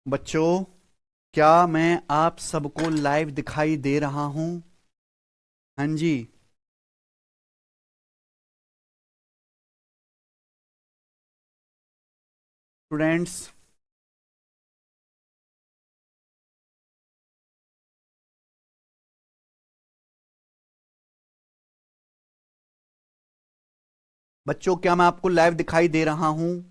बच्चों, क्या मैं आप सबको लाइव दिखाई दे रहा हूं? हाँ जी। स्टूडेंट्स, बच्चों क्या मैं आपको लाइव दिखाई दे रहा हूं?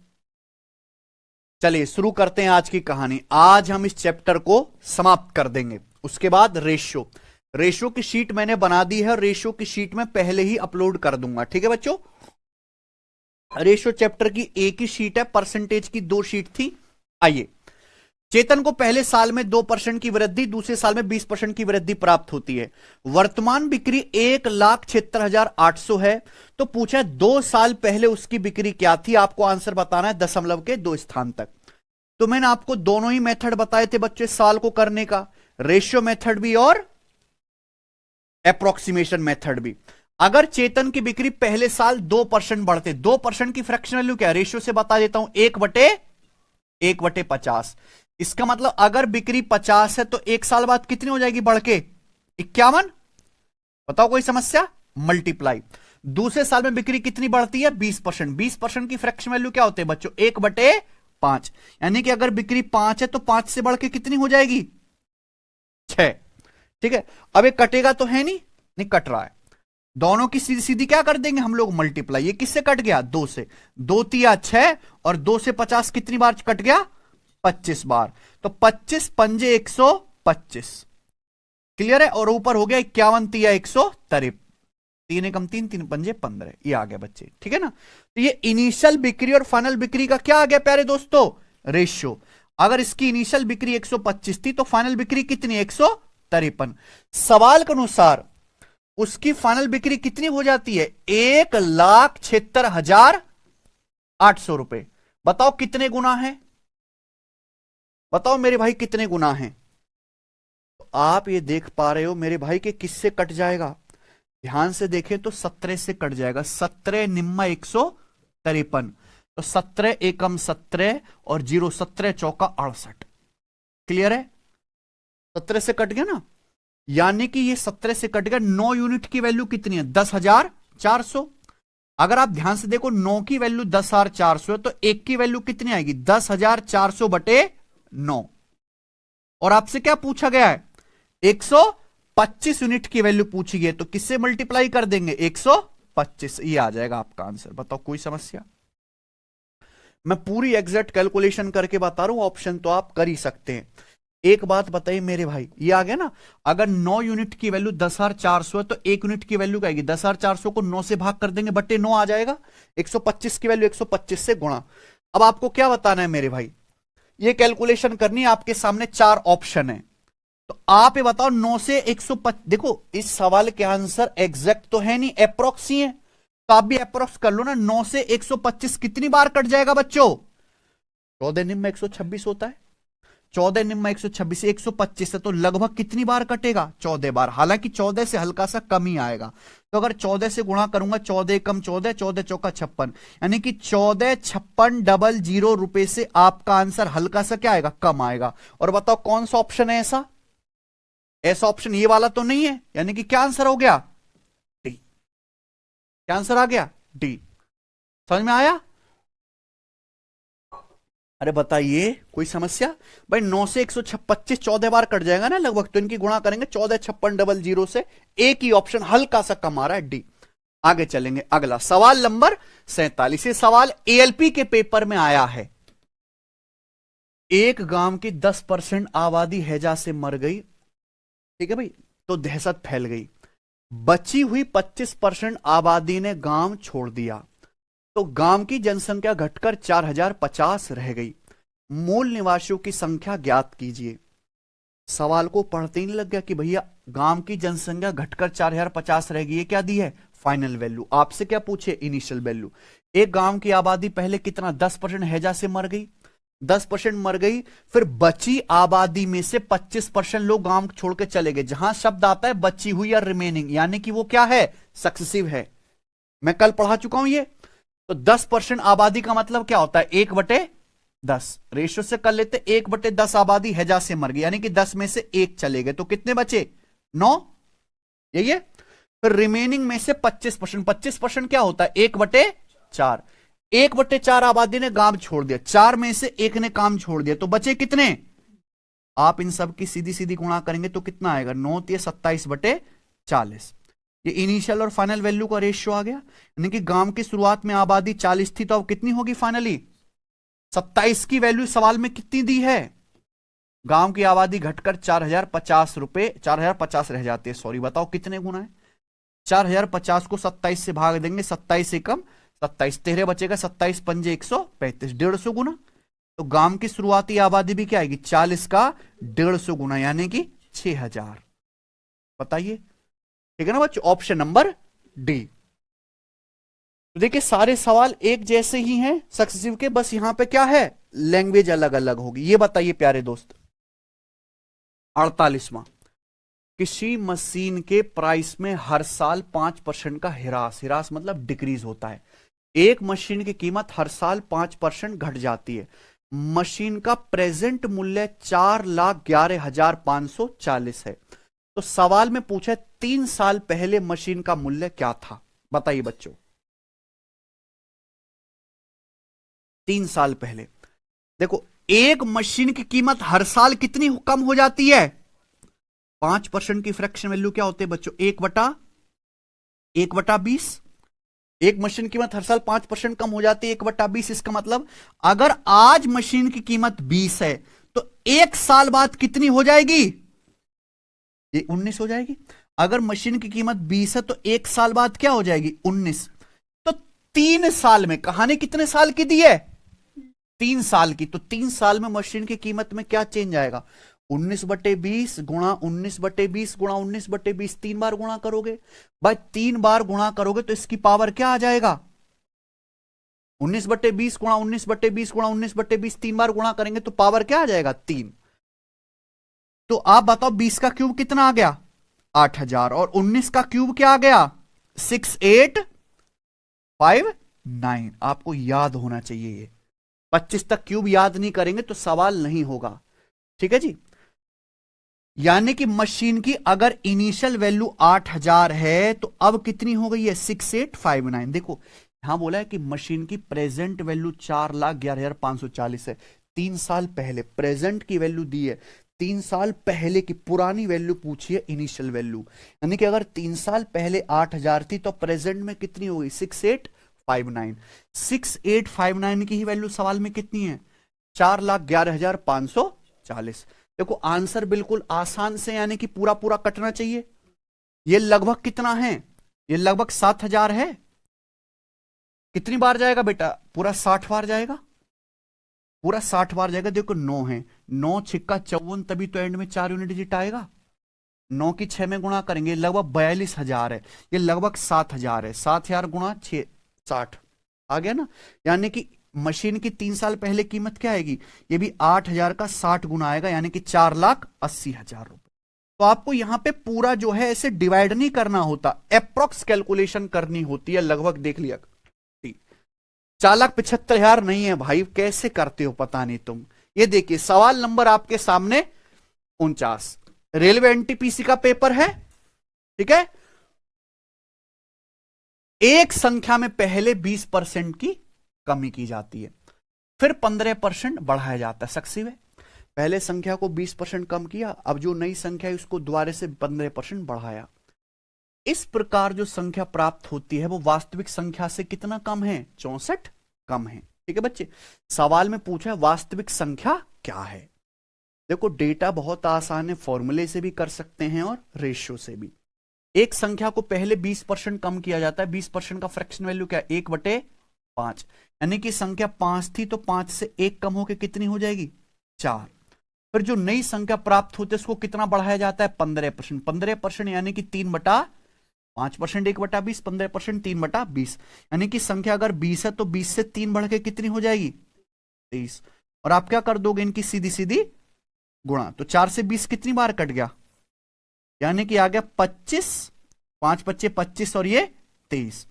चलिए शुरू करते हैं आज की कहानी। आज हम इस चैप्टर को समाप्त कर देंगे। उसके बाद रेशियो रेशियो की शीट मैंने बना दी है और रेशियो की शीट में पहले ही अपलोड कर दूंगा। ठीक है बच्चों, रेशियो चैप्टर की एक ही शीट है, परसेंटेज की दो शीट थी। आइए, चेतन को पहले साल में 2% की वृद्धि, दूसरे साल में 20% की वृद्धि प्राप्त होती है। वर्तमान बिक्री 1,76,800 है। तो पूछा 2 साल पहले उसकी बिक्री क्या थी। आपको आंसर बताना है दशमलव के 2 स्थान तक। तो मैंने आपको दोनों ही मेथड बताए थे बच्चे साल को करने का, रेशियो मेथड भी और अप्रोक्सीमेशन मेथड भी। अगर चेतन की बिक्री पहले साल 2% बढ़ते, 2% की फ्रैक्शन वैल्यू क्या है, रेशियो से बता देता हूं, 1/50। इसका मतलब अगर बिक्री 50 है तो एक साल बाद कितनी हो जाएगी बढ़ के? 51। बताओ कोई समस्या? मल्टीप्लाई। दूसरे साल में बिक्री कितनी बढ़ती है? 20%। 20% की फ्रैक्शन वैल्यू क्या होते हैं बच्चों? 1/5। यानी कि अगर बिक्री 5 है तो 5 से बढ़ के कितनी हो जाएगी? 6। ठीक है, अब ये कटेगा तो है नहीं, नहीं कट रहा है। दोनों की सीधी सीधी क्या कर देंगे हम लोग? मल्टीप्लाई। ये किससे कट गया? 2 से। 2 तिया 6 और 2 से 50 कितनी बार कट गया? 25 बार। तो 25 पंजे 125। क्लियर है? और ऊपर हो गया 51 तिया 153। 3 एकम 3, 3 पंजे 15। ये आ गया बच्चे, ठीक है ना। तो ये इनिशियल बिक्री और फाइनल बिक्री का क्या आ गया प्यारे दोस्तों? रेशियो। अगर इसकी इनिशियल बिक्री 125 थी तो फाइनल बिक्री कितनी? 153। सवाल के अनुसार उसकी फाइनल बिक्री कितनी हो जाती है? 1,76,800 रुपए। बताओ कितने गुना है? बताओ मेरे भाई कितने गुना है? तो आप ये देख पा रहे हो मेरे भाई के किससे कट जाएगा? ध्यान से देखें तो 17 से कट जाएगा। 17 निम्मा 153। तो 17 एकम 17 और 0 17 चौका 68। क्लियर है? 17 से कट गया ना, यानी कि ये 17 से कट गया। 9 यूनिट की वैल्यू कितनी है? 10,400। अगर आप ध्यान से देखो 9 की वैल्यू 10,400 है तो 1 की वैल्यू कितनी आएगी? 10,400 बटे 9। और आपसे क्या पूछा गया है? 125 यूनिट की वैल्यू पूछी गई है, तो किससे मल्टीप्लाई कर देंगे? 125। ये आ जाएगा आपका आंसर। बताओ कोई समस्या? मैं पूरी एग्जैक्ट कैलकुलेशन करके बता रहा हूं, ऑप्शन तो आप कर ही सकते हैं। एक बात बताइए मेरे भाई, ये आ गया ना। अगर 9 यूनिट की वैल्यू 10,400 है तो 1 यूनिट की वैल्यू क्या आएगी? 10,400 को 9 से भाग कर देंगे बट्टे 9 आ जाएगा। 125 की वैल्यू 125 से गुणा। अब आपको क्या बताना है मेरे भाई? ये कैलकुलेशन करनी है। आपके सामने 4 ऑप्शन है, तो आप ये बताओ 9 से 125। देखो इस सवाल के आंसर एग्जैक्ट तो है नहीं, अप्रोक्स ही है, तो आप भी अप्रोक्स कर लो ना। 9 से 125 कितनी बार कट जाएगा बच्चों? 14 निम्न 126 होता है। 14 निम्न 126, 125 है तो लगभग कितनी बार कटेगा? 14 बार। हालांकि 14 से हल्का सा कम ही आएगा। तो अगर 14 से गुणा करूंगा, 14 कम 14, 14 चौका 56, यानी कि 14,56,000 रुपए से आपका आंसर हल्का सा क्या आएगा? कम आएगा। और बताओ कौन सा ऑप्शन है ऐसा? ऐसा ऑप्शन ये वाला तो नहीं है, यानी कि क्या आंसर हो गया? डी। क्या आंसर आ गया? डी। समझ में आया? अरे बताइए कोई समस्या? भाई 9 से 125 14 बार कट जाएगा ना लगभग, तो इनकी गुणा करेंगे 14,56,000 से। एक ही ऑप्शन हल्का सा कम आ रहा है, डी। आगे चलेंगे, अगला सवाल नंबर 47। ये सवाल एएलपी के पेपर में आया है। एक गांव की 10% आबादी हैजा से मर गई। ठीक है भाई, तो दहशत फैल गई। बची हुई 25% आबादी ने गांव छोड़ दिया, तो गांव की जनसंख्या घटकर 4,050 रह गई। मूल निवासियों की संख्या ज्ञात कीजिए। सवाल को पढ़ते ही नहीं लग गया कि भैया गांव की जनसंख्या घटकर 4,050 रह गई, ये क्या दी है? Final value. आपसे क्या पूछे? Initial value. एक गांव की आबादी पहले कितना? 10% हैजा से मर गई। 10% मर गई, फिर बची आबादी में से 25% लोग गांव छोड़ के चले गए। जहां शब्द आता है बची हुई या रिमेनिंग, यानी कि वो क्या है? सक्सेसिव है। मैं कल पढ़ा चुका हूं ये। तो 10% आबादी का मतलब क्या होता है? 1/10। 10 रेशियो से कर लेते, 1/10 आबादी हैजा से मर गई, यानी कि 10 में से 1 चले गए, तो कितने बचे? 9, यही है। फिर रिमेनिंग में से 25%, 25% क्या होता है? 1/4, 1/4 आबादी ने काम छोड़ दिया, 4 में से 1 ने काम छोड़ दिया, तो बचे कितने? आप इन सब की सीधी सीधी गुणा करेंगे तो कितना आएगा? 9 × 27/40। ये इनिशियल और फाइनल वैल्यू का रेशियो आ गया, यानी कि गांव की शुरुआत में आबादी 40 थी, तो अब कितनी होगी फाइनली? 27 की वैल्यू सवाल में कितनी दी है? गांव की आबादी घटकर 4050 रह जाती है, सॉरी, बताओ कितने गुना है? 4050 को 27 से भाग देंगे, 27 से कम 27, 13 बचेगा, 27 पंजे 135, 150 गुना। तो गांव की शुरुआती आबादी भी क्या आएगी? 40 का 150 गुना, यानी कि 6000। बताइए, ठीक है ना बच्चों? Option number D. तो देखिए सारे सवाल एक जैसे ही हैं सक्सेसिव के, बस यहां पे क्या है? लैंग्वेज अलग अलग होगी। ये बताइए प्यारे दोस्त, 48वां, किसी मशीन के प्राइस में हर साल 5% का हिरास मतलब डिक्रीज होता है। एक मशीन की कीमत हर साल 5% घट जाती है। मशीन का प्रेजेंट मूल्य 4,11,540 है। तो सवाल में पूछा 3 साल पहले मशीन का मूल्य क्या था? बताइए बच्चों, 3 साल पहले। देखो, एक मशीन की कीमत हर साल कितनी कम हो जाती है? 5% की फ्रैक्शन वैल्यू क्या होती है बच्चों? 1/20। एक मशीन की कीमत हर साल 5% कम हो जाती है, 1/20। इसका मतलब अगर आज मशीन की कीमत 20 है तो 1 साल बाद कितनी हो जाएगी? ये 19 हो जाएगी। अगर मशीन की कीमत 20 है तो 1 साल बाद क्या हो जाएगी? 19। तो 3 साल में, कहानी कितने साल की दी है? 3 साल की। तो 3 साल में मशीन की कीमत में क्या चेंज आएगा? 19/20 गुणा 19/20 गुणा 19/20, 3 बार गुणा करोगे भाई, 3 बार गुणा करोगे तो इसकी पावर क्या आ जाएगा? 19/20 गुणा 19/20 गुणा 19/20, 3 बार गुणा करेंगे तो पावर क्या आ जाएगा? 3। तो आप बताओ 20 का क्यूब कितना आ गया? 8000। और 19 का क्यूब क्या आ गया? 6859। आपको याद होना चाहिए ये। 25 तक क्यूब याद नहीं करेंगे तो सवाल नहीं होगा, ठीक है जी। यानी कि मशीन की अगर इनिशियल वैल्यू 8000 है तो अब कितनी हो गई है? 6859। देखो यहां बोला है कि मशीन की प्रेजेंट वैल्यू 4,11,540 है। 3 साल पहले प्रेजेंट की वैल्यू दी है, 3 साल पहले की पुरानी वैल्यू पूछी है, इनिशियल वैल्यू। यानी कि अगर 3 साल पहले 8000 थी तो प्रेजेंट में कितनी हो गई? 6859। 6859 की ही वैल्यू सवाल में कितनी है? 4,11,540। देखो आंसर बिल्कुल आसान से, यानी कि पूरा पूरा कटना चाहिए। ये लगभग कितना है? ये लगभग 7000 है। कितनी बार जाएगा बेटा? पूरा 60 बार जाएगा, पूरा 60 बार जाएगा। देखो 9 है, 9 छिक्का 54, तभी तो एंड में 4 यूनिट डिजिट आएगा। 9 की 6 में गुणा करेंगे, लगभग 42,000 है। ये लगभग 7000 है। 7000 गुणा 6, 60 आ गया ना। यानी कि मशीन की 3 साल पहले कीमत क्या आएगी? ये भी 8000 का 60 गुना आएगा, यानी कि 4,80,000 रुपए। तो आपको यहां पे पूरा जो है ऐसे डिवाइड नहीं करना होता, अप्रोक्स कैलकुलेशन करनी होती है। लगभग देख लिया, 4,75,000 नहीं है भाई, कैसे करते हो पता नहीं तुम। ये देखिए सवाल नंबर आपके सामने 49, रेलवे एनटीपीसी का पेपर है, ठीक है। एक संख्या में पहले 20% की कमी की जाती है, फिर 15% बढ़ाया जाता है। सक्सेसिव है। पहले संख्या को 20% कम किया, अब जो नई संख्या है उसको दोबारा से 15% बढ़ाया। इस प्रकार जो संख्या प्राप्त होती है वो वास्तविक संख्या से कितना कम है? 64 कम है। ठीक है बच्चे, सवाल में पूछा है वास्तविक संख्या क्या है। देखो डेटा बहुत आसान है, फॉर्मूले से भी कर सकते हैं और रेशियो से भी। एक संख्या को पहले 20% कम किया जाता है। 20% का फ्रैक्शन वैल्यू क्या है? 1/5। यानी कि संख्या 5 थी तो 5 से 1 कम होकर कितनी हो जाएगी? 4। फिर जो नई संख्या प्राप्त होती है उसको कितना बढ़ाया जाता है? 15%। 15% यानी कि 3/5%, 1/20, 15%, 3/20। यानी कि संख्या अगर 20 है तो 20 से 3 बढ़ के कितनी हो जाएगी? 23। और आप क्या कर दोगे? इनकी सीधी सीधी गुणा। तो 4 से 20 कितनी बार कट गया? यानी कि आ गया 25, 5 × 5 = 25 और ये 23।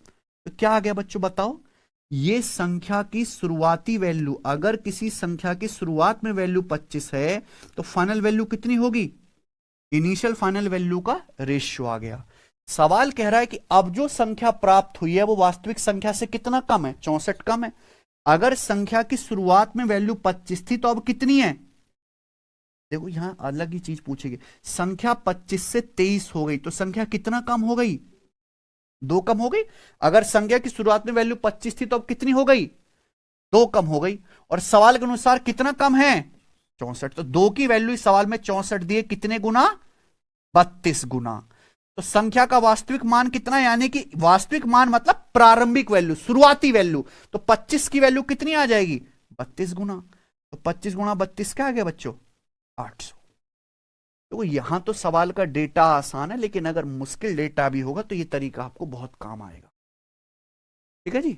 तो क्या आ गया बच्चों बताओ? ये संख्या की शुरुआती वैल्यू, अगर किसी संख्या की शुरुआत में वैल्यू 25 है तो फाइनल वैल्यू कितनी होगी? इनिशियल फाइनल वैल्यू का रेशियो आ गया। सवाल कह रहा है कि अब जो संख्या प्राप्त हुई है वो वास्तविक संख्या से कितना कम है? 64 कम है। अगर संख्या की शुरुआत में वैल्यू 25 थी तो अब कितनी है? देखो यहां अलग ही चीज पूछेगी। संख्या 25 से 23 हो गई तो संख्या कितना कम हो गई? 2 कम हो गई। अगर संख्या की शुरुआत में वैल्यू 25 थी तो अब कितनी हो गई? 2 कम हो गई। और सवाल के अनुसार कितना कम है? 64। तो 2 की वैल्यू इस सवाल में 64 दिए, कितने गुना? 32 गुना। तो संख्या का वास्तविक मान कितना, यानी कि वास्तविक मान मतलब प्रारंभिक वैल्यू, शुरुआती वैल्यू। तो 25 की वैल्यू कितनी आ जाएगी? 32 गुना। तो 25 गुना 32 क्या आ गया बच्चों? 800। तो यहां तो सवाल का डेटा आसान है, लेकिन अगर मुश्किल डेटा भी होगा तो यह तरीका आपको बहुत काम आएगा। ठीक है जी।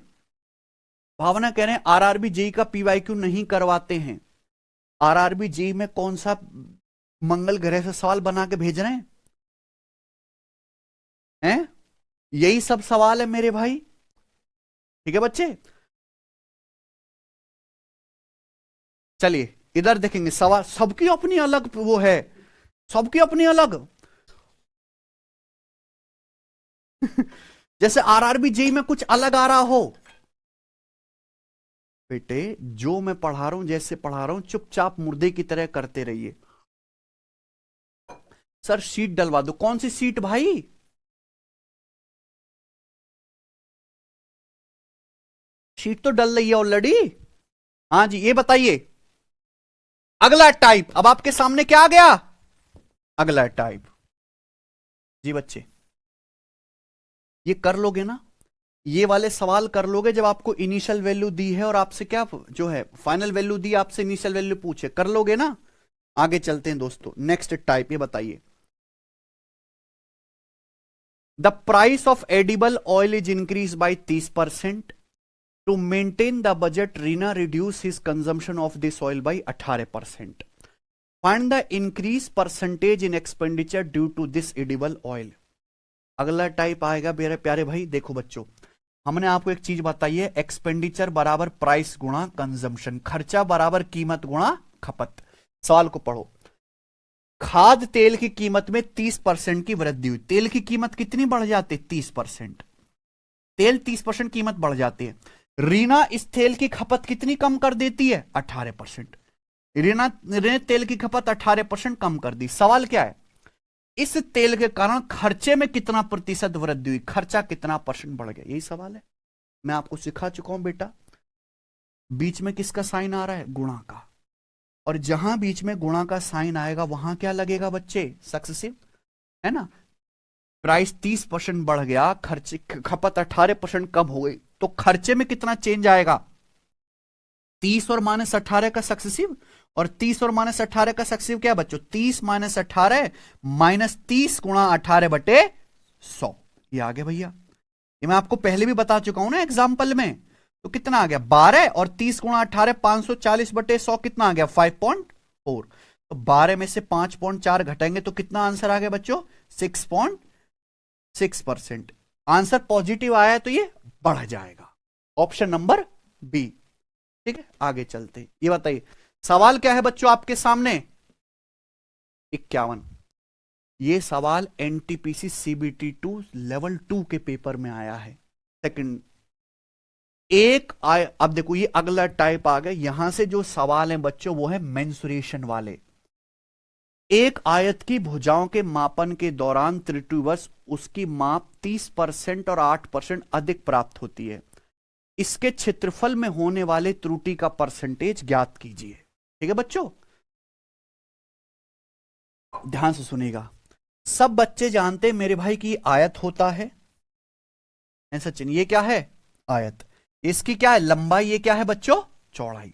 भावना कह रहे हैं आरआरबी जेई का पीवाईक्यू नहीं करवाते हैं। आरआरबी जेई में कौन सा मंगल ग्रह से सवाल बना के भेज रहे हैं? यही सब सवाल है मेरे भाई। ठीक है बच्चे, चलिए इधर देखेंगे सवाल। सबकी अपनी अलग वो है, सबकी अपनी अलग जैसे आरआरबी जेई में कुछ अलग आ रहा हो। बेटे जो मैं पढ़ा रहा हूं, जैसे पढ़ा रहा हूं, चुपचाप मुर्दे की तरह करते रहिए। सर सीट डलवा दो। कौन सी सीट भाई? सीट तो डल रही है ऑलरेडी। हाँ जी, ये बताइए अगला टाइप। अब आपके सामने क्या आ गया? अगला टाइप। जी बच्चे ये कर लोगे ना? ये वाले सवाल कर लोगे जब आपको इनिशियल वैल्यू दी है और आपसे क्या जो है फाइनल वैल्यू दी, आपसे इनिशियल वैल्यू पूछे, कर लोगे ना? आगे चलते हैं दोस्तों। नेक्स्ट टाइप ये बताइए। The price of edible oil is increase by 30%। To maintain the budget Reena reduce his consumption of this oil by 18%। Find the increase percentage in expenditure due to this edible oil. अगला type आएगा मेरे प्यारे भाई। देखो बच्चों, हमने आपको एक चीज बताई है, एक्सपेंडिचर बराबर प्राइस गुणा कंजम्पशन, खर्चा बराबर कीमत गुणा खपत। सवाल को पढ़ो। खाद्य तेल की कीमत में 30% की वृद्धि हुई। तेल की कीमत कितनी बढ़ जाती? 30%। तेल 30% कीमत बढ़ जाती है। रीना इस तेल की खपत कितनी कम कर देती है? 18%। रीना ने तेल की खपत 18% कम कर दी। सवाल क्या है? इस तेल के कारण खर्चे में कितना प्रतिशत वृद्धि हुई? खर्चा कितना परसेंट बढ़ गया? यही सवाल है। मैं आपको सिखा चुका हूं बेटा। बीच में किसका साइन आ रहा है? गुणा का। और जहां बीच में गुणा का साइन आएगा वहां क्या लगेगा बच्चे? सक्सेसिव, है ना? प्राइस 30% बढ़ गया, खर्चे खपत 18% कम हो गई, तो खर्चे में कितना चेंज आएगा? 30 और -18 का सक्सेसिव, और 30 और -18 का सक्सेसिव क्या है बच्चों? 30 - 18 -30 गुणा 18 बटे 100। ये आ गया भैया। ये मैं आपको पहले भी बता चुका हूं ना एग्जाम्पल में। तो कितना आ गया? 12 और 30 गुणा 18 540 बटे 100 कितना आ गया? 5.4। तो 12 में से 5.4 घटाएंगे तो कितना आंसर आ गया बच्चों? 6.6%। आंसर पॉजिटिव आया तो ये बढ़ जाएगा। Option number B. ठीक है, आगे चलते। ये बताइए सवाल क्या है बच्चों आपके सामने? 51। ये सवाल एनटीपीसी सीबीटी 2 लेवल 2 के पेपर में आया है। सेकंड अब देखो ये अगला टाइप आ गया। यहां से जो सवाल है बच्चों वो है मेंसुरेशन वाले। एक आयत की भुजाओं के मापन के दौरान त्रुटिवश उसकी माप 30% और 8% अधिक प्राप्त होती है। इसके क्षेत्रफल में होने वाले त्रुटि का परसेंटेज ज्ञात कीजिए। ठीक है बच्चों, ध्यान से सुनिएगा। सब बच्चे जानते हैं मेरे भाई की आयत होता है। सचिन ये क्या है? आयत। इसकी क्या है? लंबाई। ये क्या है बच्चों? चौड़ाई।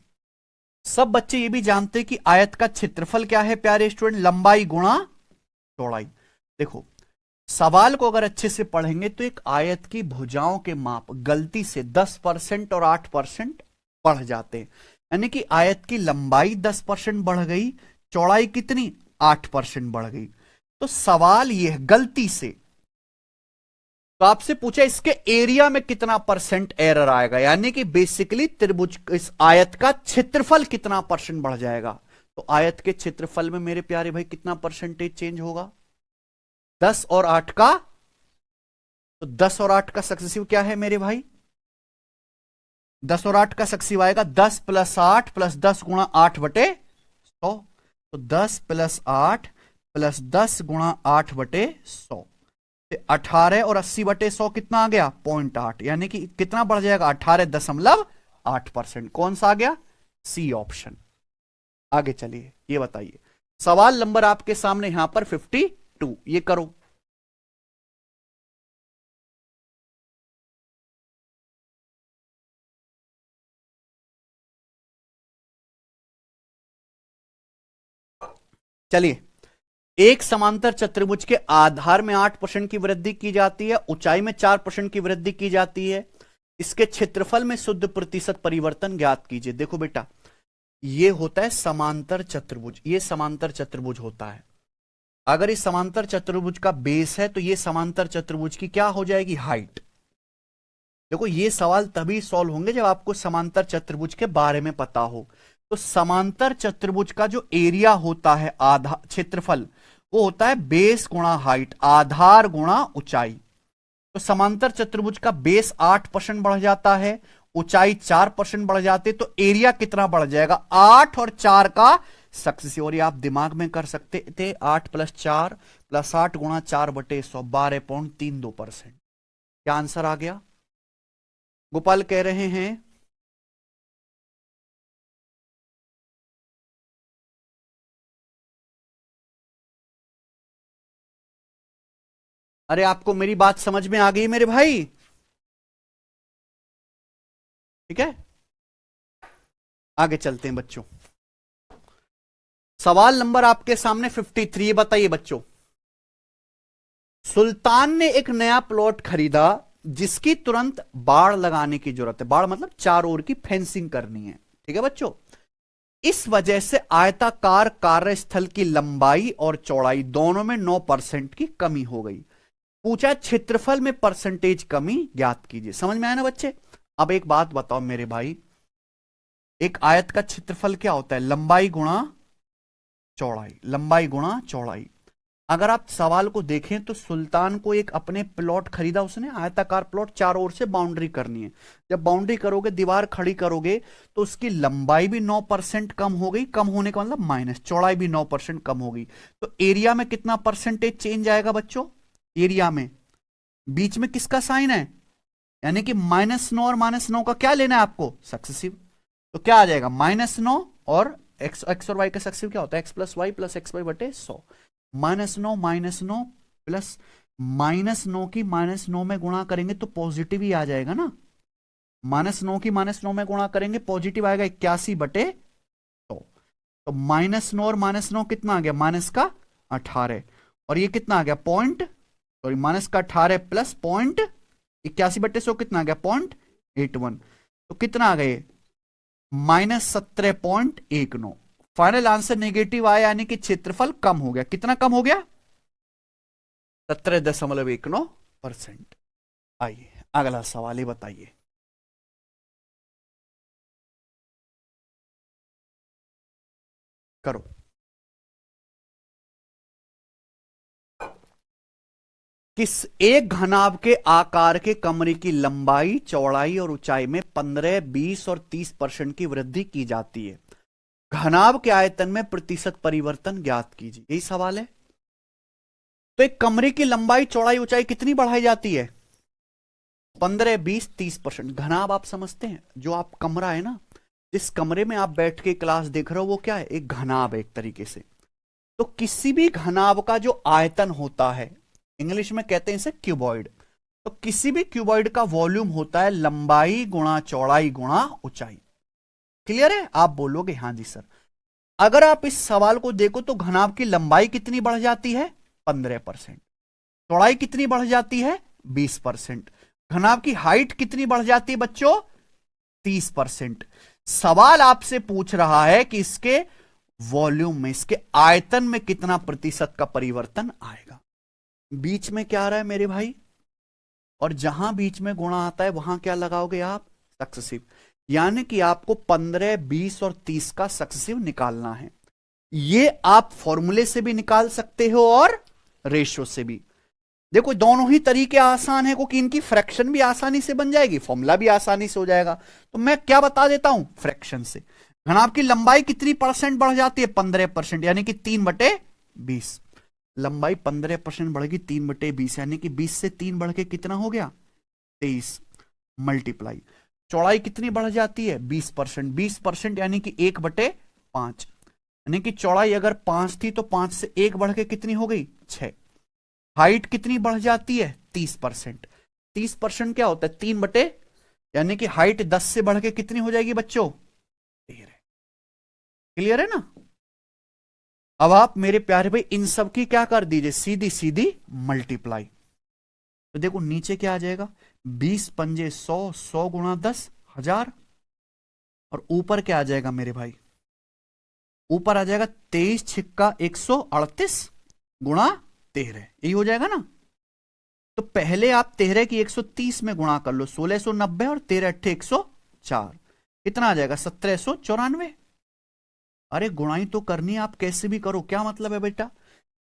सब बच्चे ये भी जानते हैं कि आयत का क्षेत्रफल क्या है प्यारे स्टूडेंट? लंबाई गुणा चौड़ाई। देखो सवाल को अगर अच्छे से पढ़ेंगे तो एक आयत की भुजाओं के माप गलती से 10% और 8% बढ़ जाते हैं। यानी कि आयत की लंबाई 10% बढ़ गई, चौड़ाई कितनी? 8% बढ़ गई। तो सवाल यह गलती से तो आपसे पूछा इसके एरिया में कितना परसेंट एरर आएगा, यानी कि बेसिकली त्रिभुज इस आयत का क्षेत्रफल कितना परसेंट बढ़ जाएगा। तो आयत के क्षेत्रफल में मेरे प्यारे भाई कितना परसेंटेज चेंज होगा? 10 और 8 का, तो 10 और 8 का सक्सेसिव क्या है मेरे भाई? 10 और 8 का सक्सेसिव आएगा 10 प्लस 8 प्लस 10 गुणा 8 बटे 100। तो 10 प्लस 8 प्लस 10 गुणा 8 बटे 100, 18 और 80 बटे 100 कितना आ गया? 0.8, यानी कि कितना बढ़ जाएगा? 18.8%। कौन सा आ गया? C option. आगे चलिए, ये बताइए सवाल नंबर आपके सामने यहां पर 52, ये करो। चलिए, एक समांतर चतुर्भुज के आधार में 8% की वृद्धि की जाती है, ऊंचाई में 4% की वृद्धि की जाती है, इसके क्षेत्रफल में शुद्ध प्रतिशत परिवर्तन ज्ञात कीजिए। देखो बेटा, ये होता है समांतर चतुर्भुज, ये समांतर चतुर्भुज होता है। अगर इस समांतर चतुर्भुज का बेस है तो ये समांतर चतुर्भुज की क्या हो जाएगी? हाइट। देखो, ये सवाल तभी सॉल्व होंगे जब आपको समांतर चतुर्भुज के बारे में पता हो। तो समांतर चतुर्भुज का जो एरिया होता है, आधा क्षेत्रफल, वो होता है बेस गुणा हाइट, आधार गुणा ऊंचाई। तो समांतर चतुर्भुज का बेस 8% बढ़ जाता है, ऊंचाई 4% बढ़ जाते, तो एरिया कितना बढ़ जाएगा? 8 और 4 का सक्सेसिव। और ये आप दिमाग में कर सकते थे, 8 प्लस 4 प्लस 8 गुणा 4 बटे 100, 12.32%। क्या आंसर आ गया? गोपाल कह रहे हैं अरे आपको मेरी बात समझ में आ गई मेरे भाई? ठीक है, आगे चलते हैं बच्चों। सवाल नंबर आपके सामने 53, बताइए बच्चों। सुल्तान ने एक नया प्लॉट खरीदा जिसकी तुरंत बाड़ लगाने की जरूरत है। बाड़ मतलब चारों ओर की फेंसिंग करनी है, ठीक है बच्चों। इस वजह से आयताकार कार्यस्थल की लंबाई और चौड़ाई दोनों में 9% की कमी हो गई। पूछा क्षेत्रफल में परसेंटेज कमी ज्ञात कीजिए। समझ में आया ना बच्चे? अब एक बात बताओ मेरे भाई, एक आयत का क्षेत्रफल क्या होता है? लंबाई गुणा चौड़ाई, लंबाई गुणा चौड़ाई। अगर आप सवाल को देखें तो सुल्तान को एक अपने प्लॉट खरीदा उसने, आयताकार प्लॉट, चारों ओर से बाउंड्री करनी है। जब बाउंड्री करोगे, दीवार खड़ी करोगे, तो उसकी लंबाई भी 9% कम हो गई, कम होने का मतलब माइनस, चौड़ाई भी 9% कम हो गई। तो एरिया में कितना परसेंटेज चेंज आएगा बच्चों? एरिया में बीच में किसका साइन है? यानी कि -9 और -9 का क्या लेना है आपको? सक्सेसिव। तो क्या आ जाएगा? -9 और एक्स और वाई का सक्सेसिव क्या होता है? X plus Y plus X Y बटे 100। -9 प्लस -9 की -9 में गुणा करेंगे तो पॉजिटिव ही आ जाएगा ना। -9 की -9 में गुणा करेंगे पॉजिटिव आएगा, 81 बटे 100। तो -9 और -9 कितना आ गया? माइनस का 18, और ये कितना आ गया? पॉइंट, सॉरी माइनस का 18 प्लस पॉइंट 81 बटे 100 कितना आ गया? 0.81। तो कितना आ गए? -17.19। फाइनल आंसर नेगेटिव आया, यानी कि क्षेत्रफल कम हो गया। कितना कम हो गया? 17.19%। आइए अगला सवाल ही बताइए। करो। किस एक घनाभ के आकार के कमरे की लंबाई, चौड़ाई और ऊंचाई में 15, 20 और 30% की वृद्धि की जाती है? घनाभ के आयतन में प्रतिशत परिवर्तन ज्ञात कीजिए। यही सवाल है। तो एक कमरे की लंबाई, चौड़ाई, ऊंचाई कितनी बढ़ाई जाती है? 15, 20, 30%। घनाभ आप समझते हैं, जो आप कमरा है ना, जिस कमरे में आप बैठ के क्लास देख रहे हो, वो क्या है? एक घनाभ है एक तरीके से। तो किसी भी घनाभ का जो आयतन होता है, इंग्लिश में कहते हैं इसे क्यूबॉइड। तो किसी भी क्यूबॉइड का वॉल्यूम होता है लंबाई गुणा चौड़ाई गुणा ऊंचाई। क्लियर है? आप बोलोगे हाँ जी सर। अगर आप इस सवाल को देखो तो घनाभ की लंबाई कितनी बढ़ जाती है? 15%। चौड़ाई कितनी बढ़ जाती है? 20%। घनाभ की हाइट कितनी बढ़ जाती है बच्चों? 30%। सवाल आपसे पूछ रहा है कि इसके वॉल्यूम में, इसके आयतन में कितना प्रतिशत का परिवर्तन आएगा। बीच में क्या आ रहा है मेरे भाई? और जहां बीच में गुणा आता है वहां क्या लगाओगे आप? सक्सेसिव। यानी कि आपको 15, 20 और 30 का सक्सेसिव निकालना है। ये आप फॉर्मूले से भी निकाल सकते हो और रेशियो से भी। देखो दोनों ही तरीके आसान है, क्योंकि इनकी फ्रैक्शन भी आसानी से बन जाएगी, फॉर्मूला भी आसानी से हो जाएगा। तो मैं क्या बता देता हूं, फ्रैक्शन से घनाभ की लंबाई कितनी परसेंट बढ़ जाती है? 15%, यानी कि 3/20। लंबाई 15% बढ़ेगी, 3/20, यानी कि 20 से 3 बढ़ के कितना हो गया? 23 मल्टीप्लाई। चौड़ाई कितनी बढ़ जाती है? 20%। 20% यानी कि 1/5, यानी कि चौड़ाई अगर 5 थी तो 5 से 1 बढ़ के कितनी हो गई? 6। हाइट कितनी बढ़ जाती है? 30%। 30% क्या होता है? 3 यानी कि हाइट 10 से बढ़ के कितनी हो जाएगी बच्चों? 13। क्लियर है ना? अब आप मेरे प्यारे भाई इन सब की क्या कर दीजिए? सीधी सीधी मल्टीप्लाई। तो देखो नीचे क्या आ जाएगा? 20 पंजे 100, 100 गुणा 10 1000। और ऊपर क्या आ जाएगा मेरे भाई? ऊपर आ जाएगा 23 छिक्का 138 गुणा 13। यही हो जाएगा ना? तो पहले आप 13 की 130 में गुणा कर लो, 1690 और 13 अट्ठे 104, कितना आ जाएगा? 1794। अरे गुणाई तो करनी है, आप कैसे भी करो, क्या मतलब है बेटा?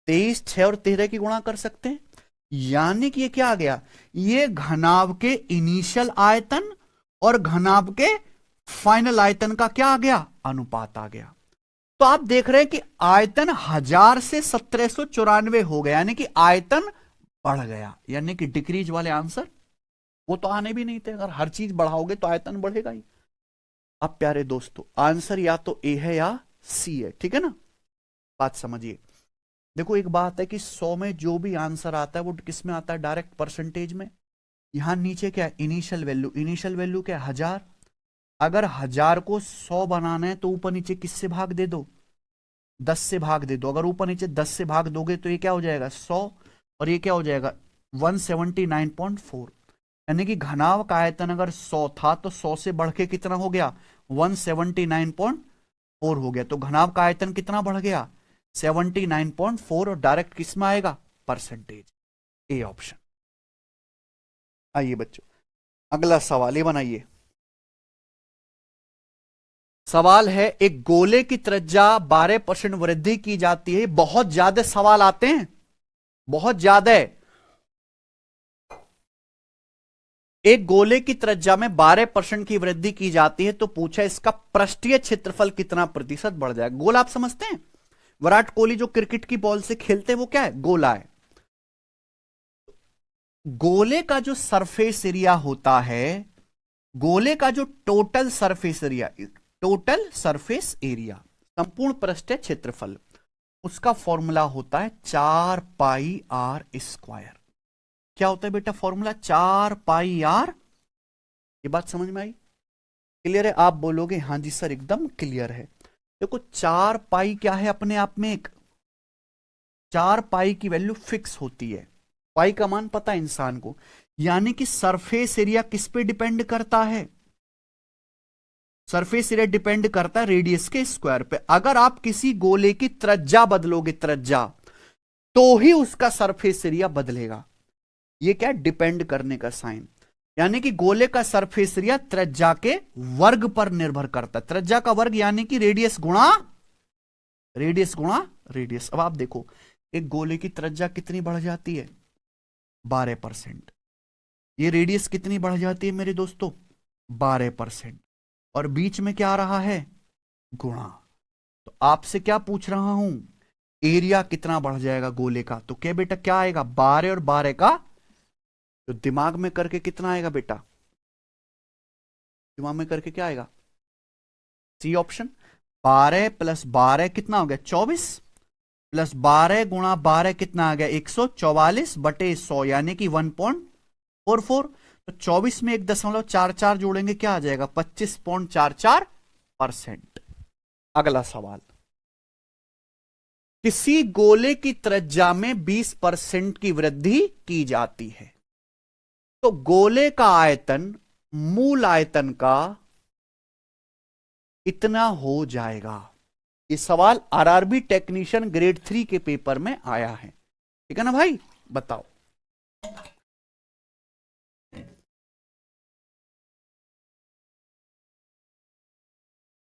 23, 6 और 13 की गुणा कर सकते हैं। यानी कि ये क्या आ गया? ये घनाभ के इनिशियल आयतन और घनाभ के फाइनल आयतन का क्या आ गया? अनुपात आ गया। तो आप देख रहे हैं कि आयतन 1000 से 1794 हो गया, यानी कि आयतन बढ़ गया, यानी कि डिक्रीज वाले आंसर वो तो आने भी नहीं थे। अगर हर चीज बढ़ाओगे तो आयतन बढ़ेगा ही। अब प्यारे दोस्तों आंसर या तो ए है या सी है, ठीक है ना? बात समझिए। देखो एक बात है कि 100 में जो भी आंसर आता है वो किस में आता है? डायरेक्ट परसेंटेज में। यहां नीचे क्या है? Initial value. इनिशियल वैल्यू क्या है? 1000। अगर 1000 को 100 बनाना है तो ऊपर नीचे किससे भाग दे दो? 10 से भाग दे दो। अगर ऊपर नीचे 10 से भाग दोगे तो ये क्या हो जाएगा? 100, और ये क्या हो जाएगा? 179.4। यानी कि घनाभ का आयतन अगर 100 था तो 100 से बढ़ के कितना हो गया? 179.4 हो गया। तो घनाभ का आयतन कितना बढ़ गया? 79.4। और डायरेक्ट किस में आएगा? परसेंटेज। A option. आइए बच्चों अगला सवाल ये बनाइए। सवाल है, एक गोले की त्रिज्या 12% वृद्धि की जाती है। बहुत ज्यादा सवाल आते हैं, बहुत ज्यादा। एक गोले की त्रिज्या में 12% की वृद्धि की जाती है तो पूछा इसका पृष्ठीय क्षेत्रफल कितना प्रतिशत बढ़ जाएगा? गोला आप समझते हैं? विराट कोहली जो क्रिकेट की बॉल से खेलते हैं वो क्या है? गोला है। गोले का जो सरफेस एरिया होता है, गोले का जो total surface area, total surface area संपूर्ण पृष्ठीय क्षेत्रफल, उसका फॉर्मूला होता है 4πr²। क्या होता है बेटा फॉर्मूला? 4πr। ये बात समझ में आई? क्लियर है? आप बोलोगे हाँ जी सर एकदम क्लियर है। देखो 4π क्या है? अपने आप में एक 4π की वैल्यू फिक्स होती है। पाई का मान पता है इंसान को। यानी कि सरफेस एरिया किस पे डिपेंड करता है? सरफेस एरिया डिपेंड करता है रेडियस के स्क्वायर पे। अगर आप किसी गोले की त्रिज्या बदलोगे, त्रिज्या, तो ही उसका सरफेस एरिया बदलेगा। ये क्या? डिपेंड करने का साइन। यानी कि गोले का सरफेस एरिया त्रिज्या के वर्ग पर निर्भर करता है। त्रिज्या का वर्ग यानी कि रेडियस गुणा रेडियस गुणा रेडियस। अब आप देखो एक गोले की त्रिज्या कितनी बढ़ जाती है? 12%। ये रेडियस कितनी बढ़ जाती है मेरे दोस्तों? 12%। और बीच में क्या आ रहा है? गुणा। तो आपसे क्या पूछ रहा हूं? एरिया कितना बढ़ जाएगा गोले का? तो क्या बेटा क्या आएगा? 12 और 12 का तो दिमाग में करके कितना आएगा बेटा? दिमाग में करके क्या आएगा? C option. 12 + 12 कितना हो गया? 24 + 12 गुणा 12 कितना आ गया? 144/100, यानी कि 1.44। तो 24 में 1.44 जोड़ेंगे क्या आ जाएगा? 25.44%। अगला सवाल, किसी गोले की त्रिज्या में 20% की वृद्धि की जाती है तो गोले का आयतन मूल आयतन का इतना हो जाएगा। ये सवाल आरआरबी टेक्नीशियन ग्रेड 3 के पेपर में आया है, ठीक है ना भाई? बताओ।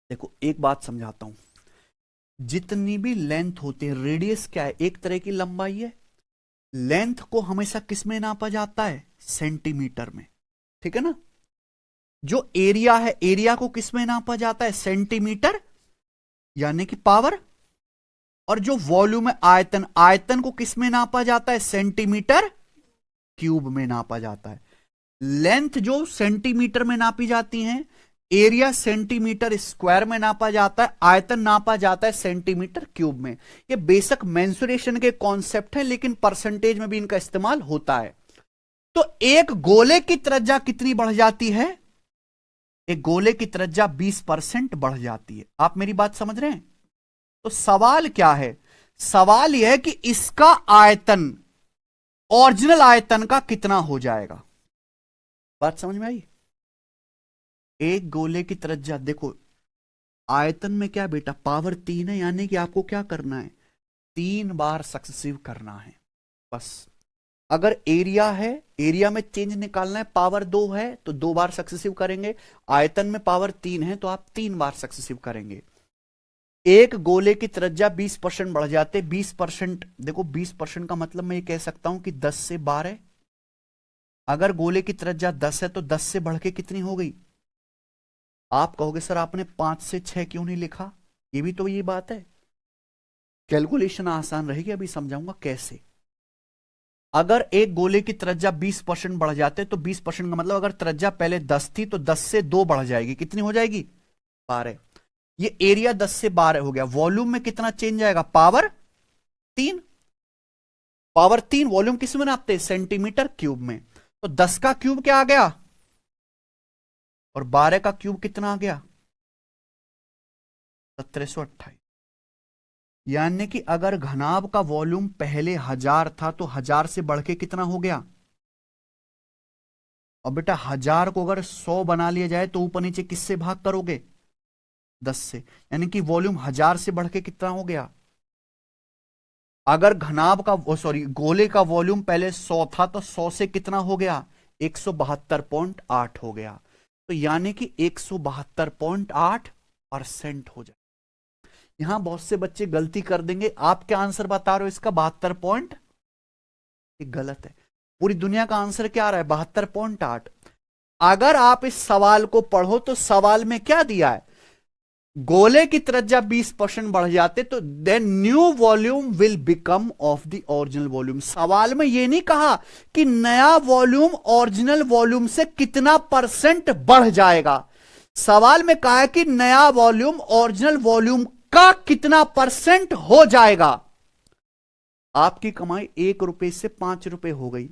देखो एक बात समझाता हूं, जितनी भी लेंथ होती है, रेडियस क्या है, एक तरह की लंबाई है। लेंथ को हमेशा किस में नापा जाता है, सेंटीमीटर में, ठीक है ना। जो एरिया है, एरिया को किस में नापा जाता है, सेंटीमीटर यानी कि पावर। और जो वॉल्यूम है, आयतन, आयतन को किस में नापा जाता है, सेंटीमीटर क्यूब में नापा जाता है। लेंथ जो सेंटीमीटर में नापी जाती है, एरिया सेंटीमीटर स्क्वायर में नापा जाता है, आयतन नापा जाता है सेंटीमीटर क्यूब में। ये बेसिक मेंसुरेशन के कॉन्सेप्ट है, लेकिन परसेंटेज में भी इनका इस्तेमाल होता है। तो एक गोले की त्रिज्या कितनी बढ़ जाती है, एक गोले की त्रिज्या 20% बढ़ जाती है। आप मेरी बात समझ रहे हैं। तो सवाल क्या है, सवाल यह है कि इसका आयतन ओरिजिनल आयतन का कितना हो जाएगा। बात समझ में आई। एक गोले की त्रिज्या, देखो आयतन में क्या बेटा, पावर 3 है, यानी कि आपको क्या करना है, 3 बार सक्सेसिव करना है बस। अगर एरिया है, एरिया में चेंज निकालना है, पावर 2 है तो 2 बार सक्सेसिव करेंगे। आयतन में पावर 3 है तो आप 3 बार सक्सेसिव करेंगे। एक गोले की त्रिज्या 20% बढ़ जाते, 20%, देखो 20% का मतलब मैं ये कह सकता हूं कि 10 से 12। अगर गोले की त्रिज्या 10 है तो 10 से बढ़ के कितनी हो गई। आप कहोगे सर आपने 5 से 6 क्यों नहीं लिखा, ये भी तो ये बात है, कैलकुलेशन आसान रहेगी, अभी समझाऊंगा कैसे। अगर एक गोले की त्रिज्या 20% बढ़ जाते तो 20% का मतलब, अगर त्रिज्या पहले 10 थी तो 10 से 2 बढ़ जाएगी, कितनी हो जाएगी, 12। ये एरिया 10 से 12 हो गया। वॉल्यूम में कितना चेंज आएगा, पावर 3। पावर 3 वॉल्यूम किस में नापते हैं, सेंटीमीटर क्यूब में। तो 10 का क्यूब क्या आ गया और 12 का क्यूब कितना आ गया, 1728। यानी कि अगर घनाभ का वॉल्यूम पहले 1000 था तो 1000 से बढ़ के कितना हो गया। और बेटा 1000 को अगर 100 बना लिया जाए तो ऊपर नीचे किससे भाग करोगे, 10 से, यानी कि वॉल्यूम 1000 से बढ़ के कितना हो गया। अगर घनाभ का, सॉरी, गोले का वॉल्यूम पहले 100 था तो 100 से कितना हो गया, 172.8 हो गया। तो यानी कि 172.8% हो जाए। यहां बहुत से बच्चे गलती कर देंगे, आप क्या आंसर बता रहे हो इसका, 72 पॉइंट, ये गलत है। पूरी दुनिया का आंसर क्या आ रहा है, 72.8। अगर आप इस सवाल को पढ़ो तो सवाल में क्या दिया है, गोले की त्रिज्या 20% बढ़ जाते तो then new volume will become of the original volume. सवाल में यह नहीं कहा कि नया वॉल्यूम ओरिजिनल वॉल्यूम से कितना परसेंट बढ़ जाएगा, सवाल में कहा है कि नया वॉल्यूम ओरिजिनल वॉल्यूम का कितना परसेंट हो जाएगा। आपकी कमाई 1 रुपए से 5 रुपए हो गई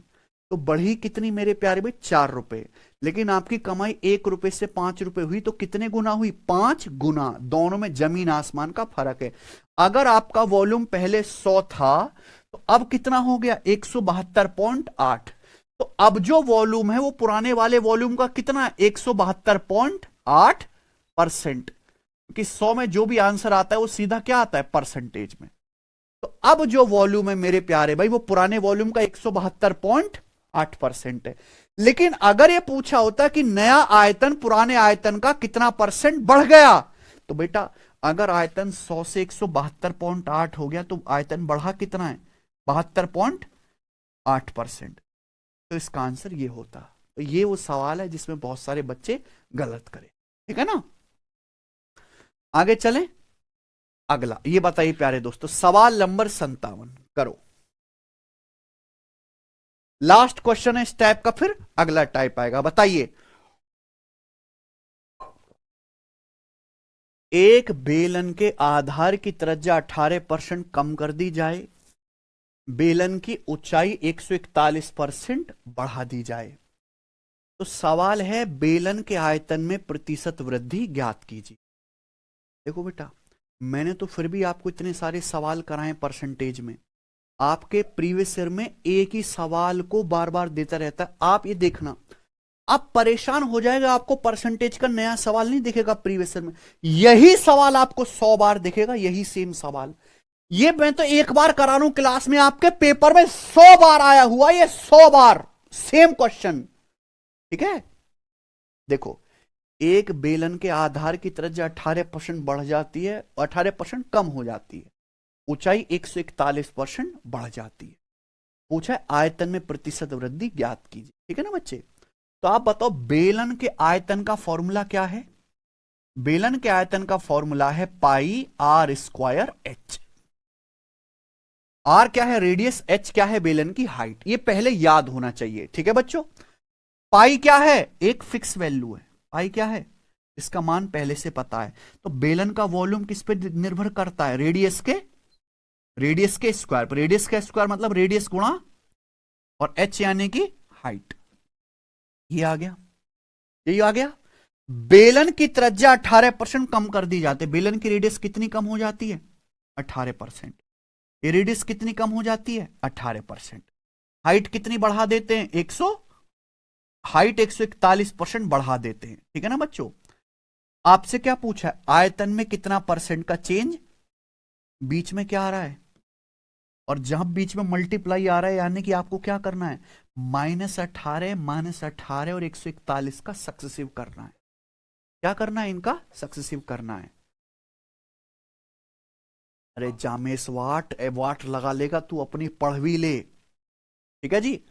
तो बढ़ी कितनी मेरे प्यारे भाई, 4 रुपए। लेकिन आपकी कमाई 1 रुपए से 5 रुपए हुई तो कितने गुना हुई, 5 गुना। दोनों में जमीन आसमान का फर्क है। अगर आपका वॉल्यूम पहले 100 था तो अब कितना हो गया, 172.8। तो अब जो वॉल्यूम है वो पुराने वाले वॉल्यूम का कितना, 172.8%। क्योंकि 100 में जो भी आंसर आता है वो सीधा क्या आता है, परसेंटेज में। तो अब जो वॉल्यूम है मेरे प्यारे भाई वो पुराने वॉल्यूम का 172.8% है। लेकिन अगर ये पूछा होता कि नया आयतन पुराने आयतन का कितना परसेंट बढ़ गया, तो बेटा अगर आयतन 100 से 172.8 हो गया तो आयतन बढ़ा कितना है, 72.8%। तो इसका आंसर ये होता। तो ये वो सवाल है जिसमें बहुत सारे बच्चे गलत करें, ठीक है ना। आगे चलें, अगला ये बताइए प्यारे दोस्तों, सवाल नंबर 57 करो। लास्ट क्वेश्चन है इस टाइप का, फिर अगला टाइप आएगा। बताइए, एक बेलन के आधार की त्रिज्या 18% कम कर दी जाए, बेलन की ऊंचाई 141% बढ़ा दी जाए। तो सवाल है बेलन के आयतन में प्रतिशत वृद्धि ज्ञात कीजिए। देखो बेटा, मैंने तो फिर भी आपको इतने सारे सवाल कराए परसेंटेज में, आपके प्रीवियस ईयर में एक ही सवाल को बार बार देता रहता है। आप ये देखना, आप परेशान हो जाएगा, आपको परसेंटेज का नया सवाल नहीं दिखेगा प्रीवियस ईयर में, यही सवाल आपको 100 बार दिखेगा, यही सेम सवाल। ये मैं तो एक बार करा रहा हूं क्लास में, आपके पेपर में 100 बार आया हुआ, ये 100 बार सेम क्वेश्चन, ठीक है। देखो, एक बेलन के आधार की त्रिज्या 18% बढ़ जाती है और 18% कम हो जाती है, ऊंचाई 141% बढ़ जाती है। पूछा है आयतन में प्रतिशत वृद्धि ज्ञात कीजिए। ठीक है ना बच्चे? तो आप बताओ बेलन के आयतन का फॉर्मूला क्या है? बेलन के आयतन का फॉर्मूला है पाई आर स्क्वायर एच। आर क्या है? रेडियस। एच क्या है? बेलन की हाइट। ये पहले याद होना चाहिए। ठीक है बच्चों? पाई क्या है? एक फिक्स वैल्यू है। पाई क्या है? इसका मान पहले से पता है। तो बेलन का वॉल्यूम किस पे निर्भर करता है? रेडियस के स्क्वायर पर। रेडियस का स्क्वायर मतलब रेडियस गुणा और एच यानी कि हाइट। ये आ गया, यही आ गया। बेलन की त्रिज्या 18% कम कर दी जाती है। बेलन की रेडियस कितनी कम हो जाती है? 18%। ये रेडियस कितनी कम हो जाती है? 18%। हाइट कितनी बढ़ा देते हैं? 141% बढ़ा देते हैं। ठीक है ना बच्चों? आपसे क्या पूछा है? आयतन में कितना परसेंट का चेंज? बीच में क्या आ रहा है? और जहां बीच में मल्टीप्लाई आ रहा है यानी कि आपको क्या करना है? -18 और 141 का सक्सेसिव करना है। क्या करना है? इनका सक्सेसिव करना है। अरे जामेस वाट लगा लेगा तू, अपनी पढ़ भी ले। ठीक है जी?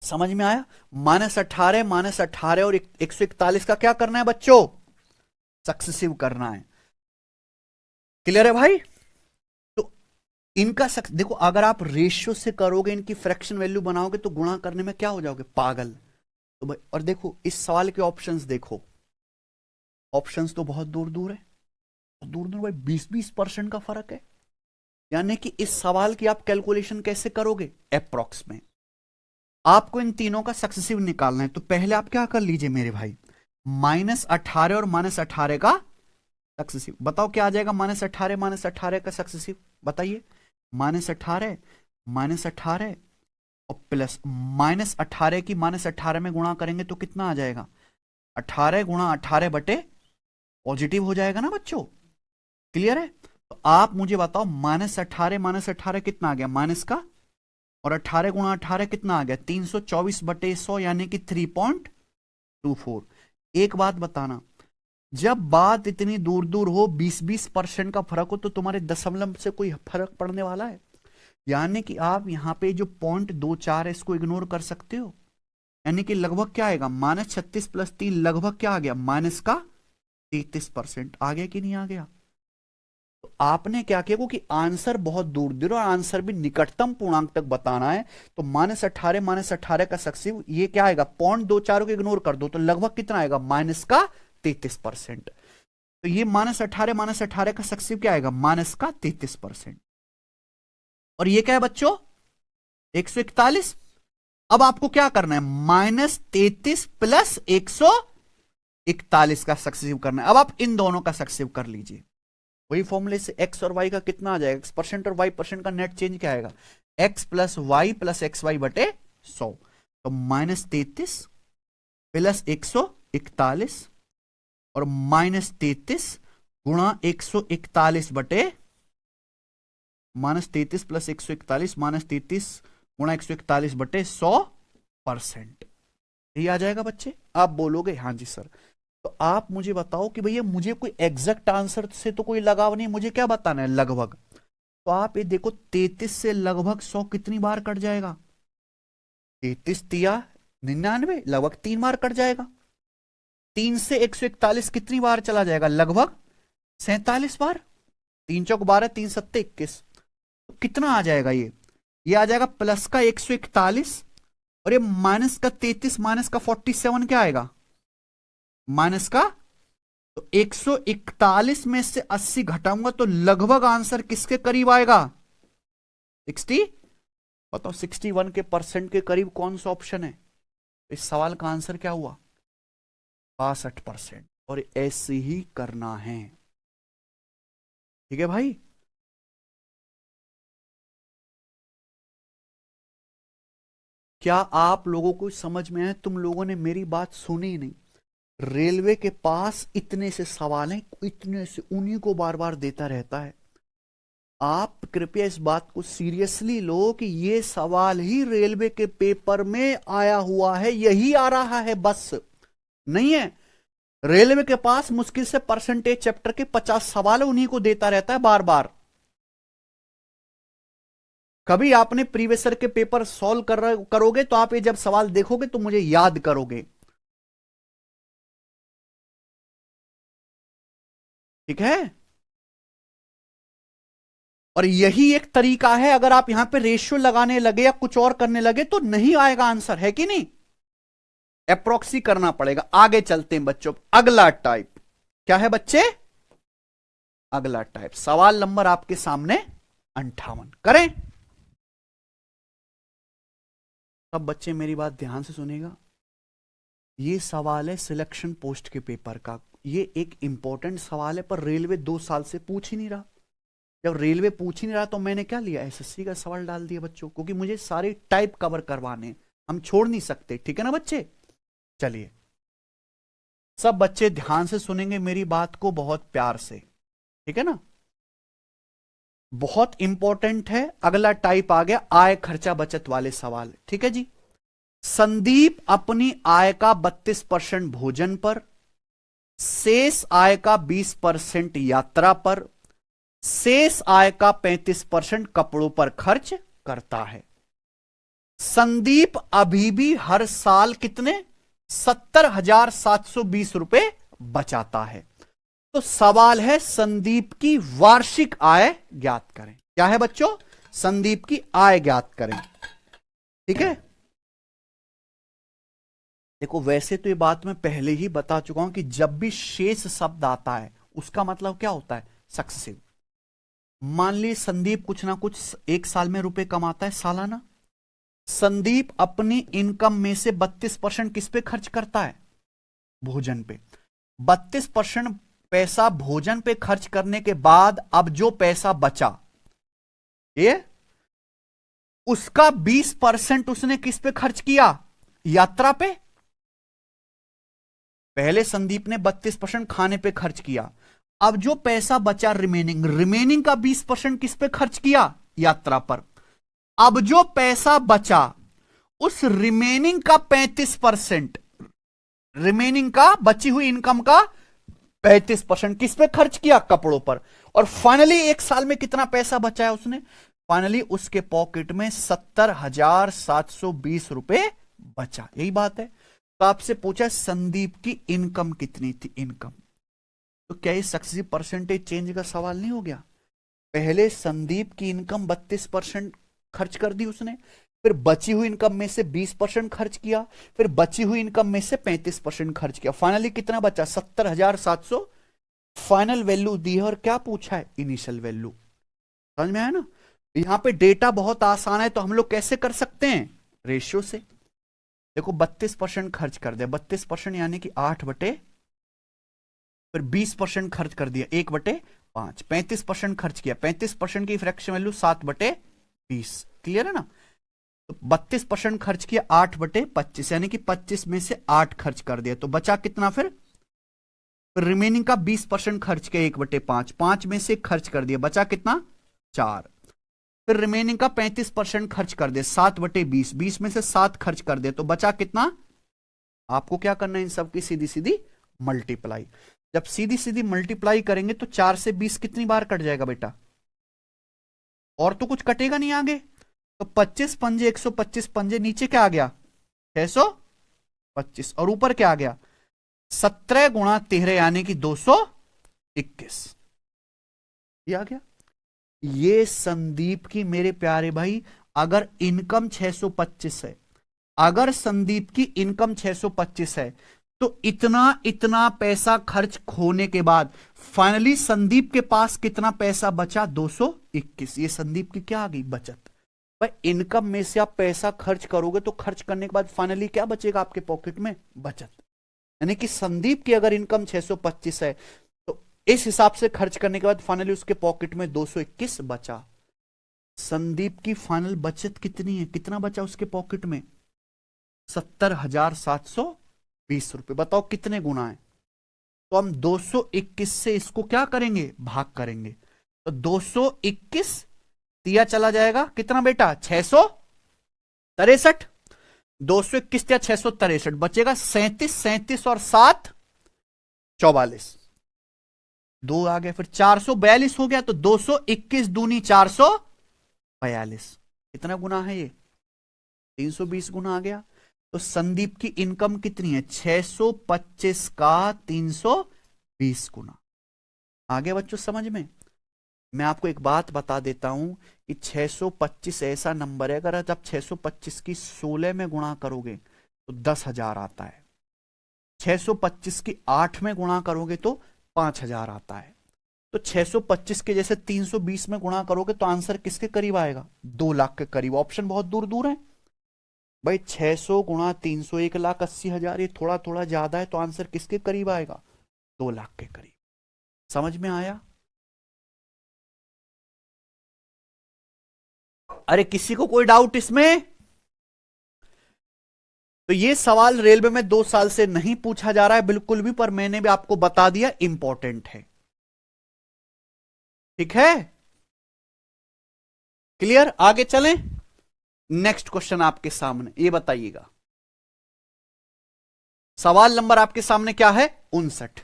समझ में आया? -18 और 141 का क्या करना है बच्चों? सक्सेसिव करना है। क्लियर है भाई? तो इनका देखो, अगर आप रेशियो से करोगे, इनकी फ्रैक्शन वैल्यू बनाओगे तो गुणा करने में क्या हो जाओगे? पागल। तो भाई, और देखो इस सवाल के ऑप्शंस देखो, ऑप्शंस तो बहुत दूर दूर है, दूर दूर भाई 20-20% का फर्क है। यानी कि इस सवाल की आप कैलकुलेशन कैसे करोगे? अप्रॉक्स में। आपको इन तीनों का सक्सेसिव निकालना है। तो पहले आप क्या कर लीजिए मेरे भाई, -18 और -18 का सक्सेसिव। बताओ क्या आ जाएगा? -18 का सक्सेसिव बताइए। -18 और प्लस -18 की -18 में गुणा करेंगे तो कितना आ जाएगा? 18 गुणा 18 बटे पॉजिटिव हो जाएगा ना बच्चों? क्लियर है? तो आप मुझे बताओ -18 कितना आ गया? माइनस का, और 18 गुणा 18 कितना आ गया? 324/100 यानी कि 3.24। एक बात बताना, जब बात इतनी दूर दूर हो, 20-20% का फर्क हो, तो तुम्हारे दशमलव से कोई फर्क पड़ने वाला है? यानी कि आप यहां पे जो 0.24 है इसको इग्नोर कर सकते हो। यानी कि लगभग क्या आएगा? -36 + 3 लगभग क्या आ गया? -33%। आ गया कि नहीं आ गया? तो आपने क्या किया कि आंसर बहुत दूर दूर और आंसर भी निकटतम पूर्णांक तक बताना है। तो -18 का सक्सेसिव ये क्या आएगा? 0.24 को इग्नोर कर दो तो लगभग कितना आएगा? -33%। तो ये -18 का सक्सेसिव क्या आएगा? -33%। और ये क्या है बच्चों? 141। अब आपको क्या करना है? -33 + 141 का सक्सेसिव करना है। अब आप इन दोनों का सक्सेसिव कर लीजिए। वही फॉर्मूले से x और y का कितना आ जाएगा? x% और y% का नेट चेंज क्या आएगा? x + y + xy बटे 100। तो -33 + 141 और -33 गुणा 141 बटे -33 + 141 -33 गुणा 141 बटे 100%। यही आ जाएगा बच्चे? आप बोलोगे हाँ जी सर। तो आप मुझे बताओ कि भैया मुझे कोई एग्जैक्ट आंसर से तो कोई लगाव नहीं, मुझे क्या बताना है? लगभग। तो आप ये देखो 33 से लगभग 100 कितनी बार कट जाएगा? 33 तिया 99, लगभग 3 बार कट जाएगा। 3 से 141 कितनी बार चला जाएगा? लगभग 47 बार। 3 चौक 12, 3 सत्ते 21। तो कितना आ जाएगा? ये आ जाएगा प्लस का 141 और ये माइनस का 33 माइनस का 47 क्या आएगा? माइनस का। तो 141 में से 80 घटाऊंगा तो लगभग आंसर किसके करीब आएगा? 60। बताओ 61 के परसेंट के करीब कौन सा ऑप्शन है? इस सवाल का आंसर क्या हुआ? 62%। और ऐसे ही करना है। ठीक है भाई? क्या आप लोगों को समझ में आया? तुम लोगों ने मेरी बात सुनी नहीं। रेलवे के पास इतने से सवाल हैं, इतने से, उन्हीं को बार बार देता रहता है। आप कृपया इस बात को सीरियसली लो कि ये सवाल ही रेलवे के पेपर में आया हुआ है, यही आ रहा है बस। नहीं है। रेलवे के पास मुश्किल से परसेंटेज चैप्टर के 50 सवाल है, उन्हीं को देता रहता है बार बार। कभी आपने प्रीवियस ईयर के पेपर सॉल्व करोगे तो आप ये जब सवाल देखोगे तो मुझे याद करोगे। ठीक है। और यही एक तरीका है, अगर आप यहां पे रेशियो लगाने लगे या कुछ और करने लगे तो नहीं आएगा आंसर, है कि नहीं? अप्रोक्सी करना पड़ेगा। आगे चलते हैं बच्चों, अगला टाइप क्या है बच्चे? अगला टाइप सवाल नंबर आपके सामने 58 करें। सब बच्चे मेरी बात ध्यान से सुनेगा। ये सवाल है सिलेक्शन पोस्ट के पेपर का। ये एक इंपॉर्टेंट सवाल है, पर रेलवे 2 साल से पूछ ही नहीं रहा। जब रेलवे पूछ ही नहीं रहा तो मैंने क्या लिया, एसएससी का सवाल डाल दिया बच्चों, क्योंकि मुझे सारे टाइप कवर करवाने, हम छोड़ नहीं सकते। ठीक है ना बच्चे? चलिए सब बच्चे ध्यान से सुनेंगे मेरी बात को, बहुत प्यार से। ठीक है ना? बहुत इंपॉर्टेंट है। अगला टाइप आ गया आय खर्चा बचत वाले सवाल। ठीक है जी। संदीप अपनी आय का 32% भोजन पर, शेष आय का 20% यात्रा पर, शेष आय का 35% कपड़ों पर खर्च करता है। संदीप अभी भी हर साल कितने 70,720 रुपए बचाता है। तो सवाल है संदीप की वार्षिक आय ज्ञात करें। क्या है बच्चों? संदीप की आय ज्ञात करें। ठीक है। देखो वैसे तो ये बात मैं पहले ही बता चुका हूं कि जब भी शेष शब्द आता है उसका मतलब क्या होता है? सक्सेसिव। मान लीजिए संदीप कुछ ना कुछ एक साल में रुपए कमाता है सालाना। संदीप अपनी इनकम में से 32% किस पे खर्च करता है? भोजन पे। 32% पैसा भोजन पे खर्च करने के बाद अब जो पैसा बचा, ये उसका 20% उसने किस पे खर्च किया? यात्रा पे। पहले संदीप ने 32% खाने पे खर्च किया, अब जो पैसा बचा रिमेनिंग का 20% किस पे खर्च किया? यात्रा पर। अब जो पैसा बचा उस रिमेनिंग का 35%, रिमेनिंग का बची हुई इनकम का 35% किस पे खर्च किया? कपड़ों पर। और फाइनली एक साल में कितना पैसा बचाया उसने? फाइनली उसके पॉकेट में 70,720 रुपए बचा। यही बात है। तो आपसे पूछा संदीप की इनकम कितनी थी? इनकम। तो क्या ये सक्सेसिव परसेंटेज चेंज का सवाल नहीं हो गया? पहले संदीप की इनकम 32% खर्च कर दी उसने, फिर बची हुई इनकम में से 20% खर्च किया, फिर बची हुई इनकम में से 35% खर्च किया। फाइनली कितना बचा? 70,700 फाइनल वैल्यू दी है। और क्या पूछा है? Initial value. समझ में आया ना? यहां पे डेटा बहुत आसान है, तो हम लोग कैसे कर सकते हैं? रेशियो से। देखो 32% खर्च कर दिया, 32% यानी कि 8/, फिर 20% खर्च कर दिया 1/5, 35% खर्च किया, 35% की फ्रैक्शन वैल्यू 7/20। क्लियर है ना? तो 32% खर्च किया 8/25, यानी कि 25 में से 8 खर्च कर दिया, तो बचा कितना? फिर रिमेनिंग का 20% खर्च किया 1/5, 5 में से खर्च कर दिया, बचा कितना? 4। फिर रिमेनिंग का 35% खर्च कर दिया 7/20, 20 में से 7 खर्च कर दिया, तो बचा कितना? आपको क्या करना है? इन सबकी सीधी सीधी मल्टीप्लाई। जब सीधी सीधी मल्टीप्लाई करेंगे तो 4 से 20 कितनी बार कट जाएगा बेटा? और तो कुछ कटेगा नहीं आगे। तो 25 पंजे 125 पंजे, नीचे क्या आ गया? 625, और ऊपर क्या आ गया? 17 गुणा 13 यानी कि 221। ये आ गया। ये संदीप की, मेरे प्यारे भाई, अगर इनकम 625 है, अगर संदीप की इनकम 625 है, तो इतना पैसा खर्च होने के बाद फाइनली संदीप के पास कितना पैसा बचा? 221। ये संदीप की क्या आ गई? बचत। भाई इनकम में से आप पैसा खर्च करोगे तो खर्च करने के बाद फाइनली क्या बचेगा आपके पॉकेट में? बचत। यानी कि संदीप की अगर इनकम 625 है तो इस हिसाब से खर्च करने के बाद फाइनली उसके पॉकेट में 221 बचा। संदीप की फाइनल बचत कितनी है? कितना बचा उसके पॉकेट में? 70,720 रुपए। बताओ कितने गुना है? तो हम 221 से इसको क्या करेंगे? भाग करेंगे। तो 221 दिया चला जाएगा कितना बेटा? 663। 221 या 663 बचेगा 37, 37 और 7 44, 2 आ गया, फिर 442 हो गया, तो 221 दूनी 442, कितना गुना है ये? 320 गुना आ गया। तो संदीप की इनकम कितनी है? 625 का 320 गुना। आगे बच्चों समझ में? मैं आपको एक बात बता देता हूं कि 625 ऐसा नंबर है, अगर आप 625 की 16 में गुणा करोगे तो 10,000 आता है, 625 की 8 में गुणा करोगे तो 5,000 आता है। तो 625 के जैसे 320 में गुणा करोगे तो आंसर किसके करीब आएगा? 2 लाख के करीब। ऑप्शन बहुत दूर दूर है भाई। 600 गुणा 300, 1,80,000, ये थोड़ा थोड़ा ज्यादा है, तो आंसर किसके करीब आएगा? 2 लाख के करीब। समझ में आया? अरे किसी को कोई डाउट इसमें? तो ये सवाल रेलवे में 2 साल से नहीं पूछा जा रहा है बिल्कुल भी, पर मैंने भी आपको बता दिया, इंपॉर्टेंट है। ठीक है, क्लियर? आगे चलें। नेक्स्ट क्वेश्चन आपके सामने, ये बताइएगा। सवाल नंबर आपके सामने क्या है? 59।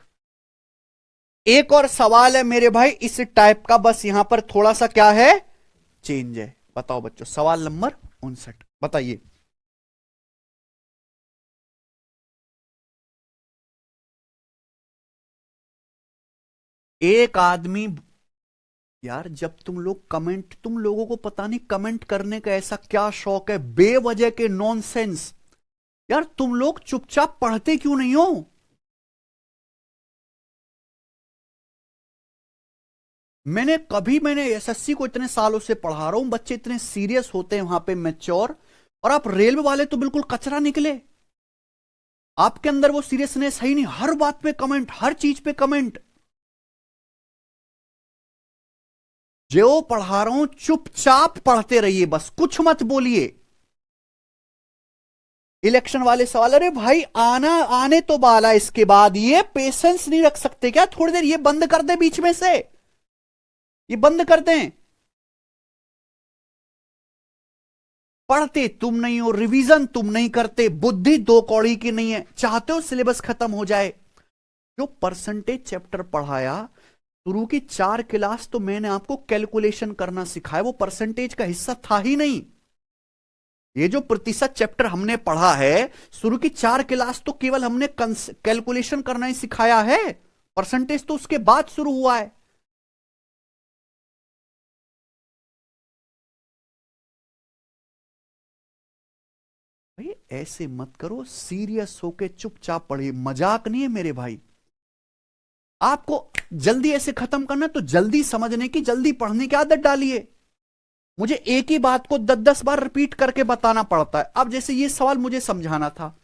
एक और सवाल है मेरे भाई इस टाइप का, बस यहां पर थोड़ा सा क्या है, चेंज है। बताओ बच्चों, सवाल नंबर 59 बताइए। एक आदमी, यार जब तुम लोग कमेंट, तुम लोगों को पता नहीं कमेंट करने का ऐसा क्या शौक है, बेवजह के नॉनसेंस। यार तुम लोग चुपचाप पढ़ते क्यों नहीं हो? मैंने एसएससी को इतने सालों से पढ़ा रहा हूं, बच्चे इतने सीरियस होते हैं वहां पे, मैच्योर, और आप रेलवे वाले तो बिल्कुल कचरा निकले। आपके अंदर वो सीरियसनेस है ही नहीं, हर बात पे कमेंट, हर चीज पे कमेंट। जो पढ़ा रहा हूं चुपचाप पढ़ते रहिए, बस कुछ मत बोलिए। इलेक्शन वाले सवाल, अरे भाई आना आने तो वाला, इसके बाद ये पेशेंस नहीं रख सकते क्या? थोड़ी देर ये बंद कर दे, बीच में से ये बंद कर दें। पढ़ते तुम नहीं हो, रिवीजन तुम नहीं करते, बुद्धि 2 कौड़ी की नहीं है, चाहते हो सिलेबस खत्म हो जाए। जो परसेंटेज चैप्टर पढ़ाया, शुरू की 4 क्लास तो मैंने आपको कैलकुलेशन करना सिखाया, वो परसेंटेज का हिस्सा था ही नहीं। ये जो प्रतिशत चैप्टर हमने पढ़ा है, शुरू की 4 क्लास तो केवल हमने कैलकुलेशन करना ही सिखाया है, परसेंटेज तो उसके बाद शुरू हुआ है। भाई ऐसे मत करो, सीरियस होके चुपचाप पढ़िए, मजाक नहीं है मेरे भाई। आपको जल्दी ऐसे खत्म करना तो जल्दी समझने की, जल्दी पढ़ने की आदत डालिए। मुझे एक ही बात को 10-10 बार रिपीट करके बताना पड़ता है। अब जैसे ये सवाल मुझे समझाना था,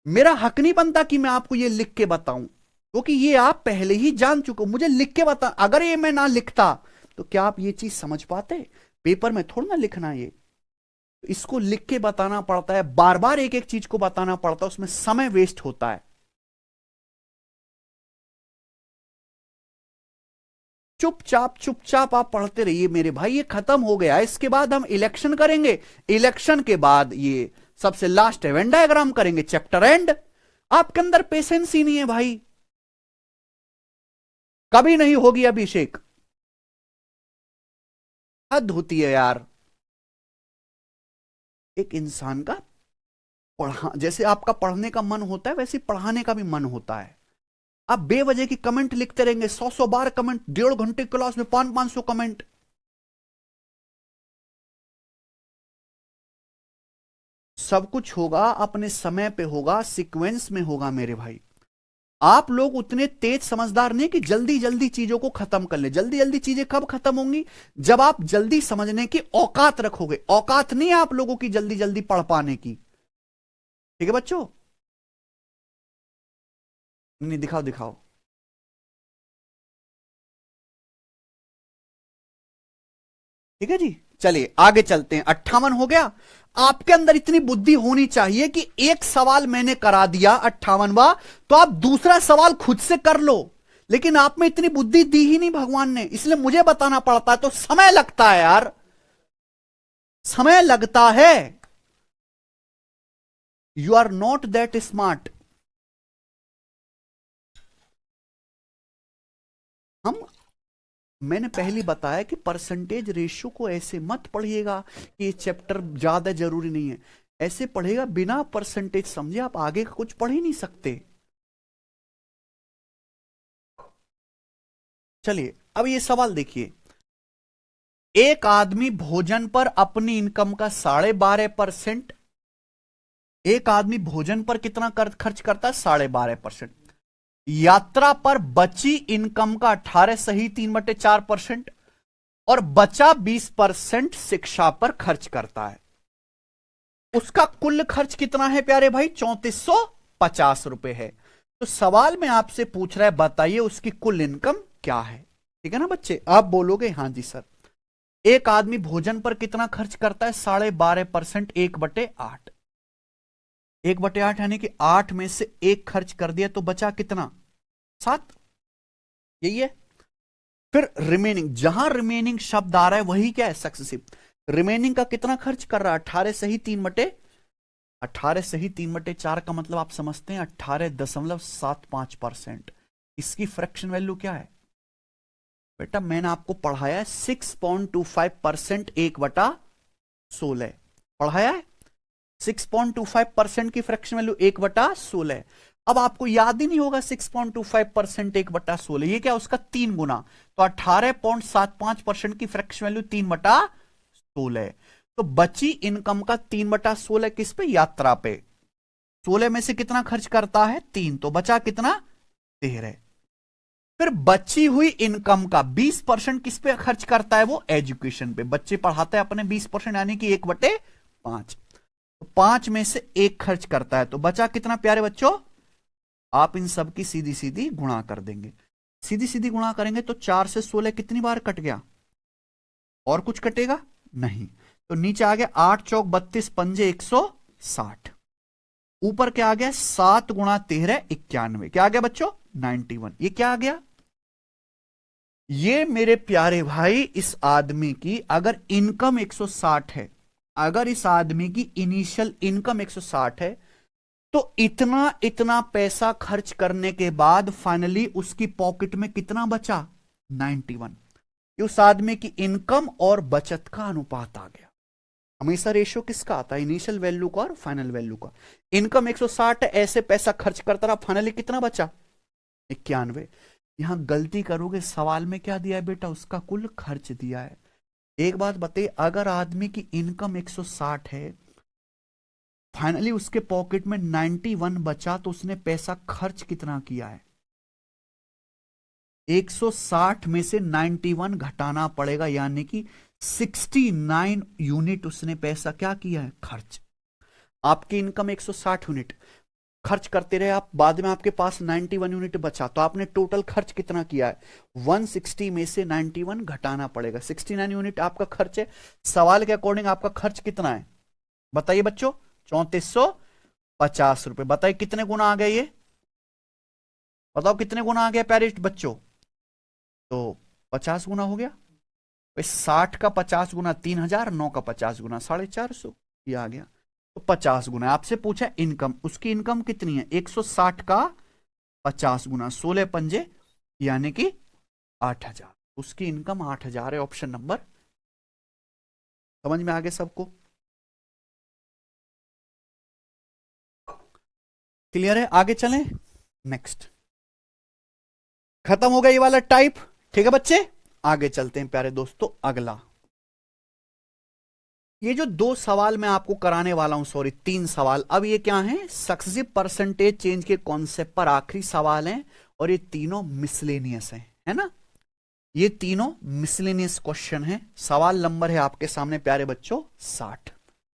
मेरा हक नहीं बनता कि मैं आपको ये लिख के बताऊं, क्योंकि ये आप पहले ही जान चुके हो। मुझे लिख के बता, अगर ये मैं ना लिखता तो क्या आप ये चीज समझ पाते? पेपर में थोड़ा ना लिखना, ये इसको लिख के बताना पड़ता है, बार बार एक एक चीज को बताना पड़ता है, उसमें समय वेस्ट होता है। चुपचाप चुपचाप आप पढ़ते रहिए मेरे भाई, ये खत्म हो गया। इसके बाद हम इलेक्शन करेंगे, इलेक्शन के बाद ये सबसे लास्ट है वेन डायग्राम करेंगे, चैप्टर एंड। आपके अंदर पेशेंस ही नहीं है भाई, कभी नहीं होगी अभिषेक, हद होती है यार। एक इंसान का पढ़ा, जैसे आपका पढ़ने का मन होता है वैसे पढ़ाने का भी मन होता है। आप बेवजह की कमेंट लिखते रहेंगे, 100-100 बार कमेंट, 1.5 घंटे क्लास में 500-500 कमेंट। सब कुछ होगा अपने समय पे होगा, सीक्वेंस में होगा मेरे भाई। आप लोग उतने तेज समझदार नहीं कि जल्दी जल्दी चीजों को खत्म कर ले। जल्दी जल्दी चीजें कब खत्म होंगी? जब आप जल्दी समझने की औकात रखोगे। औकात नहीं है आप लोगों की जल्दी जल्दी पढ़ पाने की। ठीक है बच्चों? नहीं, दिखाओ दिखाओ। ठीक है जी, चलिए आगे चलते हैं। 58 हो गया। आपके अंदर इतनी बुद्धि होनी चाहिए कि एक सवाल मैंने करा दिया 58वां, तो आप दूसरा सवाल खुद से कर लो। लेकिन आप में इतनी बुद्धि दी ही नहीं भगवान ने, इसलिए मुझे बताना पड़ता है, तो समय लगता है यार, समय लगता है। You are not that smart. मैंने पहले बताया कि परसेंटेज रेशियो को ऐसे मत पढ़िएगा कि ये चैप्टर ज्यादा जरूरी नहीं है। ऐसे पढ़ेगा बिना परसेंटेज समझे आप आगे का कुछ पढ़ ही नहीं सकते। चलिए अब ये सवाल देखिए, एक आदमी भोजन पर अपनी इनकम का 12.5%, एक आदमी भोजन पर कितना खर्च करता है? 12.5%। यात्रा पर बची इनकम का 18 सही 3/4% और बचा 20% शिक्षा पर खर्च करता है। उसका कुल खर्च कितना है प्यारे भाई? 3450 रुपए है। तो सवाल में आपसे पूछ रहा है बताइए उसकी कुल इनकम क्या है। ठीक है ना बच्चे? आप बोलोगे हाँ जी सर। एक आदमी भोजन पर कितना खर्च करता है? 12.5%, 1/8। 1/8 यानी कि 8 में से 1 खर्च कर दिया तो बचा कितना? 7। यही है। फिर रिमेनिंग, जहां रिमेनिंग शब्द आ रहा है वही क्या है? सक्सेसिव। रिमेनिंग का कितना खर्च कर रहा है? 18 सही 3/4 का मतलब आप समझते हैं 18.75%। इसकी फ्रैक्शन वैल्यू क्या है बेटा? मैंने आपको पढ़ाया है 6.25%, 1/16 पढ़ाया है। 6.25% की फ्रैक्शन वैल्यू 1/16। अब आपको याद ही नहीं होगा 6.25% 1/16, ये क्या? उसका 3 गुना। तो 18.75% की फ्रैक्शन वैल्यू 3/16। तो बची इनकम का 3/16 किस पे? यात्रा पे। 16 में से कितना खर्च करता है? 3। तो बचा कितना? 13। फिर बची हुई इनकम का 20% किस पे खर्च करता है? वो एजुकेशन पे। बच्चे पढ़ाते हैं अपने 20% यानी कि 1/5। तो 5 में से 1 खर्च करता है तो बचा कितना प्यारे बच्चों? आप इन सब की सीधी सीधी गुणा कर देंगे। सीधी सीधी गुणा करेंगे तो 4 से 16 कितनी बार कट गया? और कुछ कटेगा नहीं। तो नीचे आ गया 8 चौक 32 पंजे 160। ऊपर क्या आ गया? 7 गुणा 13 91। क्या आ गया बच्चों? 91। ये क्या आ गया? ये मेरे प्यारे भाई इस आदमी की अगर इनकम 160 है, अगर इस आदमी की इनिशियल इनकम 160 है तो इतना इतना पैसा खर्च करने के बाद फाइनली उसकी पॉकेट में कितना बचा? 91। ये उस आदमी की इनकम और बचत का अनुपात आ गया। हमेशा रेशियो किसका आता है? इनिशियल वैल्यू का और फाइनल वैल्यू का। इनकम 160 है, ऐसे पैसा खर्च करता रहा, फाइनली कितना बचा? 91। यहां गलती करोगे, सवाल में क्या दिया है बेटा? उसका कुल खर्च दिया है। एक बात बताइए, अगर आदमी की इनकम 160 है, फाइनली उसके पॉकेट में 91 बचा, तो उसने पैसा खर्च कितना किया है? 160 में से 91 घटाना पड़ेगा, यानी कि 69 यूनिट उसने पैसा क्या किया है? खर्च। आपकी इनकम 160 यूनिट, खर्च करते रहे आप, बाद में आपके पास 91 यूनिट बचा, तो आपने टोटल खर्च कितना किया है? 160 में से 91 घटाना पड़ेगा। 69 यूनिट आपका खर्च है। सवाल के अकॉर्डिंग आपका खर्च कितना है बताइए बच्चों? 3450 रुपए। बताइए कितने गुना आ गया? ये बताओ कितने गुना आ गया प्यारे बच्चों? तो 50 गुना हो गया। 60 का 50 गुना 3000, 9 का 50 गुना 450, ये आ गया। तो 50 गुना। आपसे पूछा इनकम, उसकी इनकम कितनी है? 160 का 50 गुना 16 पंजे यानी कि 8000। उसकी इनकम 8000 है। Option number. समझ में आ गया सबको? क्लियर है? आगे चलें। नेक्स्ट। खत्म हो गया ये वाला टाइप। ठीक है बच्चे, आगे चलते हैं प्यारे दोस्तों। अगला, ये जो 2 सवाल मैं आपको कराने वाला हूं, सॉरी 3 सवाल, अब ये क्या है? सक्सेसिव परसेंटेज चेंज के कॉन्सेप्ट पर आखिरी सवाल हैं और ये तीनों मिसलेनियस हैं, है ना? ये तीनों मिसलेनियस क्वेश्चन हैं। सवाल नंबर है आपके सामने प्यारे बच्चों 60।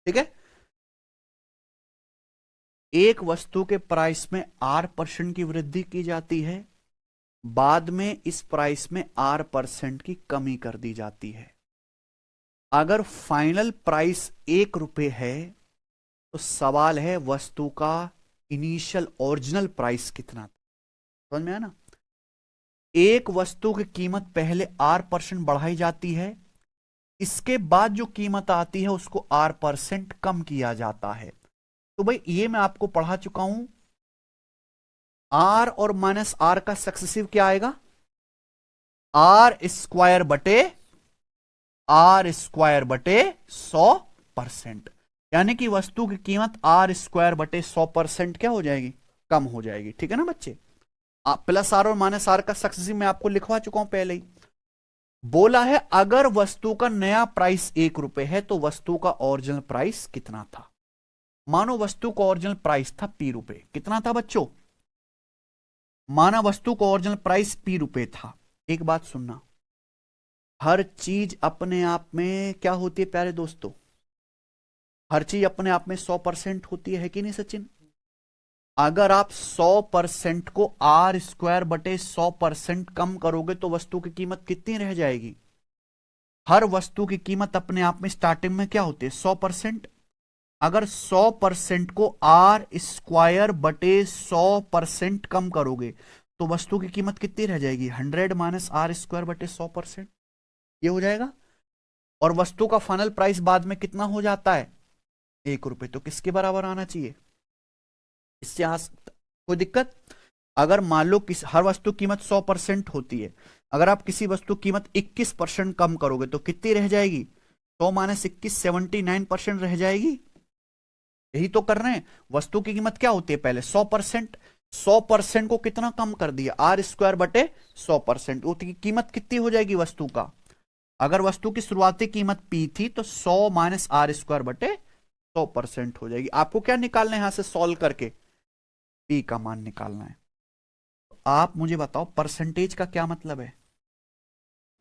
ठीक है? एक वस्तु के प्राइस में R% की वृद्धि की जाती है, बाद में इस प्राइस में R% की कमी कर दी जाती है। अगर फाइनल प्राइस 1 रुपए है तो सवाल है वस्तु का इनिशियल ओरिजिनल प्राइस कितना था। समझ में आया ना? एक वस्तु की कीमत पहले R% बढ़ाई जाती है, इसके बाद जो कीमत आती है उसको R% कम किया जाता है। तो भाई ये मैं आपको पढ़ा चुका हूं, आर और माइनस आर का सक्सेसिव क्या आएगा, आर स्क्वायर बटे 100%, यानी कि वस्तु की कीमत आर स्क्वायर बटे 100% क्या हो जाएगी, कम हो जाएगी। ठीक है ना बच्चे, प्लस आर और माइनस आर का सक्सेसिव मैं आपको लिखवा चुका हूं पहले ही। बोला है अगर वस्तु का नया प्राइस 1 रुपए है तो वस्तु का ओरिजिनल प्राइस कितना था। मानो वस्तु का ओरिजिनल प्राइस था पी रुपए, कितना था बच्चों, माना वस्तु का ओरिजिनल प्राइस पी रुपए था। एक बात सुनना, हर चीज अपने आप में क्या होती है प्यारे दोस्तों, हर चीज अपने आप में 100% होती है कि नहीं सचिन। अगर आप 100% को आर स्क्वायर बटे 100% कम करोगे तो वस्तु की कीमत कितनी रह जाएगी। हर वस्तु की कीमत अपने आप में स्टार्टिंग में क्या होती है 100%। अगर 100% को आर स्क्वायर बटे 100% कम करोगे तो वस्तु की कीमत कितनी रह जाएगी 100 माइनस आर स्क्वायर बटे 100%, ये हो जाएगा। और वस्तु का फाइनल प्राइस बाद में कितना हो जाता है 1 रुपए, तो किसके बराबर आना चाहिए, इससे कोई दिक्कत। अगर मान लो हर वस्तु कीमत 100% होती है, अगर आप किसी वस्तु कीमत 21% कम करोगे तो कितनी रह जाएगी 100 माइनस 21 79% रह जाएगी। यही तो कर रहे हैं, वस्तु की कीमत क्या होती है पहले 100%, 100% को कितना कम कर दिया आर स्क्वायर बटे 100%, उसकी कीमत कितनी हो जाएगी वस्तु का। अगर वस्तु की शुरुआती कीमत पी थी तो 100 माइनस आर स्क्वायर बटे 100% हो जाएगी। आपको क्या निकालना है यहां से सॉल्व करके, पी का मान निकालना है। तो आप मुझे बताओ परसेंटेज का क्या मतलब है।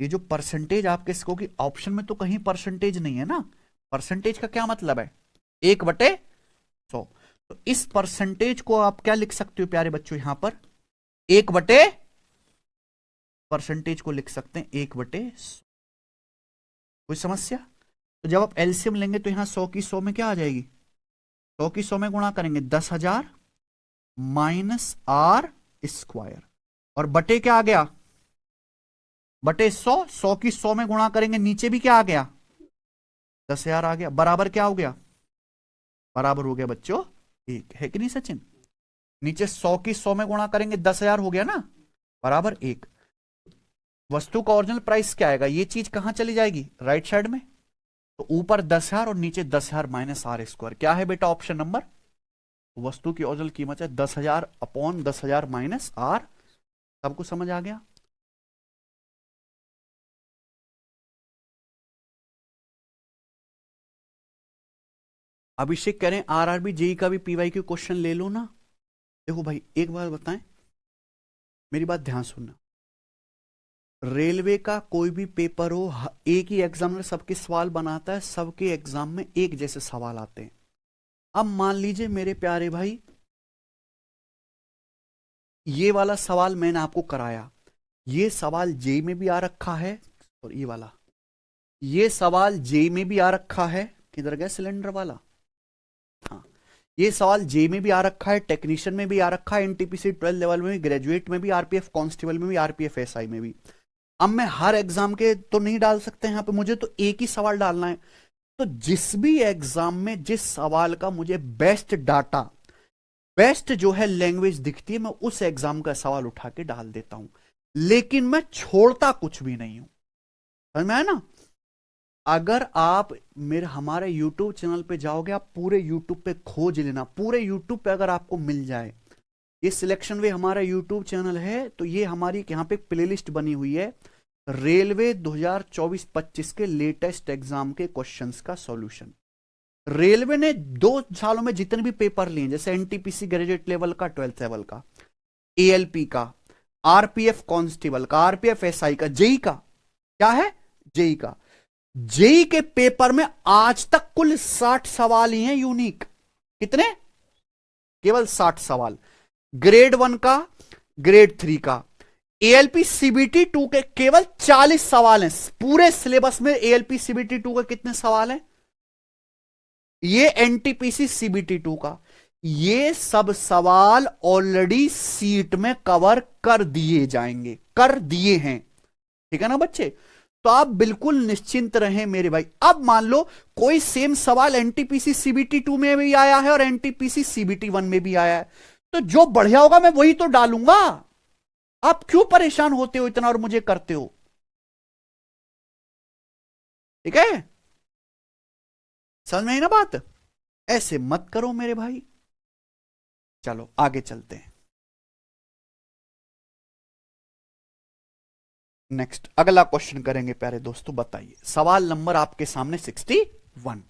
ये जो परसेंटेज आपके इसको की ऑप्शन में तो कहीं परसेंटेज नहीं है ना, परसेंटेज का क्या मतलब है 1/100। तो इस परसेंटेज को आप क्या लिख सकते हो प्यारे बच्चों, यहां पर 1/, परसेंटेज को लिख सकते हैं 1/100। कोई समस्या। तो जब आप एलसीएम लेंगे तो यहां 100 की 100 में क्या आ जाएगी, 100 की 100 में गुणा करेंगे 10,000 माइनस आर स्क्वायर, और बटे क्या आ गया बटे 100, 100 की 100 में गुणा करेंगे नीचे भी क्या आ गया 10,000 आ गया, बराबर क्या हो गया, बराबर हो गया बच्चों 1, है कि नहीं सचिन। नीचे 100 की 100 में गुणा करेंगे 10,000 हो गया ना, बराबर 1। वस्तु का ओरिजिनल प्राइस क्या आएगा, ये चीज कहां चली जाएगी राइट साइड में, तो ऊपर 10,000 और नीचे 10,000 माइनस आर स्क्वायर, क्या है बेटा ऑप्शन नंबर, वस्तु की ओरिजिनल कीमत है 10,000 अपॉन 10,000 माइनस आर। सबको समझ आ गया। अभिषेक कह रहे हैं आरआरबी जेई का भी पीवाई क्यू क्वेश्चन ले लो ना। देखो भाई एक बार बताएं, मेरी बात ध्यान सुनना, रेलवे का कोई भी पेपर हो एक ही एग्जामिनर सबके सवाल बनाता है, सबके एग्जाम में एक जैसे सवाल आते हैं। अब मान लीजिए मेरे प्यारे भाई ये वाला सवाल मैंने आपको कराया, ये सवाल जेई में भी आ रखा है, और ये सवाल जेई में भी आ रखा है, किधर गया सिलेंडर वाला, हाँ ये सवाल जेई में भी आ रखा है, टेक्नीशियन में भी आ रखा है, एनटीपीसी 12 लेवल में भी, ग्रेजुएट में भी, आरपीएफ कांस्टेबल में भी, आरपीएफ एसआई में भी। अब मैं हर एग्जाम के तो नहीं डाल सकते यहां पे, मुझे तो एक ही सवाल डालना है। तो जिस भी एग्जाम में जिस सवाल का मुझे बेस्ट डाटा, बेस्ट जो है लैंग्वेज दिखती है, मैं उस एग्जाम का सवाल उठा के डाल देता हूं, लेकिन मैं छोड़ता कुछ भी नहीं हूं। समझ में आया ना। अगर आप हमारे YouTube चैनल पे जाओगे, आप पूरे YouTube पे खोज लेना, पूरे YouTube पे अगर आपको मिल जाए, ये सिलेक्शन वे हमारा YouTube चैनल है, तो ये हमारी यहाँ पे प्लेलिस्ट बनी हुई है रेलवे 2024-25 के लेटेस्ट एग्जाम के क्वेश्चंस का सॉल्यूशन। रेलवे ने 2 सालों में जितने भी पेपर लिए, जैसे एनटीपीसी ग्रेजुएट लेवल का, 12th लेवल का, एएलपी का, आरपीएफ कांस्टेबल का, आरपीएफ एसआई का, जेई का, क्या है जेई का, जेई के पेपर में आज तक कुल 60 सवाल ही हैं यूनिक। कितने, केवल 60 सवाल। ग्रेड 1 का, ग्रेड 3 का, एएलपी सीबीटी 2 के केवल 40 सवाल हैं। पूरे सिलेबस में एएलपी सीबीटी 2 के कितने सवाल हैं, ये एनटीपीसी सीबीटी 2 का, ये सब सवाल ऑलरेडी सीट में कवर कर दिए जाएंगे, कर दिए हैं। ठीक है ना बच्चे। तो आप बिल्कुल निश्चिंत रहें मेरे भाई। अब मान लो कोई सेम सवाल एनटीपीसी सीबीटी 2 में भी आया है और एनटीपीसी सीबीटी 1 में भी आया है, तो जो बढ़िया होगा मैं वही तो डालूंगा। आप क्यों परेशान होते हो इतना और मुझे करते हो? ठीक है, समझ में आई ना बात? ऐसे मत करो मेरे भाई। चलो आगे चलते हैं। नेक्स्ट अगला क्वेश्चन करेंगे प्यारे दोस्तों। बताइए सवाल नंबर आपके सामने 61।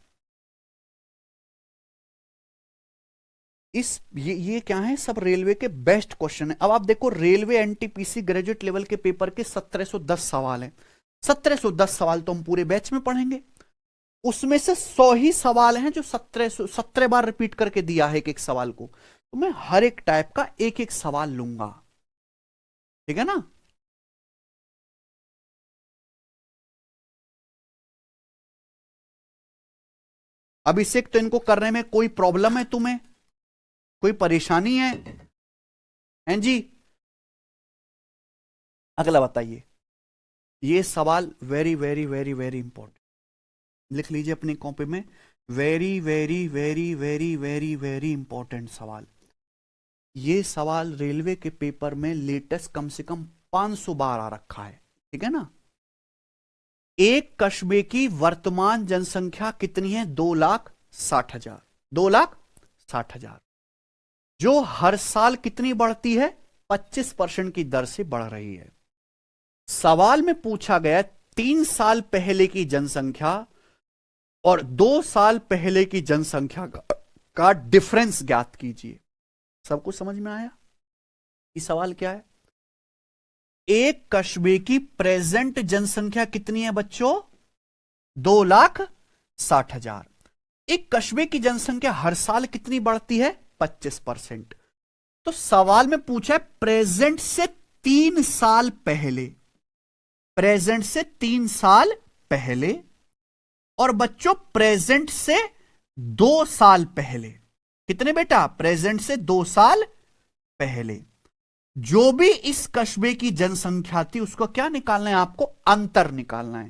ये क्या है? सब रेलवे के बेस्ट क्वेश्चन है। अब आप देखो रेलवे एनटीपीसी ग्रेजुएट लेवल के पेपर के 1710 सवाल हैं। 1710 सवाल तो हम पूरे बैच में पढ़ेंगे, उसमें से 100 ही सवाल हैं जो 17 बार रिपीट करके दिया है एक एक सवाल को। तो मैं हर एक टाइप का एक एक सवाल लूंगा, ठीक है ना? अभिषेक, तो इनको करने में कोई प्रॉब्लम है तुम्हें? कोई परेशानी है? हैं जी? अगला बताइए। ये सवाल very very very very important, लिख लीजिए अपनी कॉपी में। Very very very very very very important सवाल। ये सवाल रेलवे के पेपर में लेटेस्ट कम से कम 500 बार आ रखा है, ठीक है ना? एक कस्बे की वर्तमान जनसंख्या कितनी है? 2,60,000। 2,60,000 जो हर साल कितनी बढ़ती है? 25% की दर से बढ़ रही है। सवाल में पूछा गया 3 साल पहले की जनसंख्या और 2 साल पहले की जनसंख्या का डिफरेंस ज्ञात कीजिए। सबको समझ में आया कि सवाल क्या है? एक कस्बे की प्रेजेंट जनसंख्या कितनी है बच्चों? 2,60,000। एक कस्बे की जनसंख्या हर साल कितनी बढ़ती है? 25%। तो सवाल में पूछा है प्रेजेंट से 3 साल पहले, प्रेजेंट से 3 साल पहले, और बच्चों प्रेजेंट से 2 साल पहले। कितने बेटा? प्रेजेंट से 2 साल पहले जो भी इस कस्बे की जनसंख्या थी उसको क्या निकालना है? आपको अंतर निकालना है।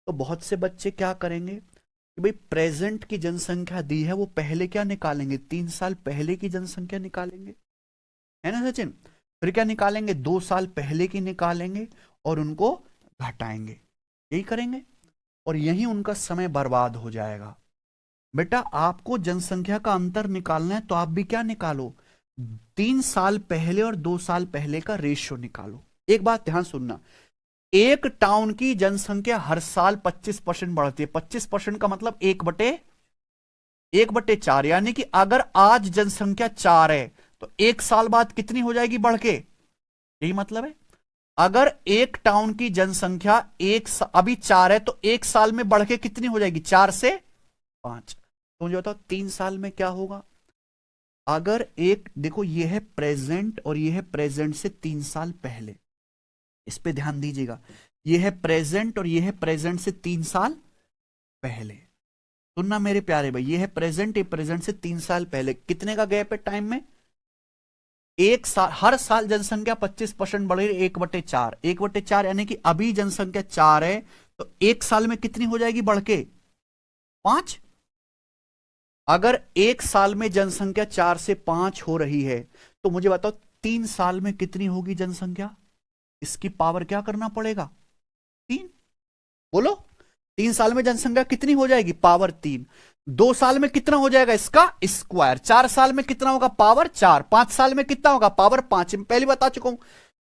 तो बहुत से बच्चे क्या करेंगे कि भाई प्रेजेंट की जनसंख्या दी है, वो पहले क्या निकालेंगे? 3 साल पहले की जनसंख्या निकालेंगे, है ना सचिन? फिर क्या निकालेंगे? 2 साल पहले की निकालेंगे और उनको घटाएंगे। यही करेंगे और यही उनका समय बर्बाद हो जाएगा। बेटा आपको जनसंख्या का अंतर निकालना है तो आप भी क्या निकालो? 3 साल पहले और 2 साल पहले का रेशियो निकालो। एक बात ध्यान सुनना, एक टाउन की जनसंख्या हर साल 25% बढ़ती है। 25% का मतलब 1/4, यानी कि अगर आज जनसंख्या 4 है तो 1 साल बाद कितनी हो जाएगी बढ़ के? यही मतलब है। अगर एक टाउन की जनसंख्या अभी 4 है तो 1 साल में बढ़ के कितनी हो जाएगी? 4 से 5। तो मुझे बताओ 3 साल में क्या होगा? अगर एक देखो ये है प्रेजेंट और ये है प्रेजेंट से 3 साल पहले, इस पे ध्यान दीजिएगा। ये है प्रेजेंट और ये है प्रेजेंट से 3 साल पहले। सुनना मेरे प्यारे भाई, ये है प्रेजेंट, ये प्रेजेंट से 3 साल पहले। कितने का गैप है टाइम में? 1 साल। हर साल जनसंख्या 25% बढ़ रही है। 1/4, 1/4 यानी कि अभी जनसंख्या 4 है तो 1 साल में कितनी हो जाएगी बढ़ के? 5। अगर 1 साल में जनसंख्या 4 से 5 हो रही है तो मुझे बताओ 3 साल में कितनी होगी जनसंख्या? इसकी पावर क्या करना पड़ेगा? 3। बोलो 3 साल में जनसंख्या कितनी हो जाएगी? पावर 3। 2 साल में कितना हो जाएगा इसका स्क्वायर? 4 साल में कितना होगा? पावर 4। 5 साल में कितना होगा? पावर 5। मैं पहले बता चुका हूं,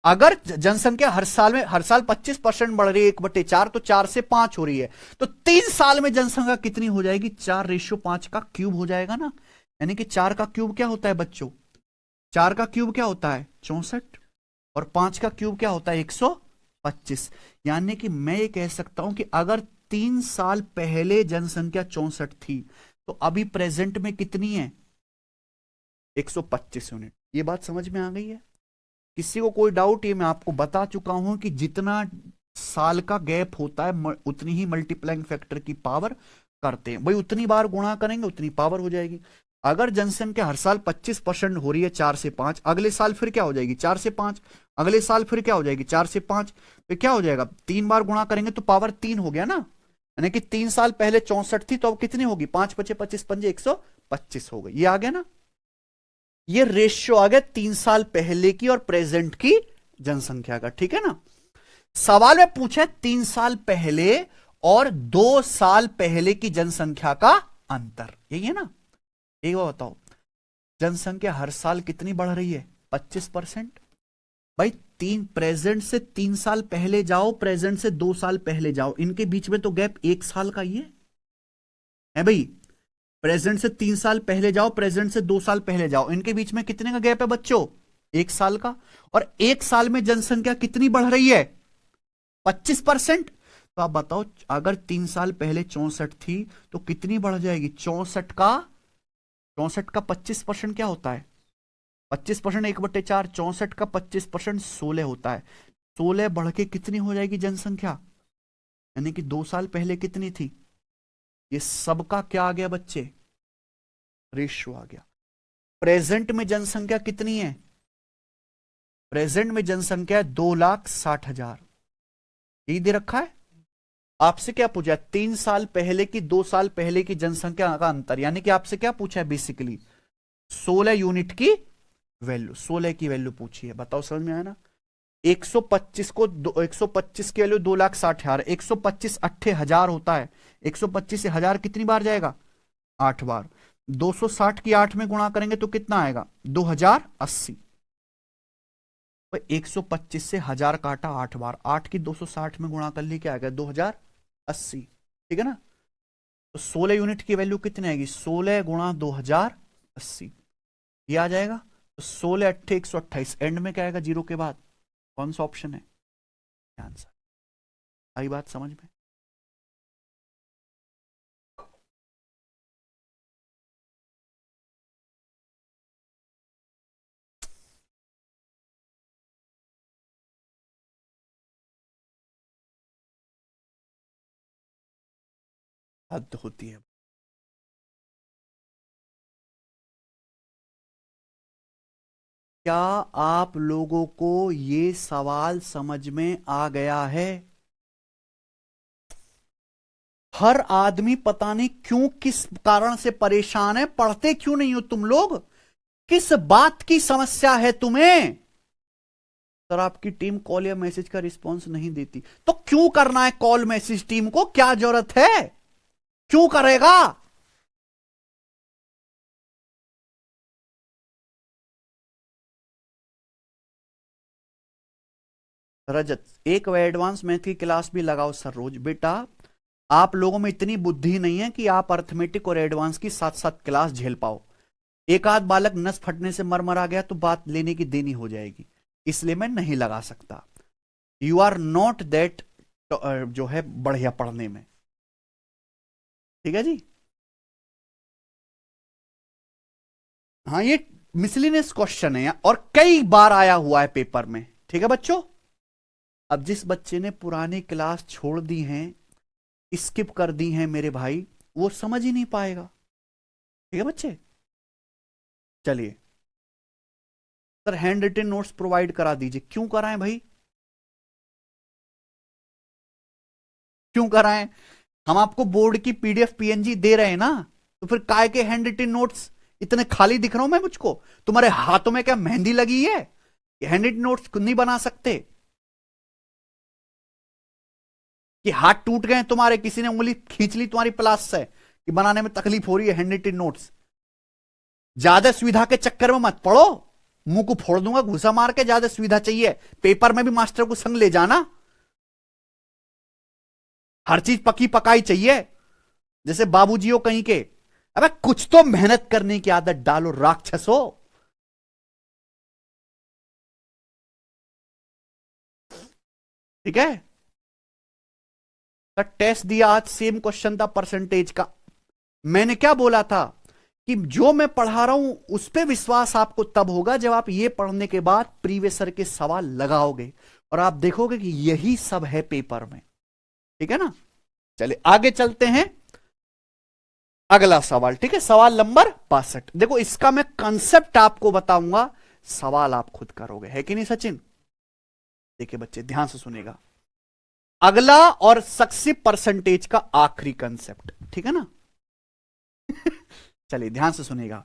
अगर जनसंख्या हर साल 25% बढ़ रही है 1/4, तो 4 से 5 हो रही है, तो 3 साल में जनसंख्या कितनी हो जाएगी? 4:5 का क्यूब हो जाएगा ना। यानी कि 4 का क्यूब क्या होता है बच्चों? 4 का क्यूब क्या होता है? 64। और 5 का क्यूब क्या होता है? 125। यानी कि मैं ये कह सकता हूं कि अगर 3 साल पहले जनसंख्या 64 थी तो अभी प्रेजेंट में कितनी है? 125 यूनिट। ये बात समझ में आ गई है? किसी को कोई डाउट? ये मैं आपको बता चुका हूं कि जितना साल का गैप होता है उतनी ही मल्टीप्लाइंग फैक्टर की पावर करते हैं। भाई उतनी बार गुणा करेंगे उतनी पावर हो जाएगी। अगर जनसंख्या हर साल 25% हो रही है 4 से 5, अगले साल फिर क्या हो जाएगी? 4 से 5। अगले साल फिर क्या हो जाएगी 4 से 5, फिर क्या हो जाएगा 3 बार गुणा करेंगे तो पावर 3 हो गया ना, यानी कि 3 साल पहले 64 थी तो अब कितनी होगी 5 पचे 25 पंजे 125 हो गई। ये आ गया ना, ये रेशियो आ गया 3 साल पहले की और प्रेजेंट की जनसंख्या का, ठीक है ना। सवाल में पूछा 3 साल पहले और 2 साल पहले की जनसंख्या का अंतर, यही है ना। एक बार बताओ, जनसंख्या हर साल कितनी बढ़ रही है 25%। भाई प्रेजेंट से 3 साल पहले जाओ, प्रेजेंट से 2 साल पहले जाओ, इनके बीच में तो गैप 1 साल का ही है भाई। प्रेजेंट से 3 साल पहले जाओ, प्रेजेंट से 2 साल पहले जाओ, इनके बीच में कितने का गैप है बच्चों 1 साल का। और 1 साल में जनसंख्या कितनी बढ़ रही है 25%। तो आप बताओ अगर 3 साल पहले 64 थी तो कितनी बढ़ जाएगी 64 का 25% क्या होता है 25% 1/4, 64 का 25% 16 होता है। 16 बढ़ के कितनी हो जाएगी जनसंख्या, यानी कि 2 साल पहले कितनी थी। ये सबका क्या आ गया बच्चे, रेशियो आ गया। प्रेजेंट में जनसंख्या कितनी है, प्रेजेंट में जनसंख्या 2,60,000, यही दे रखा है। आपसे क्या पूछा 3 साल पहले की 2 साल पहले की जनसंख्या का अंतर, यानी कि आपसे क्या पूछा है बेसिकली 16 यूनिट की वैल्यू, 16 की वैल्यू पूछी है। बताओ समझ में आया ना। 125 को 125 की वैल्यू 2,60,000, 125 80,000 होता है, 125 से 1000 कितनी बार जाएगा 8 बार। 260 की 8 में गुणा करेंगे तो कितना आएगा 2080। 125 से 1000 काटा 8 बार, 8 की 260 में गुणा कर ली क्या आएगा 2080, ठीक है ना। तो 16 यूनिट की वैल्यू कितनी आएगी 16 गुणा 2080, ये आ जाएगा। तो 16 अट्ठे 128, एंड में क्या आएगा 0 के बाद, कौन सा ऑप्शन है आंसर। आई बात समझ में। हद होती है। क्या आप लोगों को ये सवाल समझ में आ गया है। हर आदमी पता नहीं क्यों किस कारण से परेशान है, पढ़ते क्यों नहीं हो तुम लोग, किस बात की समस्या है तुम्हें। सर आपकी टीम कॉल या मैसेज का रिस्पॉन्स नहीं देती, तो क्यों करना है कॉल मैसेज, टीम को क्या जरूरत है, क्यों करेगा। रजत एक एडवांस मैथ की क्लास भी लगाओ सर रोज। बेटा आप लोगों में इतनी बुद्धि नहीं है कि आप अर्थमेटिक और एडवांस की साथ साथ क्लास झेल पाओ। एक आध बालक नस फटने से मर मरा गया तो बात लेने की देनी हो जाएगी, इसलिए मैं नहीं लगा सकता। यू आर नॉट दैट जो है बढ़िया पढ़ने में, ठीक है जी। हाँ ये मिसलिनियस क्वेश्चन है और कई बार आया हुआ है पेपर में, ठीक है बच्चों। अब जिस बच्चे ने पुरानी क्लास छोड़ दी हैं, स्किप कर दी हैं मेरे भाई, वो समझ ही नहीं पाएगा, ठीक है बच्चे। चलिए sir handwritten notes provide करा दीजिए। क्यों कराएं भाई, क्यों कराएं, हम आपको बोर्ड की पीडीएफ पीएनजी दे रहे हैं ना, तो फिर काय के हैंड रिटन नोट्स इतने खाली दिख रहा हूं मैं मुझको। तुम्हारे हाथों में क्या मेहंदी लगी है, हैंड रिटन नोट्स नहीं बना सकते कि हाथ टूट गए तुम्हारे, किसी ने उंगली खींच ली तुम्हारी प्लास से कि बनाने में तकलीफ हो रही है हैंड रिटन नोट्स। ज्यादा सुविधा के चक्कर में मत पड़ो, मुंह को फोड़ दूंगा घुसा मार के। ज्यादा सुविधा चाहिए पेपर में भी मास्टर को संग ले जाना, हर चीज पकी पकाई चाहिए जैसे बाबूजी हो कहीं के। अबे कुछ तो मेहनत करने की आदत डालो राक्षसो। ठीक है सर टेस्ट दिया आज, सेम क्वेश्चन था परसेंटेज का। मैंने क्या बोला था कि जो मैं पढ़ा रहा हूं उस पर विश्वास आपको तब होगा जब आप ये पढ़ने के बाद प्रीवियसर के सवाल लगाओगे और आप देखोगे कि यही सब है पेपर में, ठीक है ना। चलिए आगे चलते हैं, अगला सवाल, ठीक है। सवाल नंबर 62। देखो इसका मैं कंसेप्ट आपको बताऊंगा, सवाल आप खुद करोगे, है कि नहीं सचिन। देखिए बच्चे ध्यान से सुनेगा, अगला और सक्सेसिव परसेंटेज का आखिरी कंसेप्ट, ठीक है ना। चलिए ध्यान से सुनेगा।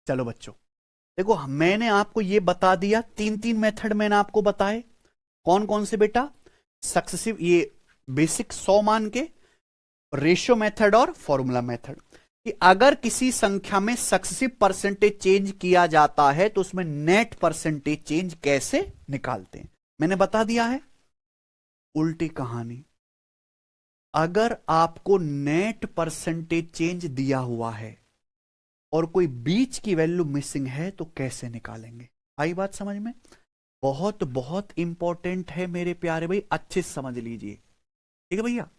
चलो बच्चों देखो, मैंने आपको ये बता दिया, तीन तीन मेथड मैंने आपको बताए। कौन कौन से बेटा? सक्सेसिव, ये बेसिक 100 मान के, रेशियो मेथड और फॉर्मूला मेथड। कि अगर किसी संख्या में सक्सेसिव परसेंटेज चेंज किया जाता है तो उसमें नेट परसेंटेज चेंज कैसे निकालते हैं, मैंने बता दिया है। उल्टी कहानी, अगर आपको नेट परसेंटेज चेंज दिया हुआ है और कोई बीच की वैल्यू मिसिंग है तो कैसे निकालेंगे? आई बात समझ में? बहुत बहुत इंपॉर्टेंट है मेरे प्यारे भाई, अच्छे से समझ लीजिए, ठीक है भैया।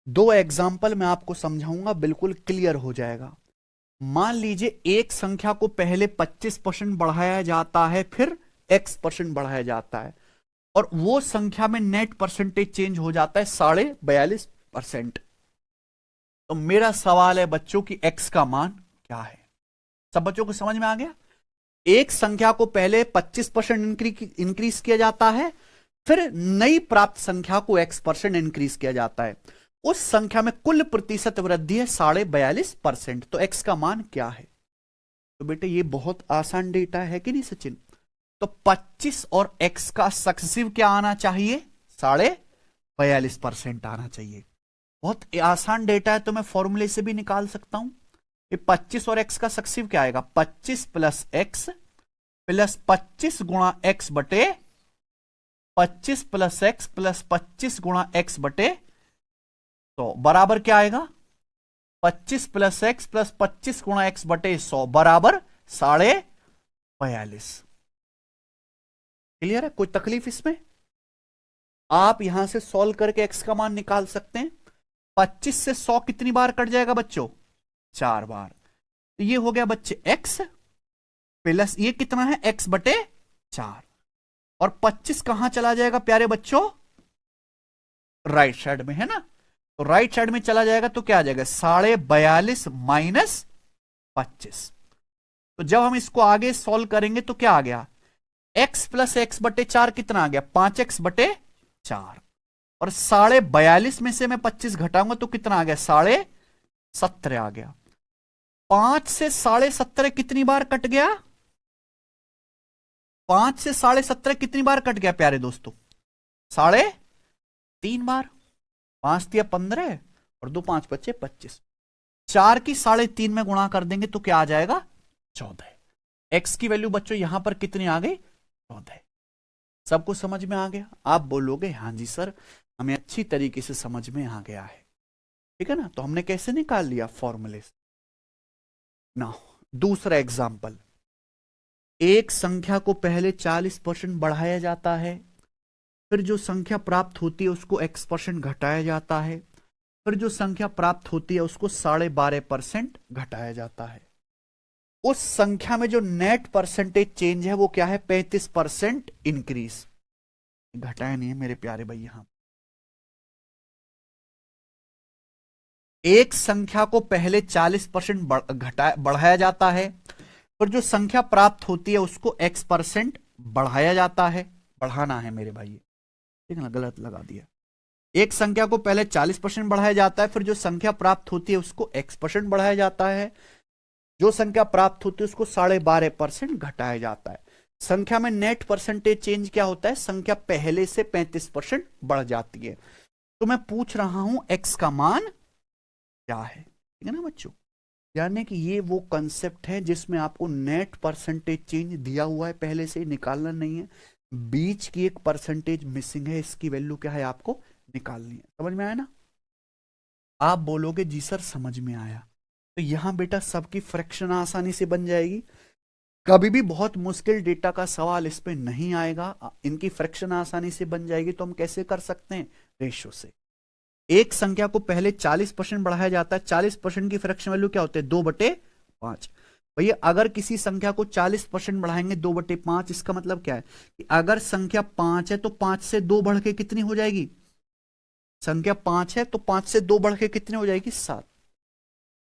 दो एग्जाम्पल मैं आपको समझाऊंगा, बिल्कुल क्लियर हो जाएगा। मान लीजिए एक संख्या को पहले 25% बढ़ाया जाता है, फिर x% बढ़ाया जाता है, और वो संख्या में नेट परसेंटेज चेंज हो जाता है 42.5%। तो मेरा सवाल है बच्चों की x का मान क्या है? सब बच्चों को समझ में आ गया? एक संख्या को पहले 25% इंक्रीज किया जाता है, फिर नई प्राप्त संख्या को x% इंक्रीज किया जाता है। उस संख्या में कुल प्रतिशत वृद्धि है 42.5%। तो x का मान क्या है? तो बेटे ये बहुत आसान डेटा है कि नहीं सचिन? तो 25 और x का सक्सेसिव क्या आना चाहिए? 42.5% आना चाहिए। बहुत आसान डेटा है, तो मैं फॉर्मूले से भी निकाल सकता हूं। ये 25 और x का सक्सेसिव क्या आएगा? 25 प्लस x प्लस 25 गुणा x बटे 25 प्लस x प्लस 25 गुणा x बटे, तो बराबर क्या आएगा? 25 प्लस x प्लस 25 गुणा x बटे 100 बराबर 42.5। क्लियर है? कोई तकलीफ इसमें? आप यहां से सॉल्व करके x का मान निकाल सकते हैं। 25 से 100 कितनी बार कट जाएगा बच्चों? 4 बार। तो ये हो गया बच्चे x प्लस ये कितना है? x बटे 4। और 25 कहां चला जाएगा प्यारे बच्चों? राइट साइड में है ना, तो राइट साइड में चला जाएगा तो क्या आ जाएगा? 42.5 माइनस 25। तो जब हम इसको आगे सॉल्व करेंगे तो क्या आ गया? x प्लस x बटे 4 कितना आ गया? 5x बटे 4। और 42.5 में से मैं 25 घटाऊंगा तो कितना आ गया? 17.5 आ गया। 5 से 17.5 कितनी बार कट गया? 5 से 17.5 कितनी बार कट गया प्यारे दोस्तों? 3.5 बार। 5 दिया 15 और 2 5 बचे 25। 4 की 3.5 में गुणा कर देंगे तो क्या आ जाएगा? 14। x की वैल्यू बच्चों यहां पर कितनी आ गई? 14। सबको समझ में आ गया? आप बोलोगे हां जी सर, हमें अच्छी तरीके से समझ में आ गया है, ठीक है ना। तो हमने कैसे निकाल लिया? फॉर्मूले से ना। दूसरा एग्जाम्पल, एक संख्या को पहले 40% बढ़ाया जाता है, फिर जो संख्या प्राप्त होती है उसको x% घटाया जाता है, फिर जो संख्या प्राप्त होती है उसको 12.5% घटाया जाता है। उस संख्या में जो नेट परसेंटेज चेंज है वो क्या है? 35% इंक्रीज। घटाया नहीं है मेरे प्यारे भाई। यहां एक संख्या को पहले 40% बढ़ाया जाता है, फिर जो संख्या प्राप्त होती है उसको x% बढ़ाया जाता है। बढ़ाना है मेरे भाई, ठीक है ना, गलत लगा दिया। एक संख्या को पहले 40% बढ़ाया जाता है, फिर जो संख्या प्राप्त होती है उसको x% बढ़ाया जाता है, जो संख्या प्राप्त होती है उसको 12.5% घटाया जाता है। संख्या में नेट परसेंटेज चेंज क्या होता है? संख्या पहले से 35% बढ़ जाती है। तो मैं पूछ रहा हूं x का मान क्या है, ठीक है ना बच्चों। यानी कि ये वो कंसेप्ट है जिसमें आपको नेट परसेंटेज चेंज दिया हुआ है, पहले से ही निकालना नहीं है। बीच की एक परसेंटेज मिसिंग है, इसकी वैल्यू क्या है आपको निकालनी है। समझ में आया ना? आप बोलोगे जी सर समझ में आया। तो यहां बेटा सबकी फ्रैक्शन आसानी से बन जाएगी। कभी भी बहुत मुश्किल डेटा का सवाल इस पे नहीं आएगा, इनकी फ्रैक्शन आसानी से बन जाएगी। तो हम कैसे कर सकते हैं? रेशियो से। एक संख्या को पहले 40% बढ़ाया जाता है, 40% की फ्रैक्शन वैल्यू क्या होती है? 2/5। भैया अगर किसी संख्या को 40% बढ़ाएंगे 2/5, इसका मतलब क्या है कि अगर संख्या 5 है तो 5 से 2 बढ़ के कितनी हो जाएगी? संख्या 5 है तो 5 से 2 बढ़ के कितनी हो जाएगी? 7।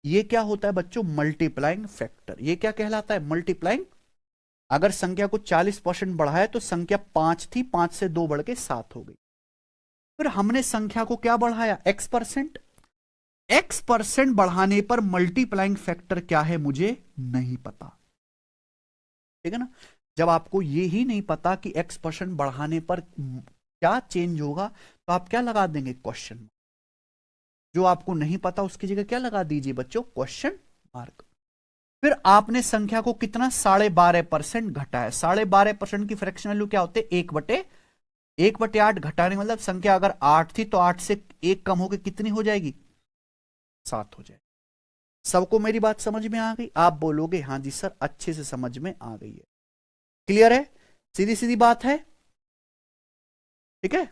ये क्या होता है बच्चों? Multiplying factor. ये क्या कहलाता है? मल्टीप्लाइंग। अगर संख्या को 40% बढ़ाया तो संख्या 5 थी, 5 से 2 बढ़ के 7 हो गई। फिर हमने संख्या को क्या बढ़ाया? x%। x% बढ़ाने पर मल्टीप्लाइंग फैक्टर क्या है मुझे नहीं पता, ठीक है ना। जब आपको ये ही नहीं पता कि x% बढ़ाने पर क्या चेंज होगा, तो आप क्या लगा देंगे? क्वेश्चन। जो आपको नहीं पता उसकी जगह क्या लगा दीजिए बच्चों? Question mark. फिर आपने संख्या को कितना? 12.5% घटाया। 12.5% की फ्रैक्शन वैल्यू क्या होते? 1/8 घटाने मतलब संख्या अगर 8 थी तो 8 से 1 कम होकर कितनी हो जाएगी? 7 हो जाए। सबको मेरी बात समझ में आ गई? आप बोलोगे हाँ जी सर, अच्छे से समझ में आ गई है। क्लियर है? सीधी सीधी बात है, ठीक है।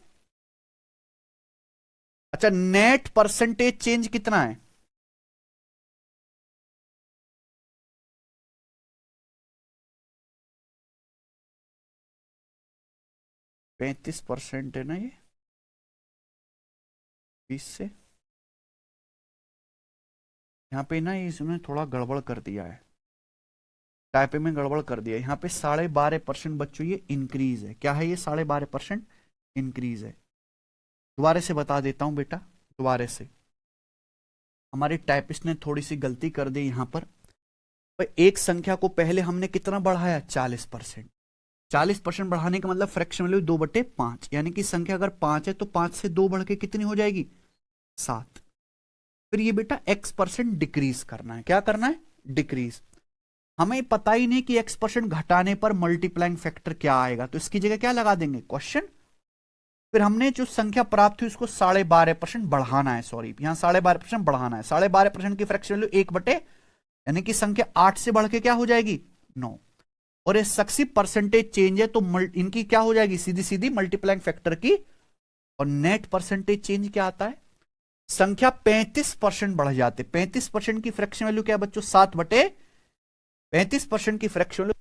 अच्छा, नेट परसेंटेज चेंज कितना है? 35% है ना ये, 20 से। यहां पे ना इसने थोड़ा गड़बड़ कर दिया है, टाइपिंग में गड़बड़ कर दिया। यहां पे 12.5% बच्चों ये इंक्रीज है। क्या है ये? 12.5% इंक्रीज है। दोबारा से बता देता हूं बेटा, दोबारा से। हमारे टाइपिस्ट ने थोड़ी सी गलती कर दी यहां पर। एक संख्या को पहले हमने कितना बढ़ाया? 40%। 40% बढ़ाने का मतलब फ्रैक्शन वैल्यू 2/5, यानी कि संख्या अगर 5 है तो 5 से 2 बढ़ के कितनी हो जाएगी? 7। फिर ये बेटा x% डिक्रीज करना है। क्या करना है? डिक्रीज। हमें पता ही नहीं कि x% घटाने पर मल्टीप्लाइंग फैक्टर क्या आएगा, तो इसकी जगह क्या लगा देंगे? क्वेश्चन। फिर हमने जो संख्या प्राप्त हुई उसको 12.5% बढ़ाना है। सॉरी, यहां 12.5% बढ़ाना है। 12.5% की फ्रैक्शन वैल्यू 1/, यानी कि संख्या 8 से बढ़ के क्या हो जाएगी? 9। और ये सक्सिव परसेंटेज चेंज है तो इनकी क्या हो जाएगी? सीधी सीधी मल्टीप्लाइंग फैक्टर की। और नेट परसेंटेज चेंज क्या आता है? संख्या 35% बढ़ जाते। 35% की फ्रैक्शन वैल्यू क्या है बच्चों? 7/35% की फ्रैक्शन वैल्यू।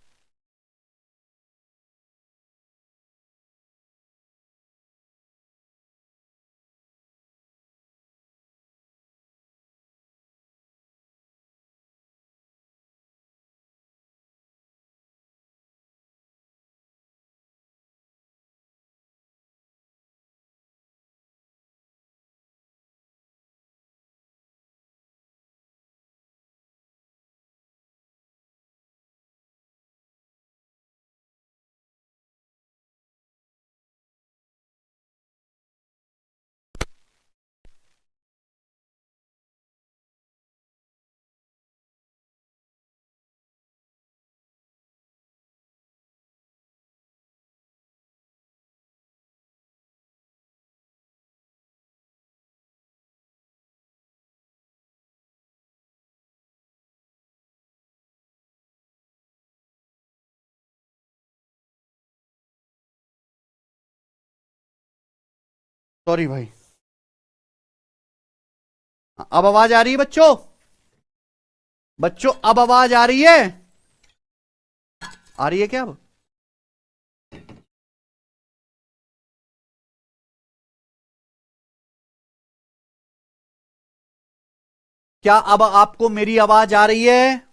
सॉरी भाई, अब आवाज आ रही है बच्चों? बच्चों अब आवाज आ रही है? आ रही है क्या अब? क्या अब आपको मेरी आवाज आ रही है?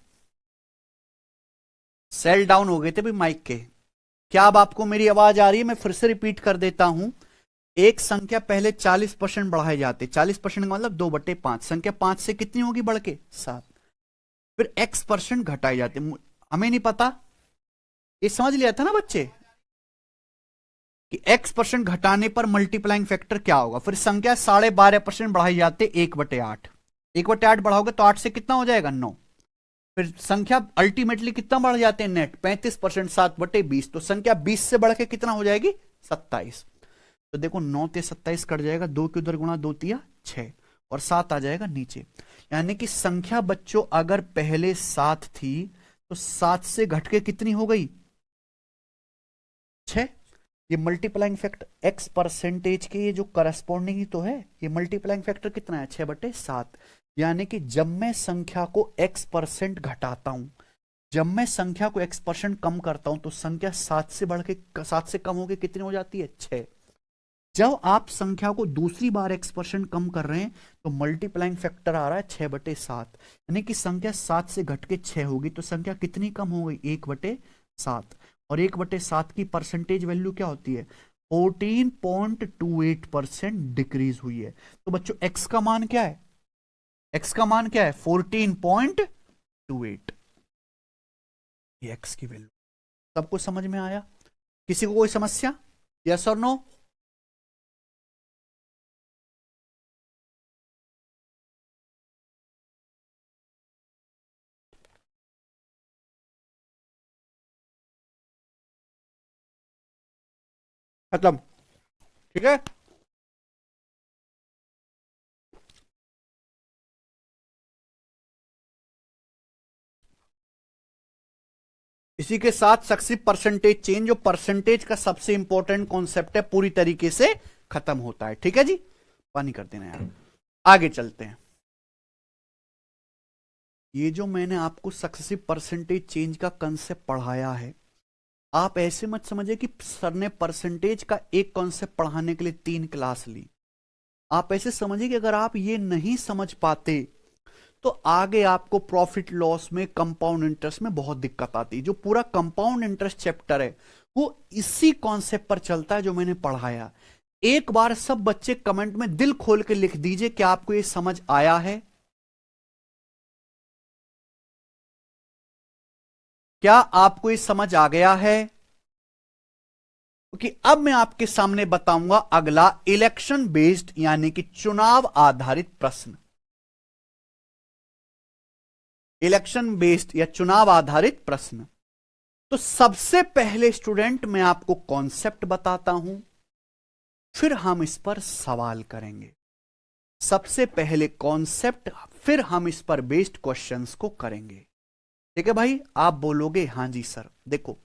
सेल डाउन हो गए थे भाई माइक के। क्या अब आपको मेरी आवाज आ रही है? मैं फिर से रिपीट कर देता हूं। एक संख्या पहले 40% बढ़ाए जाते। 40% का मतलब 2/5। संख्या 5 से कितनी होगी बढ़ के? 7। फिर x% घटाए जाते। हमें नहीं पता, ये समझ लिया था ना बच्चे कि x% घटाने पर मल्टीप्लाइंग फैक्टर क्या होगा। फिर संख्या 12.5% बढ़ाई जाते 1/8। 1/8 बढ़ाओगे तो 8 से कितना हो जाएगा? 9। फिर संख्या अल्टीमेटली कितना बढ़ जाते हैं? नेट 35%, 7/20। तो संख्या 20 से बढ़ के कितना हो जाएगी? 27। तो देखो 9 ते 27 कट जाएगा, 2 के उधर गुणा 2 तिया 6, और 7 आ जाएगा नीचे। यानी कि संख्या बच्चों अगर पहले 7 थी तो 7 से घट के कितनी हो गई? 6। ये मल्टीप्लाइंग फैक्टर x% के ये जो करस्पॉन्डिंग ही तो है। ये मल्टीप्लाइंग फैक्टर कितना है? 6/7। यानी कि जब मैं संख्या को x% घटाता हूं, जब मैं संख्या को x% कम करता हूं, तो संख्या 7 से बढ़ के 7 से कम होकर कितनी हो जाती है? 6। जब आप संख्या को दूसरी बार x% कम कर रहे हैं तो मल्टीप्लाइंग फैक्टर आ रहा है 6/7, यानी कि संख्या 7 से घट के 6 होगी तो संख्या कितनी कम हो गई? 1/7। और 1/7 की परसेंटेज वैल्यू क्या होती है? 14.28% डिक्रीज हुई है। तो बच्चों x का मान क्या है? x का मान क्या है? 14.28। ये x की वैल्यू। सबको समझ में आया? किसी को कोई समस्या? यस और नो? खत्म। ठीक है। इसी के साथ सक्सेसिव परसेंटेज चेंज, जो परसेंटेज का सबसे इंपॉर्टेंट कॉन्सेप्ट है, पूरी तरीके से खत्म होता है। ठीक है जी, पानी कर देना यार। आगे चलते हैं। ये जो मैंने आपको सक्सेसिव परसेंटेज चेंज का कंसेप्ट पढ़ाया है, आप ऐसे मत समझिए कि सर ने परसेंटेज का एक कॉन्सेप्ट पढ़ाने के लिए 3 क्लास ली। आप ऐसे समझिए कि अगर आप ये नहीं समझ पाते तो आगे आपको प्रॉफिट लॉस में, कंपाउंड इंटरेस्ट में बहुत दिक्कत आती है। जो पूरा कंपाउंड इंटरेस्ट चैप्टर है वो इसी कॉन्सेप्ट पर चलता है जो मैंने पढ़ाया। एक बार सब बच्चे कमेंट में दिल खोल के लिख दीजिए कि आपको ये समझ आया है। क्या आपको ये समझ आ गया है? क्योंकि अब मैं आपके सामने बताऊंगा अगला इलेक्शन बेस्ड, यानी कि चुनाव आधारित प्रश्न। इलेक्शन बेस्ड या चुनाव आधारित प्रश्न। तो सबसे पहले स्टूडेंट मैं आपको कॉन्सेप्ट बताता हूं, फिर हम इस पर सवाल करेंगे। सबसे पहले कॉन्सेप्ट, फिर हम इस पर बेस्ड क्वेश्चंस को करेंगे। ठीक है भाई? आप बोलोगे हां जी सर। देखो,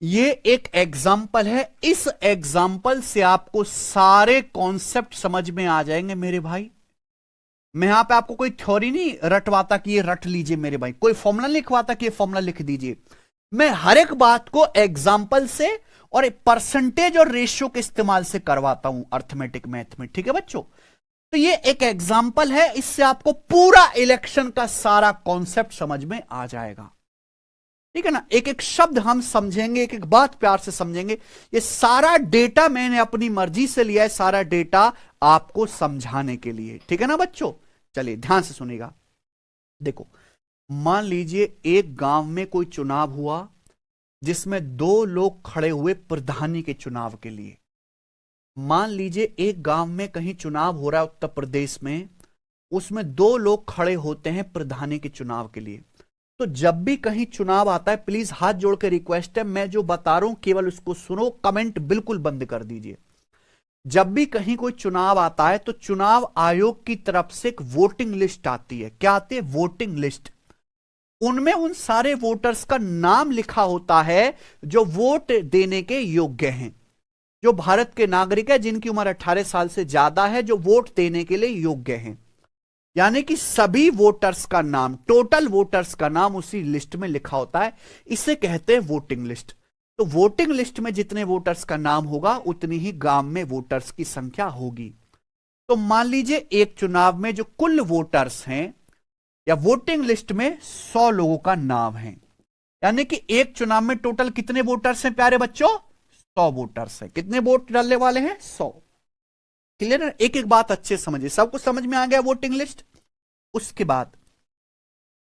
ये एक एग्जाम्पल है, इस एग्जाम्पल से आपको सारे कॉन्सेप्ट समझ में आ जाएंगे मेरे भाई। मैं यहां पे आपको कोई थ्योरी नहीं रटवाता कि ये रट लीजिए मेरे भाई, कोई फॉर्मूला लिखवाता कि ये फॉर्मूला लिख दीजिए। मैं हर एक बात को एग्जाम्पल से और परसेंटेज और रेशियो के इस्तेमाल से करवाता हूं अर्थमेटिक मैथ में। ठीक है बच्चों? तो ये एक एग्जाम्पल है, इससे आपको पूरा इलेक्शन का सारा कॉन्सेप्ट समझ में आ जाएगा। ठीक है ना? एक एक शब्द हम समझेंगे, एक एक बात प्यार से समझेंगे। ये सारा डेटा मैंने अपनी मर्जी से लिया है, सारा डेटा आपको समझाने के लिए। ठीक है ना बच्चों? चलिए ध्यान से सुनिएगा। देखो, मान लीजिए एक गांव में कोई चुनाव हुआ जिसमें 2 लोग खड़े हुए प्रधानी के चुनाव के लिए। मान लीजिए एक गांव में कहीं चुनाव हो रहा है उत्तर प्रदेश में, उसमें 2 लोग खड़े होते हैं प्रधानी के चुनाव के लिए। तो जब भी कहीं चुनाव आता है, प्लीज हाथ जोड़ के रिक्वेस्ट है, मैं जो बता रहा हूं केवल उसको सुनो, कमेंट बिल्कुल बंद कर दीजिए। जब भी कहीं कोई चुनाव आता है तो चुनाव आयोग की तरफ से एक वोटिंग लिस्ट आती है। क्या आती है? Voting list. उनमें उन सारे वोटर्स का नाम लिखा होता है जो वोट देने के योग्य हैं, जो भारत के नागरिक है, जिनकी उम्र 18 साल से ज्यादा है, जो वोट देने के लिए योग्य हैं। यानी कि सभी वोटर्स का नाम, टोटल वोटर्स का नाम उसी लिस्ट में लिखा होता है। इसे कहते हैं वोटिंग लिस्ट। तो वोटिंग लिस्ट में जितने वोटर्स का नाम होगा उतनी ही गांव में वोटर्स की संख्या होगी। तो मान लीजिए एक चुनाव में जो कुल वोटर्स हैं या वोटिंग लिस्ट में 100 लोगों का नाम है, यानी कि एक चुनाव में टोटल कितने वोटर्स हैं प्यारे बच्चों? 100 वोटर्स हैं। कितने वोट डालने वाले हैं? 100। क्लियर है? एक एक बात अच्छे समझिए। सब कुछ समझ में आ गया वोटिंग लिस्ट? उसके बाद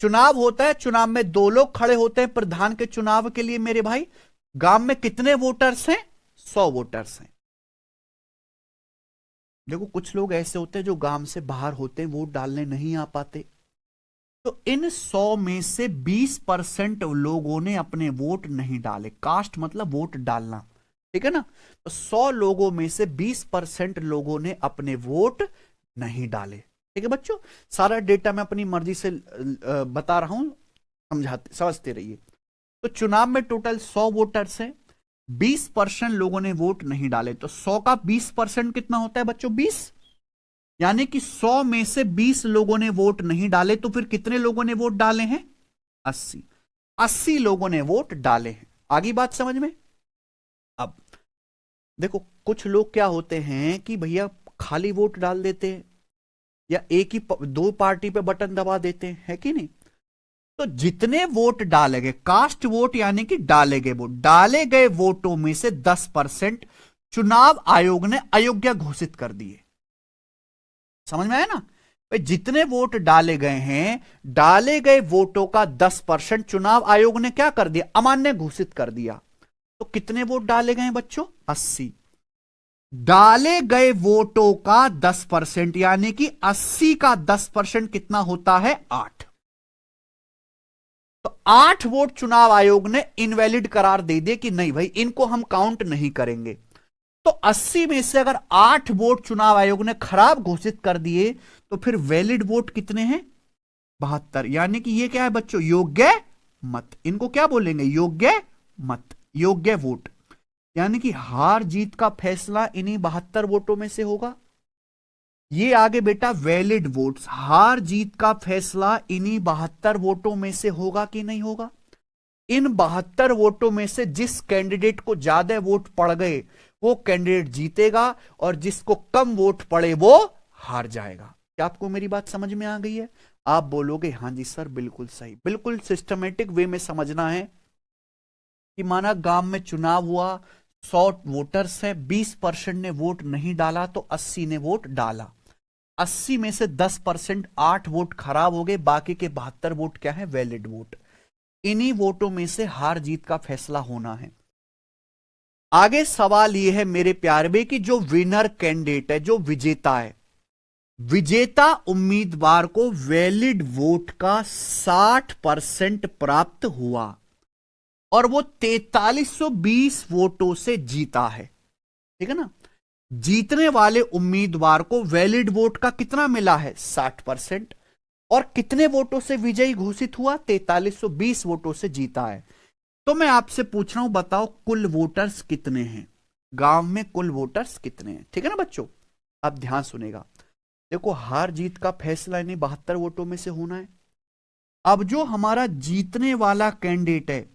चुनाव होता है, चुनाव में 2 लोग खड़े होते हैं प्रधान के चुनाव के लिए मेरे भाई। गांव में कितने वोटर्स हैं? 100 वोटर्स हैं। देखो, कुछ लोग ऐसे होते हैं जो गांव से बाहर होते हैं, वोट डालने नहीं आ पाते। तो इन 100 में से 20% लोगों ने अपने वोट नहीं डाले। कास्ट मतलब वोट डालना। ठीक है ना? तो 100 लोगों में से 20% लोगों ने अपने वोट नहीं डाले। ठीक है बच्चों? सारा डेटा मैं अपनी मर्जी से बता रहा हूं, समझते रहिए। तो चुनाव में टोटल 100 वोटर्स हैं, 20% लोगों ने वोट नहीं डाले। तो 100 का 20% कितना होता है बच्चों? 20। यानी कि 100 में से 20 लोगों ने वोट नहीं डाले, तो फिर कितने लोगों ने वोट डाले हैं? 80। 80 लोगों ने वोट डाले हैं। आगे बात समझ में? अब देखो कुछ लोग क्या होते हैं कि भैया खाली वोट डाल देते हैं या एक ही दो पार्टी पे बटन दबा देते हैं, है कि नहीं? तो जितने वोट डाले गए, कास्ट वोट यानी कि डाले गए वोट, डाले गए वोटों में से 10% चुनाव आयोग ने अयोग्य घोषित कर दिए। समझ में आया ना? जितने वोट डाले गए हैं, डाले गए वोटों का 10% चुनाव आयोग ने क्या कर दिया? अमान्य घोषित कर दिया। तो कितने वोट डाले गए बच्चों? 80। डाले गए वोटों का 10% यानी कि 80 का 10% कितना होता है? 8। तो 8 वोट चुनाव आयोग ने इनवैलिड करार दे दिए कि नहीं भाई इनको हम काउंट नहीं करेंगे। तो 80 में से अगर 8 वोट चुनाव आयोग ने खराब घोषित कर दिए तो फिर वैलिड वोट कितने हैं? 72। यानी कि ये क्या है बच्चों? योग्य मत। इनको क्या बोलेंगे? योग्य मत, योग्य वोट। यानी कि हार जीत का फैसला इन्हीं 72 वोटों में से होगा। ये आगे बेटा वैलिड वोट्स, हार जीत का फैसला इन्हीं 72 वोटों में से होगा कि नहीं होगा? इन 72 वोटों में से जिस कैंडिडेट को ज्यादा वोट पड़ गए वो कैंडिडेट जीतेगा और जिसको कम वोट पड़े वो हार जाएगा। क्या आपको मेरी बात समझ में आ गई है? आप बोलोगे हां जी सर बिल्कुल सही। बिल्कुल सिस्टमेटिक वे में समझना है कि माना गांव में चुनाव हुआ, 100 वोटर्स है, 20% ने वोट नहीं डाला तो 80 ने वोट डाला। 80 में से 10%, 8 वोट खराब हो गए, बाकी के 72 वोट क्या है? Valid vote. इन्हीं वोटों में से हार जीत का फैसला होना है। आगे सवाल यह है मेरे प्यारे भाई कि जो विनर कैंडिडेट है, जो विजेता है, विजेता उम्मीदवार को वैलिड वोट का 60% प्राप्त हुआ और वो 4320 वोटों से जीता है। ठीक है ना? जीतने वाले उम्मीदवार को वैलिड वोट का कितना मिला है? 60%। और कितने वोटों से विजयी घोषित हुआ? 4320 वोटों से जीता है। तो मैं आपसे पूछ रहा हूं, बताओ कुल वोटर्स कितने हैं? गांव में कुल वोटर्स कितने हैं? ठीक है ना बच्चों? अब ध्यान सुनेगा। देखो हार जीत का फैसला इन्हीं 72 वोटों में से होना है। अब जो हमारा जीतने वाला कैंडिडेट है,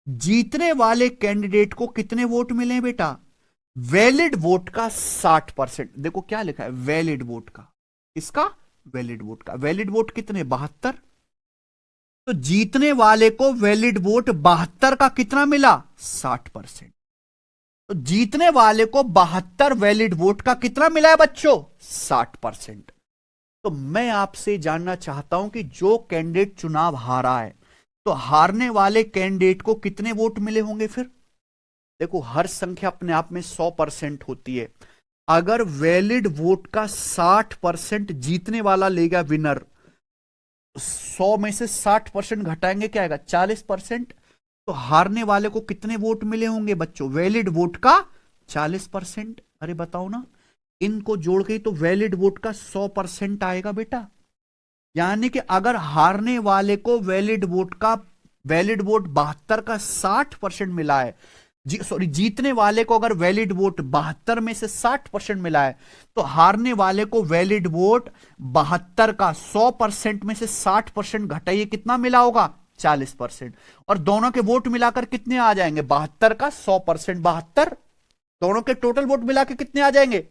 जीतने वाले कैंडिडेट को कितने वोट मिले बेटा? वैलिड वोट का 60%। देखो क्या लिखा है? वैलिड वोट का। इसका वैलिड वोट का। वैलिड वोट कितने? 72। तो जीतने वाले को वैलिड वोट 72 का कितना मिला? 60%। तो जीतने वाले को 72 वैलिड वोट का कितना मिला है बच्चों? 60%। तो मैं आपसे जानना चाहता हूं कि जो कैंडिडेट चुनाव हारा है तो हारने वाले कैंडिडेट को कितने वोट मिले होंगे फिर? देखो हर संख्या अपने आप में 100% होती है। अगर वैलिड वोट का 60% जीतने वाला लेगा विनर, 100 में से 60% घटाएंगे क्या आएगा? 40%। तो हारने वाले को कितने वोट मिले होंगे बच्चों? वैलिड वोट का 40%। अरे बताओ ना, इनको जोड़ के तो वैलिड वोट का 100% आएगा बेटा। यानी कि अगर हारने वाले को वैलिड वोट 72 का 60% मिला है, जीतने वाले को अगर वैलिड वोट 72 में से 60% मिला है तो हारने वाले को वैलिड वोट 72 का 100% में से 60% घटाइए, कितना मिला होगा? 40%। और दोनों के वोट मिलाकर कितने आ जाएंगे? 72 का 100%, 72। दोनों के टोटल वोट मिला के कितने आ जाएंगे?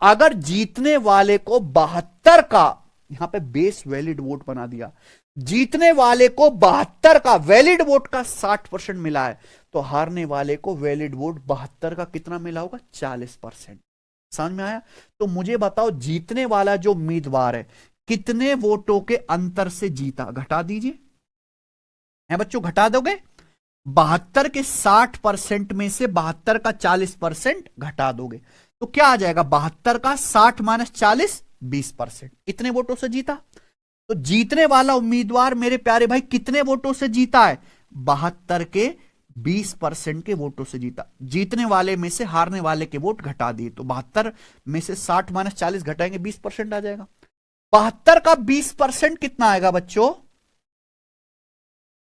अगर जीतने वाले को 72 का, यहां पे बेस वैलिड वोट बना दिया, जीतने वाले को 72 का वैलिड वोट का 60% मिला है तो हारने वाले को वैलिड वोट 72 का कितना मिला होगा? 40%। समझ में आया? तो मुझे बताओ जीतने वाला जो उम्मीदवार है कितने वोटों के अंतर से जीता? घटा दीजिए। है बच्चों, घटा दोगे? 72 के 60% में से 72 का 40% घटा दोगे तो क्या आ जाएगा? 72 का 60 माइनस 40, 20%। इतने वोटों से जीता। तो जीतने वाला उम्मीदवार मेरे प्यारे भाई कितने वोटों से जीता है? 72 के 20% के वोटों से जीता। जीतने वाले में से हारने वाले के वोट घटा दिए तो 72 में से 60 माइनस 40 घटाएंगे 20% आ जाएगा। 72 का 20% कितना आएगा बच्चों?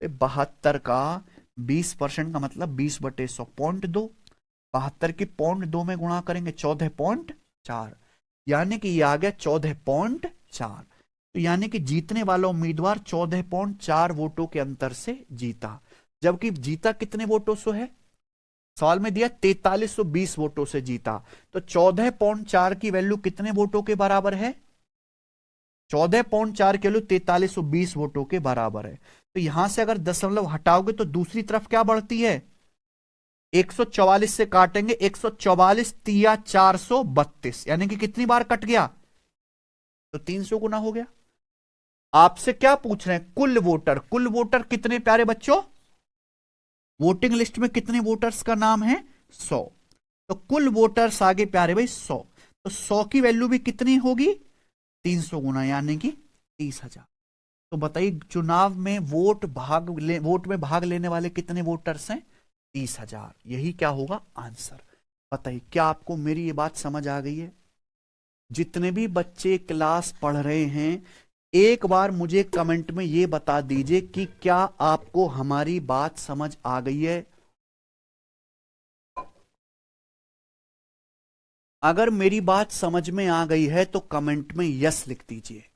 72 का 20% का मतलब 20/100, 0.2। 72 की 0.2 में गुणा करेंगे 14.4, यानी कि ये आ गया 14.4। तो यानी कि जीतने वाला उम्मीदवार 14.4 वोटों के अंतर से जीता। जबकि जीता कितने वोटों से है? सवाल में दिया 4320 वोटों से जीता, तो 14.4 की वैल्यू कितने वोटों के बराबर है? 14.4 की वैल्यू 4320 वोटों के बराबर है। तो यहां से अगर दशमलव हटाओगे तो दूसरी तरफ क्या बढ़ती है? 144 से काटेंगे, 144 तिया 432, यानी कि कितनी बार कट गया? तो 300 गुना हो गया। आपसे क्या पूछ रहे हैं? कुल वोटर। कुल वोटर कितने प्यारे बच्चों? वोटिंग लिस्ट में कितने वोटर्स का नाम है? 100। तो कुल वोटर्स आगे प्यारे भाई 100, तो 100 की वैल्यू भी कितनी होगी? 300 गुना, यानी कि 30,000। तो बताइए चुनाव में वोट में भाग लेने वाले कितने वोटर्स हैं? 30,000। यही क्या होगा? आंसर। बताइए क्या आपको मेरी ये बात समझ आ गई है? जितने भी बच्चे क्लास पढ़ रहे हैं, एक बार मुझे कमेंट में ये बता दीजिए कि क्या आपको हमारी बात समझ आ गई है? अगर मेरी बात समझ में आ गई है तो कमेंट में यस लिख दीजिए।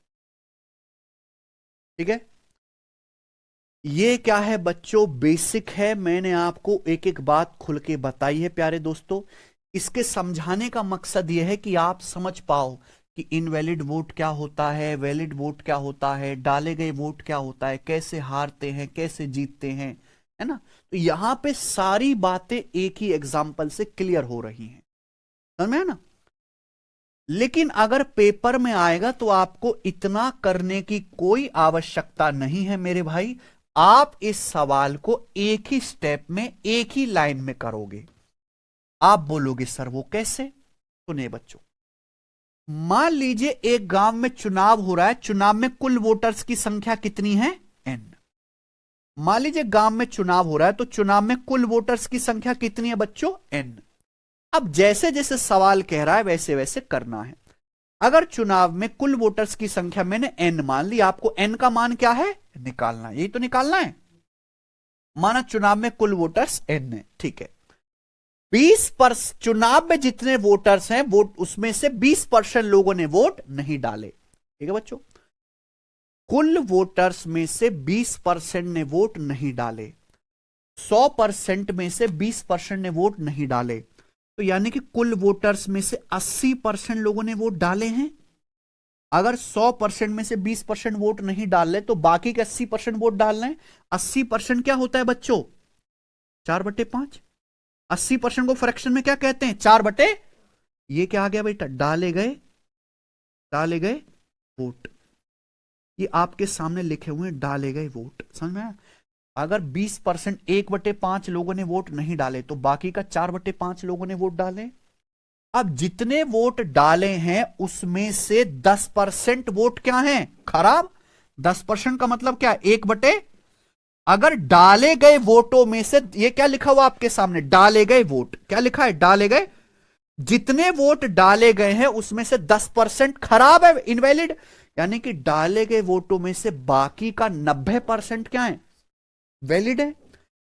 ठीक है? ये क्या है बच्चों? बेसिक है। मैंने आपको एक एक बात खुल के बताई है प्यारे दोस्तों। इसके समझाने का मकसद यह है कि आप समझ पाओ कि इनवैलिड वोट क्या होता है, वैलिड वोट क्या होता है, डाले गए वोट क्या होता है, कैसे हारते हैं, कैसे जीतते हैं, है ना? तो यहां पे सारी बातें एक ही एग्जाम्पल से क्लियर हो रही हैं, समझ में है ना? लेकिन अगर पेपर में आएगा तो आपको इतना करने की कोई आवश्यकता नहीं है मेरे भाई। आप इस सवाल को एक ही स्टेप में, एक ही लाइन में करोगे। आप बोलोगे सर वो कैसे? सुनिए बच्चों, मान लीजिए एक गांव में चुनाव हो रहा है। चुनाव में कुल वोटर्स की संख्या कितनी है? n। मान लीजिए गांव में चुनाव हो रहा है, तो चुनाव में कुल वोटर्स की संख्या कितनी है बच्चों? n। अब जैसे जैसे सवाल कह रहा है वैसे वैसे करना है। अगर चुनाव में कुल वोटर्स की संख्या मैंने n मान ली, आपको n का मान क्या है? निकालना है। यही तो निकालना है। माना चुनाव में कुल वोटर्स n है, ठीक है। 20% चुनाव में जितने वोटर्स हैं वोट, उसमें से 20% लोगों ने वोट नहीं डाले। ठीक है बच्चों? कुल वोटर्स में से 20% ने वोट नहीं डाले। 100% में से 20% ने वोट नहीं डाले, तो यानी कि कुल वोटर्स में से 80% लोगों ने वोट डाले हैं। अगर 100% में से 20% वोट नहीं डाल रहे तो बाकी के 80% वोट डाल रहे हैं। 80% क्या होता है बच्चों? 4/5। 80% को फ्रैक्शन में क्या कहते हैं? 4/। ये क्या आ गया बेटा? डाले गए वोट। ये आपके सामने लिखे हुए डाले गए वोट, समझ में आया? अगर 20% 1/5 लोगों ने वोट नहीं डाले तो बाकी का 4/5 लोगों ने वोट डाले। अब जितने वोट डाले हैं उसमें से 10% वोट क्या हैं? खराब। 10% का मतलब क्या? 1/। अगर डाले गए वोटों में से, ये क्या लिखा हुआ आपके सामने? डाले गए वोट। क्या लिखा है? डाले गए। जितने वोट डाले गए हैं उसमें से 10% खराब है, इनवैलिड। यानी कि डाले गए वोटों में से बाकी का 90% क्या है? वैलिड है।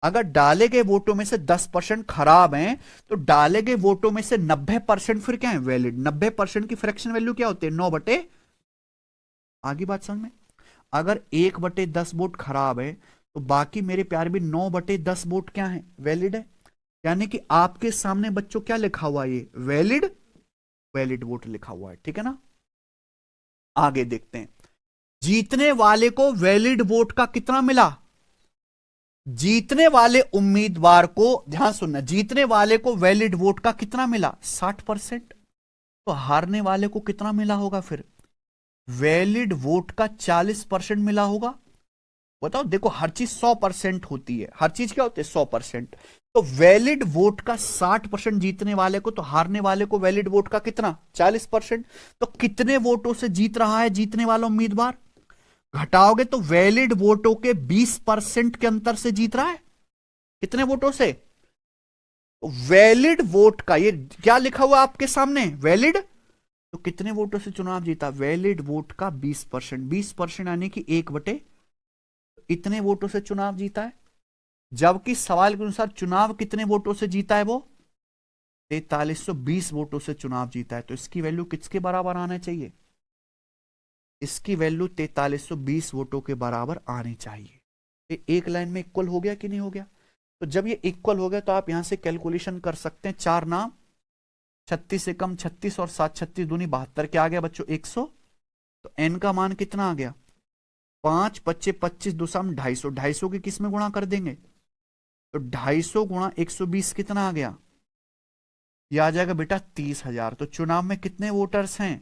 अगर डाले गए वोटों में से 10% खराब हैं तो डाले गए वोटों में से 90% फिर क्या है? वैलिड। 90% की फ्रैक्शन वैल्यू क्या होती है? 9/। आगे बात समझ में? अगर 1/10 वोट खराब है तो बाकी मेरे प्यारे भी 9/10 वोट क्या है? वैलिड है। यानी कि आपके सामने बच्चों क्या लिखा हुआ है? ये वैलिड वोट लिखा हुआ है। ठीक है ना? आगे देखते हैं। जीतने वाले को वैलिड वोट का कितना मिला? जीतने वाले उम्मीदवार को, ध्यान सुनना, जीतने वाले को वैलिड वोट का कितना मिला? 60%। तो हारने वाले को कितना मिला होगा फिर? वैलिड वोट का 40% मिला होगा। बताओ, देखो हर चीज 100% होती है। हर चीज क्या होती है? 100%। तो वैलिड वोट का 60% जीतने वाले को, तो हारने वाले को वैलिड वोट का कितना? 40%। तो कितने वोटों से जीत रहा है जीतने वाला उम्मीदवार? घटाओगे तो वैलिड वोटों के 20% के अंतर से जीत रहा है। कितने वोटों से? वैलिड वोट का, ये क्या लिखा हुआ आपके सामने? वैलिड। तो कितने वोटों से चुनाव जीता? वैलिड वोट का 20%। 20% यानी कि 1/। इतने वोटों से चुनाव जीता है। जबकि सवाल के अनुसार चुनाव कितने वोटों से जीता है? वो 4320 वोटों से चुनाव जीता है। तो इसकी वैल्यू किसके बराबर आना चाहिए? इसकी वैल्यू 4320 वोटों के बराबर आनी चाहिए। एक लाइन में इक्वल हो गया कि नहीं हो गया? तो जब ये इक्वल हो गया तो आप यहां से कैलकुलेशन कर सकते हैं। 4 नाम 36 से कम 36 और 7 36 दूनी 72 क्या आ गया बच्चों 100। तो n का मान कितना आ गया 5 25 25 दूसरा 250 250 की किस में गुणा कर देंगे तो 250 गुणा 120 कितना आ गया ये आ जाएगा बेटा 30,000। तो चुनाव में कितने वोटर्स हैं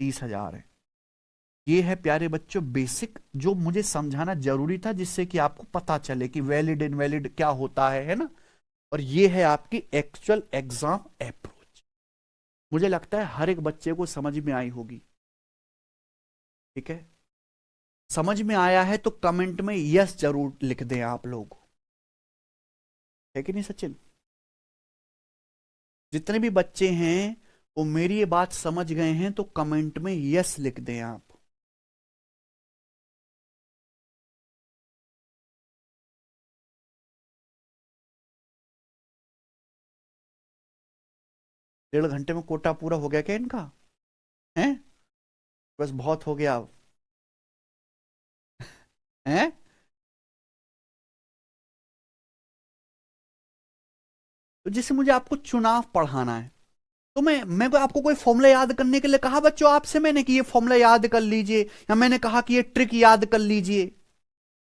30,000 है। ये है प्यारे बच्चों बेसिक जो मुझे समझाना जरूरी था जिससे कि आपको पता चले कि वैलिड इनवैलिड क्या होता है ना। और ये है आपकी एक्चुअल एग्जाम अप्रोच। मुझे लगता है हर एक बच्चे को समझ में आई होगी। ठीक है समझ में आया है तो कमेंट में यस जरूर लिख दें आप लोग, है कि नहीं सचिन। जितने भी बच्चे हैं वो मेरी ये बात समझ गए हैं तो कमेंट में यस लिख दें आप। 1.5 घंटे में कोटा पूरा हो गया क्या इनका है बस बहुत हो गया अब है। तो जैसे मुझे आपको चुनाव पढ़ाना है तो मैं को आपको कोई फॉर्मूला याद करने के लिए कहा बच्चों आपसे मैंने कि ये फॉर्मूला याद कर लीजिए या मैंने कहा कि ये ट्रिक याद कर लीजिए।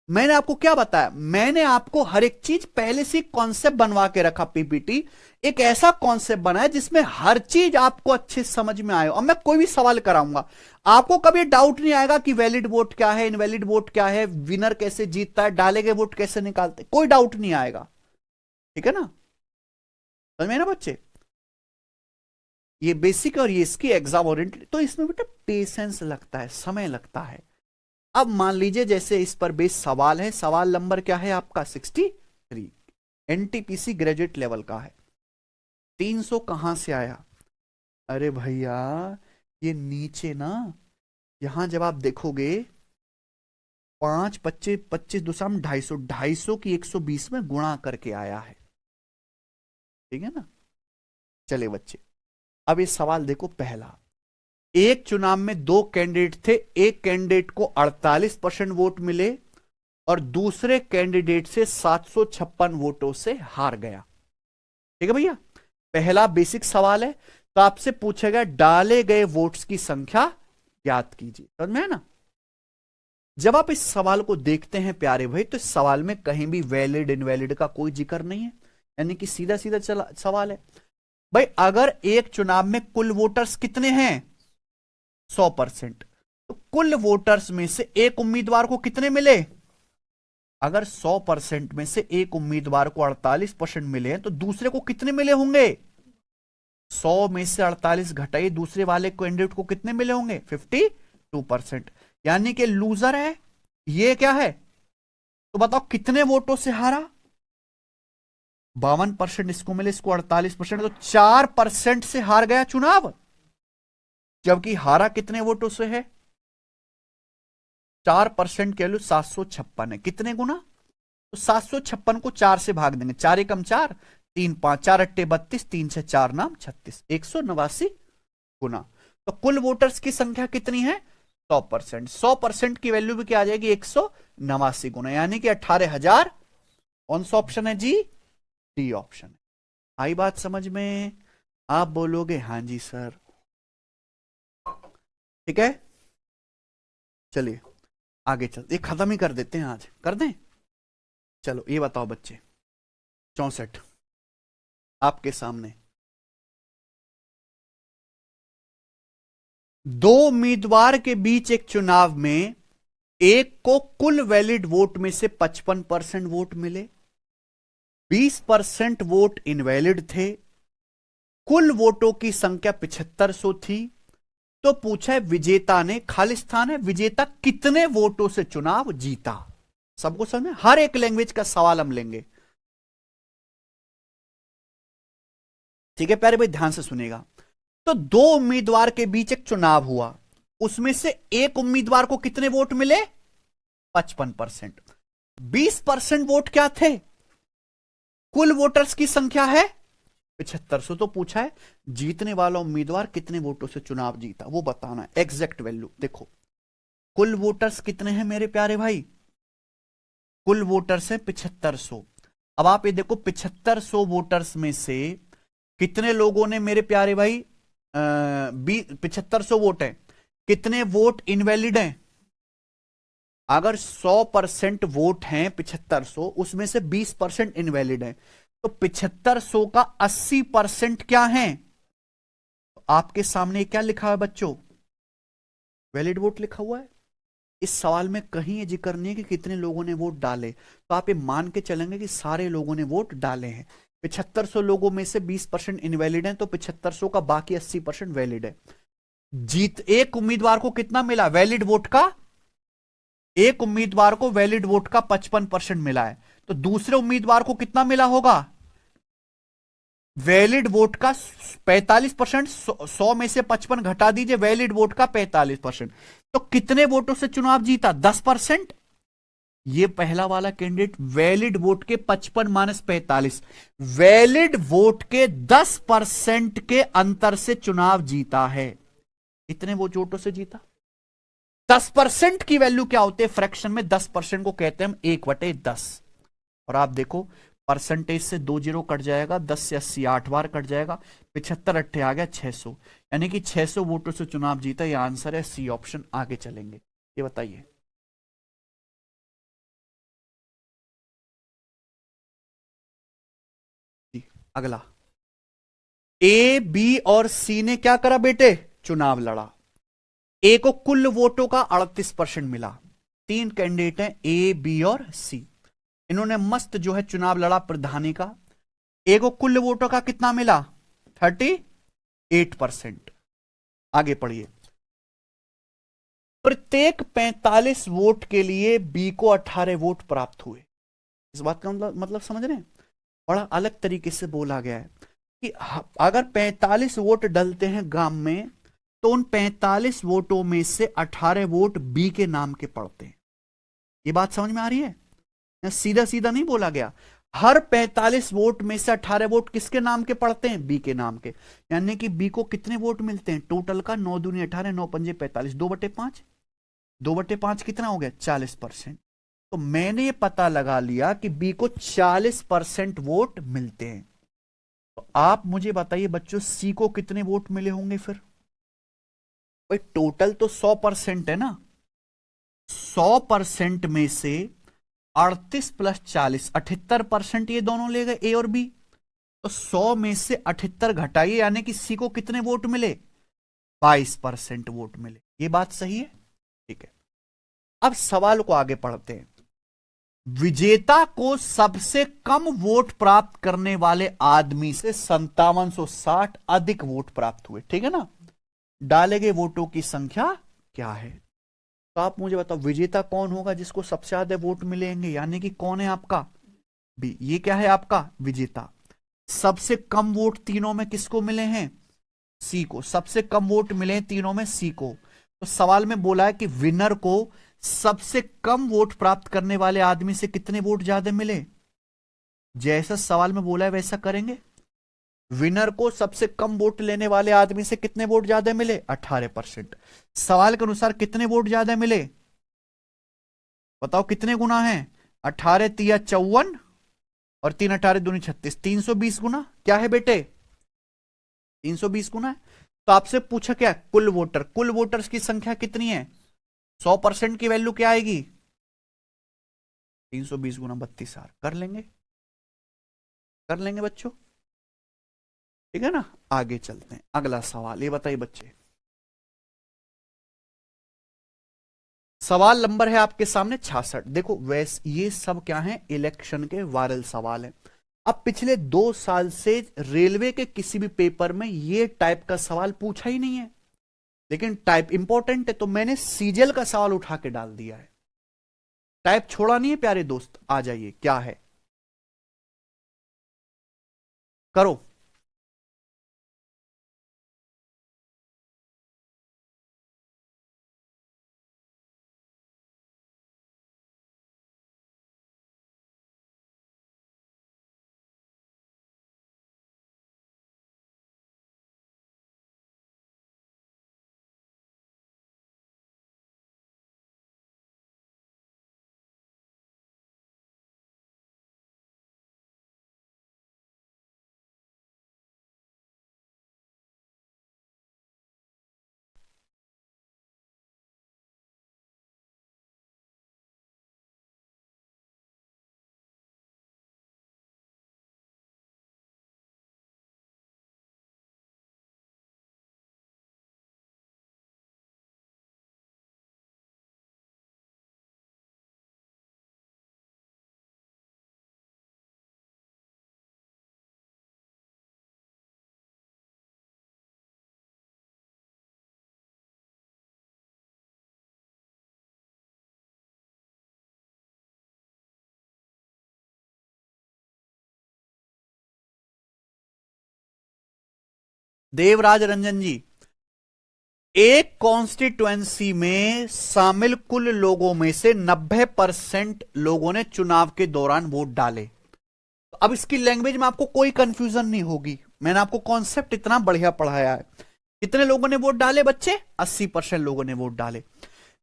मैंने आपको क्या बताया मैंने आपको हर एक चीज पहले से कॉन्सेप्ट बनवा के रखा पीपीटी। एक ऐसा कॉन्सेप्ट बनाया जिसमें हर चीज आपको अच्छे समझ में आए। और मैं कोई भी सवाल कराऊंगा आपको कभी डाउट नहीं आएगा कि वैलिड वोट क्या है इनवैलिड वोट क्या है विनर कैसे जीतता है डाले गए वोट कैसे निकालते कोई डाउट नहीं आएगा। ठीक है ना समझ में ना बच्चे। ये बेसिक और ये इसकी एग्जाम ओरिएंटेड तो इसमें बेटा पेशेंस लगता है समय लगता है। अब मान लीजिए जैसे इस पर बेस सवाल है सवाल नंबर क्या है आपका 63 एनटीपीसी ग्रेजुएट लेवल का है। 300 कहां से आया अरे भैया ये नीचे ना यहां जब आप देखोगे 5 25 25 दूसरा 250 250 की 120 में गुणा करके आया है। ठीक है ना चले बच्चे अब ये सवाल देखो पहला एक चुनाव में 2 कैंडिडेट थे एक कैंडिडेट को 48% वोट मिले और दूसरे कैंडिडेट से 756 वोटों से हार गया। ठीक है भैया पहला बेसिक सवाल है तो आपसे पूछेगा डाले गए वोट्स की संख्या ज्ञात कीजिए समझ में है ना। जब आप इस सवाल को देखते हैं प्यारे भाई तो इस सवाल में कहीं भी वैलिड इनवैलिड का कोई जिक्र नहीं है यानी कि सीधा सीधा सवाल है भाई अगर एक चुनाव में कुल वोटर्स कितने हैं 100% तो कुल वोटर्स में से एक उम्मीदवार को कितने मिले अगर 100% में से एक उम्मीदवार को 48% मिले तो दूसरे को कितने मिले होंगे 100 में से 48 घटाइए दूसरे वाले कैंडिडेट को कितने मिले होंगे 52% यानी कि लूजर है ये क्या है। तो बताओ कितने वोटों से हारा 52% इसको मिले इसको 48% तो 4% से हार गया चुनाव। जबकि हारा कितने वोटों से है 4% के लिए 756 है कितने गुना तो 756 को 4 से भाग देंगे 4 एकम 4 3 5 4 अट्टे 32 3 से 4 नाम 36 189 गुना। तो कुल वोटर्स की संख्या कितनी है 100% 100% की वैल्यू भी क्या आ जाएगी 189 गुना यानी कि 18,000। कौन सा ऑप्शन है जी डी ऑप्शन है। आई बात समझ में आप बोलोगे हां जी सर। ठीक है चलिए आगे चल ये खत्म ही कर देते हैं आज कर दें। चलो ये बताओ बच्चे 64 आपके सामने 2 उम्मीदवार के बीच एक चुनाव में एक को कुल वैलिड वोट में से 55% वोट मिले 20% वोट इनवैलिड थे कुल वोटों की संख्या 7500 थी। तो पूछा है विजेता ने खाली स्थान है विजेता कितने वोटों से चुनाव जीता। सबको समझ हर एक लैंग्वेज का सवाल हम लेंगे। ठीक है प्यारे भाई ध्यान से सुनेगा। तो 2 उम्मीदवार के बीच एक चुनाव हुआ उसमें से एक उम्मीदवार को कितने वोट मिले 55%। 20% वोट क्या थे कुल वोटर्स की संख्या है 7500। तो पूछा है जीतने वाला उम्मीदवार कितने वोटों से चुनाव जीता वो बताना है एग्जैक्ट वैल्यू। देखो कुल वोटर्स कितने हैं मेरे प्यारे भाई कुल वोटर्स हैं 7500 अब आप ये देखो 7500 वोटर्स में से कितने लोगों ने मेरे प्यारे भाई 7500 वोट है, कितने वोट इनवैलिड हैं? अगर 100% वोट हैं 7500, उसमें से 20% इनवैलिड हैं, तो 7500 का 80% क्या है? तो आपके सामने क्या लिखा है बच्चों? वैलिड वोट लिखा हुआ है। इस सवाल में कहीं ये जिक्र नहीं है कि कितने लोगों ने वोट डाले, तो आप ये मान के चलेंगे कि सारे लोगों ने वोट डाले हैं। 7500 लोगों में से 20% इनवैलिड हैं, तो 7500 का बाकी 80% वैलिड है। जीत एक उम्मीदवार को कितना मिला वैलिड वोट का? एक उम्मीदवार को वैलिड वोट का 55% मिला है, तो दूसरे उम्मीदवार को कितना मिला होगा? वैलिड वोट का 45%। 100 में से 55 घटा दीजिए, वैलिड वोट का 45%। तो कितने वोटों से चुनाव जीता? 10%। ये पहला वाला कैंडिडेट वैलिड वोट के 55 माइनस 45, वैलिड वोट के 10% के अंतर से चुनाव जीता है। इतने वो वोटों से जीता। 10% की वैल्यू क्या होती है फ्रैक्शन में? 10% को कहते हैं हम 1/10। और आप देखो परसेंटेज से 2 जीरो कट जाएगा, 10 से 80 8 बार कट जाएगा, 75 अट्ठे आ गया 600, यानी कि 600 वोटों से चुनाव जीता। ये आंसर है सी ऑप्शन। आगे चलेंगे, ये बताइए। अगला, ए बी और सी ने क्या करा बेटे? चुनाव लड़ा। ए को कुल वोटों का 38% मिला। तीन कैंडिडेट हैं ए बी और सी, इन्होंने मस्त जो है चुनाव लड़ा प्रधानी का। ए को कुल वोटों का कितना मिला? 38%। आगे पढ़िए। प्रत्येक 45 वोट के लिए बी को 18 वोट प्राप्त हुए। इस बात का मतलब समझ रहे हैं? बड़ा अलग तरीके से बोला गया है कि अगर 45 वोट डलते हैं गांव में, तो उन 45 वोटों में से 18 वोट बी के नाम के पड़ते हैं। ये बात समझ में आ रही है? सीधा सीधा नहीं बोला गया। हर 45 वोट में से 18 वोट किसके नाम के पड़ते हैं? बी के नाम के। यानी कि बी को कितने वोट मिलते हैं टोटल का? 9 दूनी 18, 9 पंजे 45, 2/5। 2/5 कितना हो गया? 40%। तो मैंने ये पता लगा लिया कि बी को 40% वोट मिलते हैं। तो आप मुझे बताइए बच्चों, सी को कितने वोट मिले होंगे फिर? भाई टोटल तो 100% है ना। 100% में से 38 प्लस 40 78% ये दोनों ले गए, ए और बी। तो 100 में से 78 घटाइए, यानी कि सी को कितने वोट मिले? 22% वोट मिले। ये बात सही है? ठीक है। अब सवाल को आगे पढ़ते हैं। विजेता को सबसे कम वोट प्राप्त करने वाले आदमी से 5760 अधिक वोट प्राप्त हुए। ठीक है ना? डाले गए वोटों की संख्या क्या है? तो आप मुझे बताओ विजेता कौन होगा जिसको सबसे ज्यादा वोट मिलेंगे, यानी कि कौन है आपका? बी। ये क्या है आपका? विजेता। सबसे कम वोट तीनों में किसको मिले हैं? सी को। सबसे कम वोट मिले हैं तीनों में सी को। तो सवाल में बोला है कि विनर को सबसे कम वोट प्राप्त करने वाले आदमी से कितने वोट ज्यादा मिले। जैसा सवाल में बोला है वैसा करेंगे। विनर को सबसे कम वोट लेने वाले आदमी से कितने वोट ज्यादा मिले? 18%। सवाल के अनुसार कितने वोट ज्यादा मिले? बताओ कितने गुना है? 18 तिया 54 और 3 18 दूनी 36, 320 गुना। क्या है बेटे? 320 गुना है। तो आपसे पूछा क्या? कुल वोटर। कुल वोटर्स की संख्या कितनी है? 100% की वैल्यू क्या आएगी? 320 गुना 32,000। कर लेंगे? कर लेंगे बच्चों? ठीक है ना? आगे चलते हैं। अगला सवाल ये बताइए बच्चे। सवाल नंबर है आपके सामने 66। देखो वैसे ये सब क्या है? इलेक्शन के वायरल सवाल है। अब पिछले 2 साल से रेलवे के किसी भी पेपर में ये टाइप का सवाल पूछा ही नहीं है, लेकिन टाइप इंपॉर्टेंट है, तो मैंने सीजल का सवाल उठा के डाल दिया है। टाइप छोड़ा नहीं है प्यारे दोस्त। आ जाइए, क्या है? करो। देवराज रंजन जी, एक कॉन्स्टिट्युएंसी में शामिल कुल लोगों में से 90% लोगों ने चुनाव के दौरान वोट डाले। तो अब इसकी लैंग्वेज में आपको कोई कंफ्यूजन नहीं होगी, मैंने आपको कॉन्सेप्ट इतना बढ़िया पढ़ाया है। कितने लोगों ने वोट डाले बच्चे? 80% लोगों ने वोट डाले।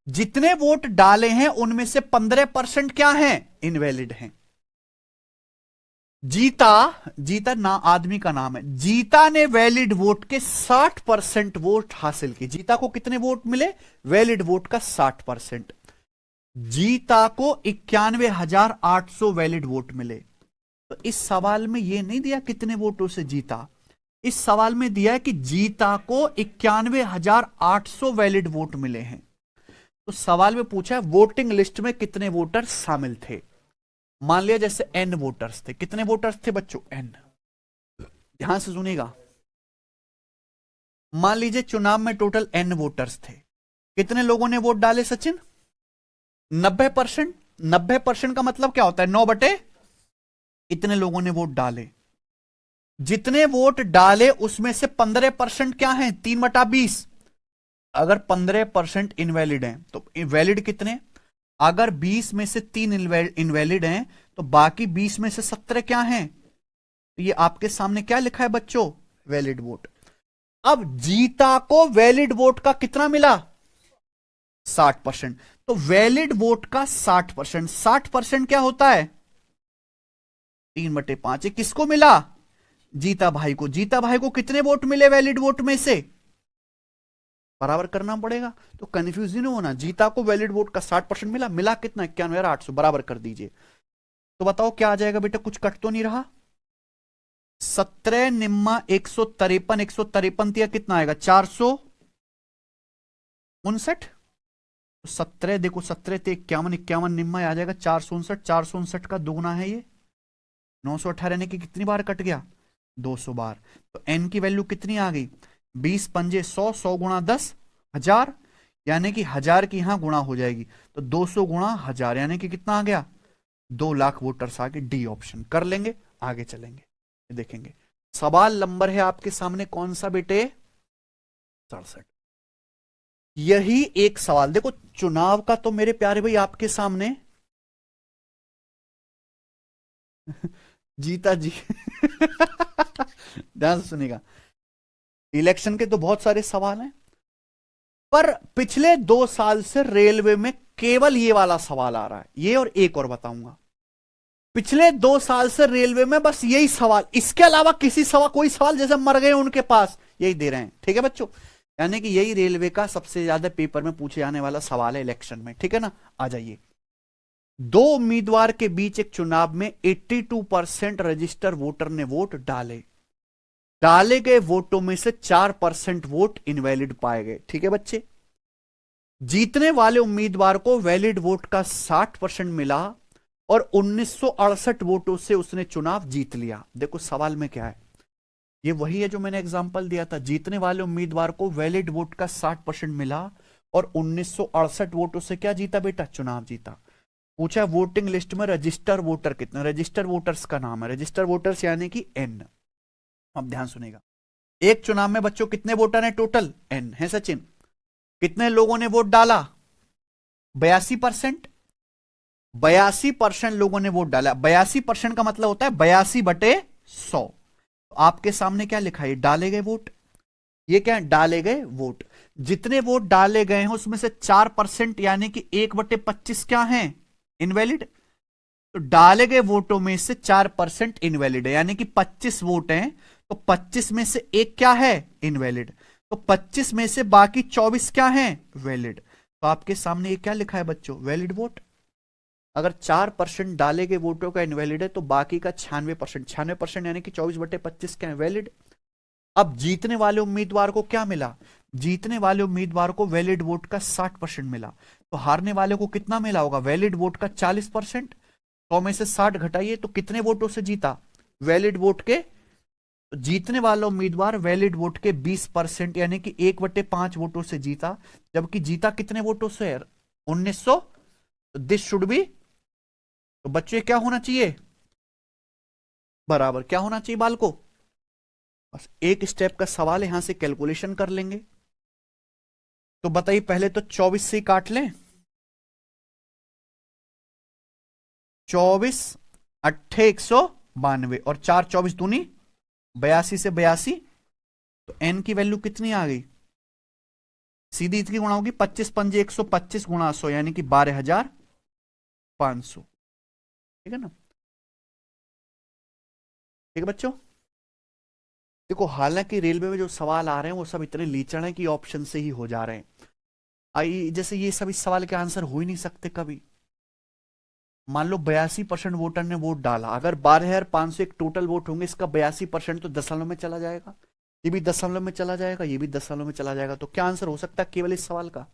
जितने वोट डाले हैं उनमें से 15% क्या हैं? इनवैलिड हैं। जीता, जीता ना आदमी का नाम है, जीता ने वैलिड वोट के 60% वोट हासिल किए। जीता को कितने वोट मिले? वैलिड वोट का 60%। जीता को 91,800 वैलिड वोट मिले। तो इस सवाल में यह नहीं दिया कितने वोटों से जीता, इस सवाल में दिया है कि जीता को 91,800 वैलिड वोट मिले हैं। तो सवाल में पूछा है वोटिंग लिस्ट में कितने वोटर शामिल थे। मान लिया जैसे n वोटर्स थे। कितने वोटर्स थे बच्चों? n। ध्यान से सुनिएगा, मान लीजिए चुनाव में टोटल n वोटर्स थे। कितने लोगों ने वोट डाले सचिन? 90%। 90% का मतलब क्या होता है? 9 बटे, इतने लोगों ने वोट डाले। जितने वोट डाले उसमें से 15% क्या है? 3/20। अगर 15% इनवैलिड हैं तो वैलिड कितने? अगर 20 में से 3 इनवैलिड हैं तो बाकी 20 में से 17 क्या हैं? तो ये आपके सामने क्या लिखा है बच्चों? Valid vote. अब जीता को वैलिड वोट का कितना मिला? 60%। तो वैलिड वोट का 60%, 60% क्या होता है? 3/5। ये किसको मिला? जीता भाई को। जीता भाई को कितने वोट मिले वैलिड वोट में से? बराबर करना पड़ेगा, तो कंफ्यूज नहीं होना। जीता को वैलिड वोट का 60% मिला, मिला कितना? 91,800। बराबर कर दीजिए। तो बताओ क्या आ जाएगा बेटा? कुछ कट तो नहीं रहा? 17 निम्मा 153, 153 दिया कितना आएगा? 459। 17 देखो, 17 थे 51, 51 निम्मा आ जाएगा 459। 459 का दुगना है ये 918 ने की कितनी बार कट गया? 200 बार। तो n की वैल्यू कितनी आ गई? 20 पंजे 100, 100 गुणा 10 1000, यानी कि 1000 की यहां गुणा हो जाएगी। तो 200 गुणा 1000 यानी कि कितना आ गया? 2 लाख वोटर्स आ गए। डी ऑप्शन कर लेंगे, आगे चलेंगे देखेंगे। सवाल नंबर है आपके सामने कौन सा बेटे? 67। यही एक सवाल देखो, चुनाव का तो मेरे प्यारे भाई आपके सामने जीता जी ध्यान से सुनिएगा, इलेक्शन के तो बहुत सारे सवाल हैं, पर पिछले 2 साल से रेलवे में केवल ये वाला सवाल आ रहा है। ये और एक और बताऊंगा। पिछले 2 साल से रेलवे में बस यही सवाल, इसके अलावा किसी सवाल, कोई सवाल जैसे मर गए उनके पास, यही दे रहे हैं। ठीक है बच्चों, यानी कि यही रेलवे का सबसे ज्यादा पेपर में पूछे जाने वाला सवाल है इलेक्शन में। ठीक है ना? आ जाइए। 2 उम्मीदवार के बीच एक चुनाव में 82% रजिस्टर वोटर ने वोट डाले। डाले गए वोटों में से 4% वोट इनवैलिड पाए गए। ठीक है बच्चे? जीतने वाले उम्मीदवार को वैलिड वोट का 60% मिला और 1968 वोटों से उसने चुनाव जीत लिया। देखो सवाल में क्या है, ये वही है जो मैंने एग्जांपल दिया था। जीतने वाले उम्मीदवार को वैलिड वोट का 60% मिला और 1968 वोटों से क्या जीता बेटा? चुनाव जीता। पूछा वोटिंग लिस्ट में रजिस्टर वोटर कितने? रजिस्टर वोटर्स का नाम है रजिस्टर वोटर्स यानी कि n। अब ध्यान सुनेगा, एक चुनाव में बच्चों कितने वोटर हैं टोटल? n है सचिन। कितने लोगों ने वोट डाला? 82%। 82% लोगों ने वोट डाला। 82% का मतलब होता है 82/100। तो आपके सामने क्या लिखा है? डाले गए वोट। ये क्या है? डाले गए वोट। जितने वोट डाले गए हैं उसमें से 4% यानी कि 1/25 क्या है? इनवैलिड। तो डाले गए वोटों में से 4% इनवैलिड है, यानी कि 25 वोट हैं तो 25 में से एक क्या है? इनवैलिड। तो 25 में से बाकी 24 क्या है? वैलिड। तो आपके सामने ये क्या लिखा है बच्चों? Valid vote. अगर 4% डाले गए वोटों का इनवैलिड है तो बाकी का 96%, 96% यानी कि 24/25 क्या है? वैलिड। अब जीतने वाले उम्मीदवार को क्या मिला? जीतने वाले उम्मीदवार को वैलिड वोट का 60% मिला। तो हारने वाले को कितना मिला होगा? वैलिड वोट का 40%। 100 में से 60 घटाइए तो कितने वोटों से जीता? वैलिड वोट के, तो जीतने वाला उम्मीदवार वैलिड वोट के 20% यानी कि 1/5 वोटों से जीता। जबकि जीता कितने वोटों से? 1900। तो दिस शुड बी, तो बच्चे क्या होना चाहिए? बराबर क्या होना चाहिए बाल को? बस एक स्टेप का सवाल, यहां से कैलकुलेशन कर लेंगे। तो बताइए, पहले तो 24 से ही काट लें। 24 अट्ठे 192 और 4 24 दूनी 82 से 82। तो एन की वैल्यू कितनी आ गई? सीधी इसकी गुणा होगी 25 पंजे 125 गुणा 100 यानी कि 12,500। ठीक है ना? ठीक है बच्चों। देखो, हालांकि रेलवे में जो सवाल आ रहे हैं वो सब इतने लीचड़ हैं कि ऑप्शन से ही हो जा रहे हैं। आई जैसे ये सब इस सवाल के आंसर हो ही नहीं सकते कभी। मान लो 82% वोटर ने वोट डाला, अगर 12,500 एक टोटल वोट होंगे, इसका 82% तो दशमलव में चला जाएगा, ये भी दशमलव में चला जाएगा, ये भी दशमलव में चला जाएगा। तो क्या आंसर हो सकता है केवल इस सवाल का?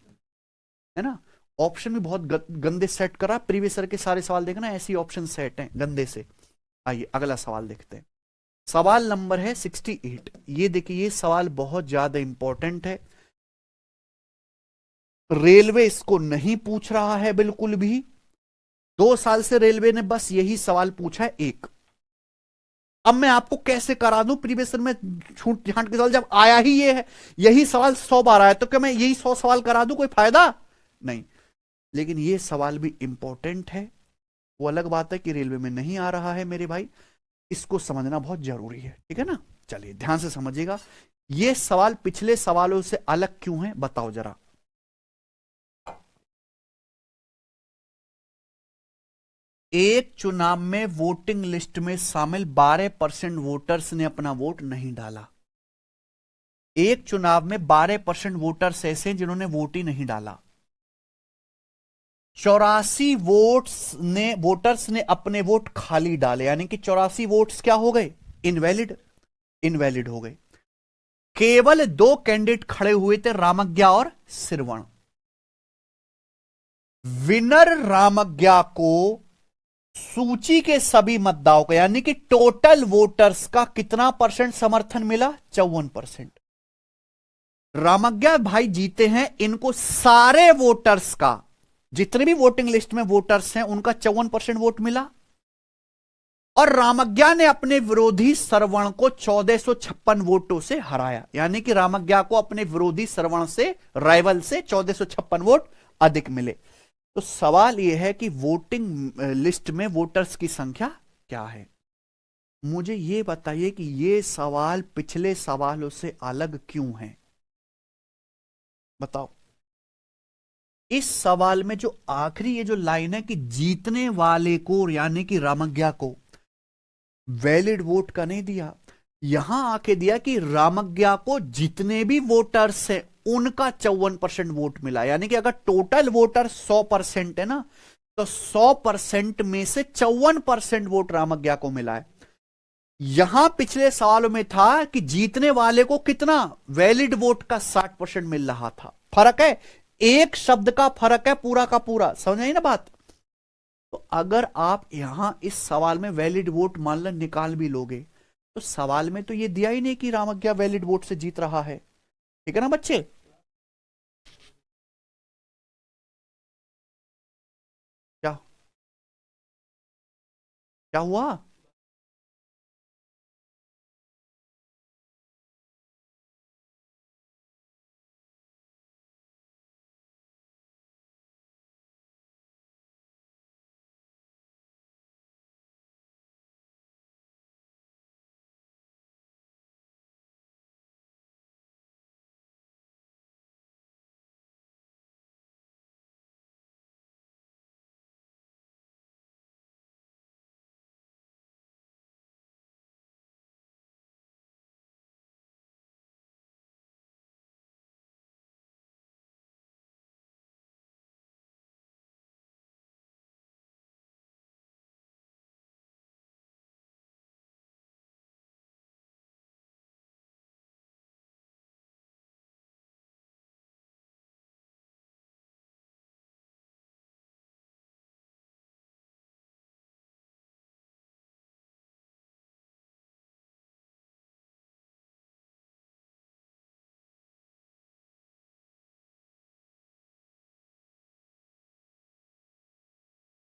है ना? ऑप्शन भी बहुत गंदे सेट करा, प्रीवियस ईयर के सारे सवाल देखना ऐसी ऑप्शन सेट हैं गंदे से। आइए अगला सवाल देखते हैं। सवाल नंबर है 68। ये देखिए, ये सवाल बहुत ज्यादा इंपॉर्टेंट है। रेलवे इसको नहीं पूछ रहा है बिल्कुल भी। 2 साल से रेलवे ने बस यही सवाल पूछा है एक। अब मैं आपको कैसे करा दूं, प्रीवियस में छूट छांट के सवाल जब आया ही ये है, यही सवाल 100 बार आया, तो क्या मैं यही 100 सवाल करा दूं? कोई फायदा नहीं। लेकिन ये सवाल भी इंपॉर्टेंट है। वो अलग बात है कि रेलवे में नहीं आ रहा है मेरे भाई, इसको समझना बहुत जरूरी है। ठीक है ना? चलिए ध्यान से समझिएगा। ये सवाल पिछले सवालों से अलग क्यों है, बताओ जरा। एक चुनाव में वोटिंग लिस्ट में शामिल 12% वोटर्स ने अपना वोट नहीं डाला। एक चुनाव में 12% वोटर्स ऐसे हैं जिन्होंने वोट ही नहीं डाला। 84 वोटर्स ने अपने वोट खाली डाले, यानी कि 84 वोट्स क्या हो गए? इनवैलिड। इनवैलिड हो गए। केवल 2 कैंडिडेट खड़े हुए थे, रामज्ञा और श्रवण। विनर रामज्ञा को सूची के सभी मतदाताओं का, यानी कि टोटल वोटर्स का कितना परसेंट समर्थन मिला? 54%। रामज्ञा भाई जीते हैं, इनको सारे वोटर्स का, जितने भी वोटिंग लिस्ट में वोटर्स हैं उनका 54% वोट मिला। और रामज्ञा ने अपने विरोधी श्रवण को 1456 वोटों से हराया, यानी कि रामज्ञा को अपने विरोधी श्रवण से, राइवल से 1456 वोट अधिक मिले। तो सवाल यह है कि वोटिंग लिस्ट में वोटर्स की संख्या क्या है? मुझे यह बताइए कि यह सवाल पिछले सवालों से अलग क्यों है, बताओ। इस सवाल में जो आखिरी ये जो लाइन है कि जीतने वाले को, यानी कि रामज्ञा को वैलिड वोट का नहीं दिया, यहां आके दिया कि रामज्ञा को जितने भी वोटर्स हैं उनका 54% वोट मिला। यानी कि अगर टोटल वोटर 100% है ना, तो 100% में से 54% वोट रामज्ञा को मिला है। यहां पिछले सवालों में था कि जीतने वाले को कितना, वैलिड वोट का 60% मिल रहा था। फर्क है, एक शब्द का फर्क है पूरा का पूरा, समझ आई ना बात? तो अगर आप यहां इस सवाल में वैलिड वोट मान लो निकाल भी लोगे, तो सवाल में तो ये दिया ही नहीं कि रामज्ञा वैलिड वोट से जीत रहा है। ठीक है ना बच्चे? क्या क्या हुआ?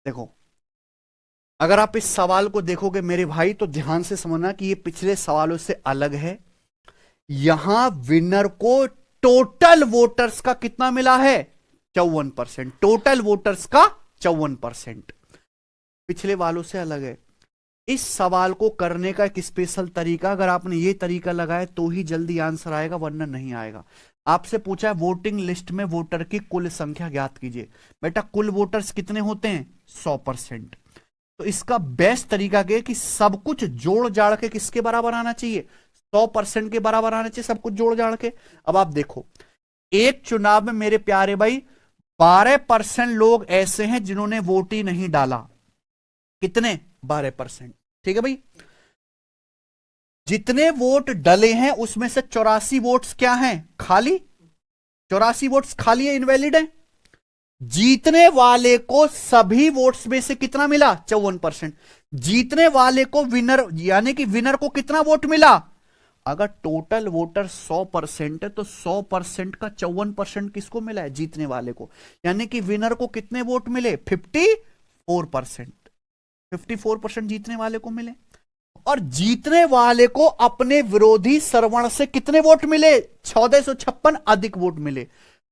देखो, अगर आप इस सवाल को देखोगे मेरे भाई, तो ध्यान से समझना कि ये पिछले सवालों से अलग है। यहां विनर को टोटल वोटर्स का कितना मिला है? 54%। टोटल वोटर्स का 54%। पिछले वालों से अलग है। इस सवाल को करने का एक स्पेशल तरीका, अगर आपने ये तरीका लगाया तो ही जल्दी आंसर आएगा, वरना नहीं आएगा। आपसे पूछा है वोटिंग लिस्ट में वोटर की कुल संख्या ज्ञात कीजिए। बेटा कुल वोटर्स कितने होते हैं? 100%। तो इसका बेस्ट तरीका क्या है कि सब कुछ जोड़ जाड़ के किसके बराबर आना चाहिए? 100% के बराबर आना चाहिए, सब कुछ जोड़ जाड़ के। अब आप देखो, एक चुनाव में मेरे प्यारे भाई 12% लोग ऐसे हैं जिन्होंने वोट ही नहीं डाला। कितने? 12%। ठीक है भाई। जितने वोट डले हैं उसमें से 84 वोट्स क्या हैं? खाली। 84 वोट्स खाली है, इनवैलिड है। जीतने वाले को सभी वोट्स में से कितना मिला? 54%। जीतने वाले को विनर, यानी कि विनर को कितना वोट मिला? अगर टोटल वोटर 100% है तो 100% का 54% किसको मिला है? जीतने वाले को। यानी कि विनर को कितने वोट मिले? 54%। 54% जीतने वाले को मिले। और जीतने वाले को अपने विरोधी श्रवण से कितने वोट मिले? 1456 अधिक वोट मिले।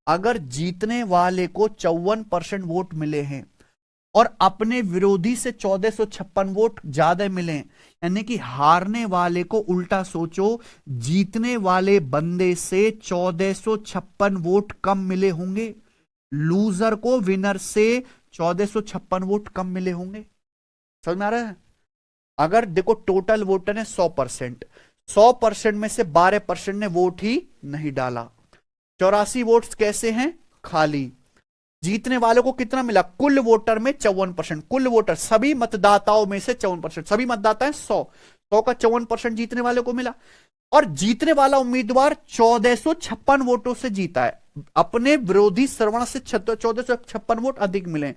अगर जीतने वाले को 54% वोट मिले हैं और अपने विरोधी से 1456 वोट ज्यादा मिले, यानी कि हारने वाले को उल्टा सोचो, जीतने वाले बंदे से 1456 वोट कम मिले होंगे, लूजर को विनर से 1456 वोट कम मिले होंगे। समझ में आ रहा है? अगर देखो टोटल वोटर है 100%, 100% में से 12% ने वोट ही नहीं डाला। 84 वोट्स कैसे हैं? खाली। जीतने वाले को कितना मिला? कुल वोटर में 54%। कुल वोटर सभी मतदाताओं में से 54%, सभी मतदाता हैं 100 का 54% जीतने वाले को मिला। और जीतने वाला उम्मीदवार 1456 वोटों से जीता है, अपने विरोधी श्रवण से 1456 वोट अधिक मिले।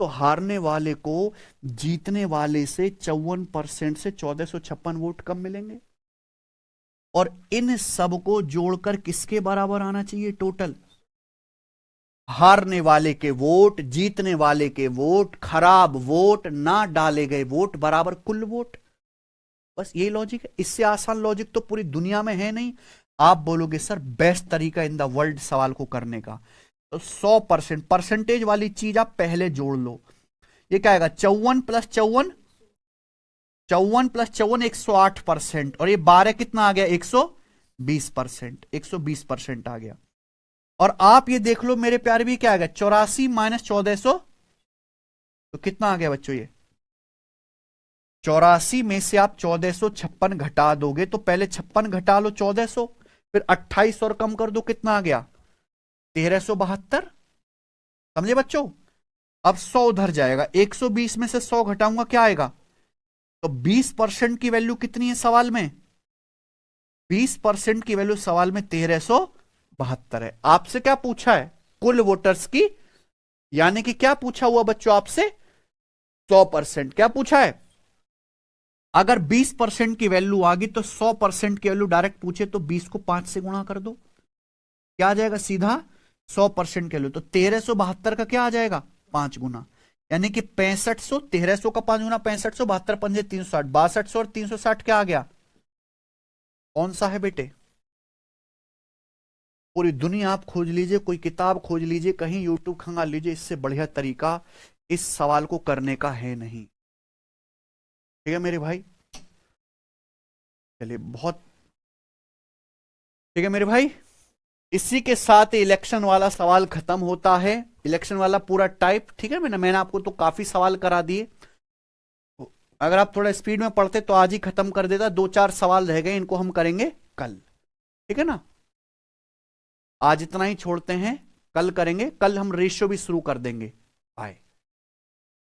तो हारने वाले को जीतने वाले से 54% से 1456 वोट कम मिलेंगे। और इन सब को जोड़कर किसके बराबर आना चाहिए? टोटल हारने वाले के वोट, जीतने वाले के वोट, खराब वोट, ना डाले गए वोट बराबर कुल वोट। बस यही लॉजिक है। इससे आसान लॉजिक तो पूरी दुनिया में है नहीं। आप बोलोगे सर बेस्ट तरीका इन द वर्ल्ड सवाल को करने का, तो 100% परसेंटेज वाली चीज आप पहले जोड़ लो। ये क्या आएगा? 54 प्लस 54, 54 प्लस 54 108%। और ये 12 कितना आ गया? 120%। 120% आ गया। और आप ये देख लो मेरे प्यारे भी, क्या आ गया? 84 माइनस 1400, तो कितना आ गया बच्चों? ये 84 में से आप 1456 घटा दोगे, तो पहले 56 घटा लो 1400, फिर 28 और कम कर दो, कितना आ गया? 1372। समझे बच्चों? अब 100 उधर जाएगा, 120 में से 100 घटाऊंगा, क्या आएगा? तो 20% की वैल्यू कितनी है सवाल में? 20% की वैल्यू सवाल में 1372 है। आपसे क्या पूछा है? कुल वोटर्स की, यानी कि क्या पूछा हुआ बच्चों आपसे? 100%। क्या पूछा है? अगर 20% की वैल्यू आ गई तो 100% की वैल्यू डायरेक्ट पूछे तो 20 को 5 से गुणा कर दो, क्या आ जाएगा? सीधा 100% की वैल्यू। तो 1372 का क्या आ जाएगा? 5 गुना, यानी कि 6500। 1300 का 5 गुना 6500, 72 पंजे 360, 6200 और 360 क्या आ गया? कौन सा है बेटे? पूरी दुनिया आप खोज लीजिए, कोई किताब खोज लीजिए, कहीं यूट्यूब खंगाल लीजिए, इससे बढ़िया तरीका इस सवाल को करने का है नहीं। ठीक है मेरे भाई? चलिए, बहुत ठीक है मेरे भाई। इसी के साथ इलेक्शन वाला सवाल खत्म होता है, इलेक्शन वाला पूरा टाइप। ठीक है मैंने आपको तो काफी सवाल करा दिए। अगर आप थोड़ा स्पीड में पढ़ते तो आज ही खत्म कर देता। 2-4 सवाल रह गए, इनको हम करेंगे कल। ठीक है ना? आज इतना ही छोड़ते हैं, कल करेंगे। कल हम रेशियो भी शुरू कर देंगे। बाय।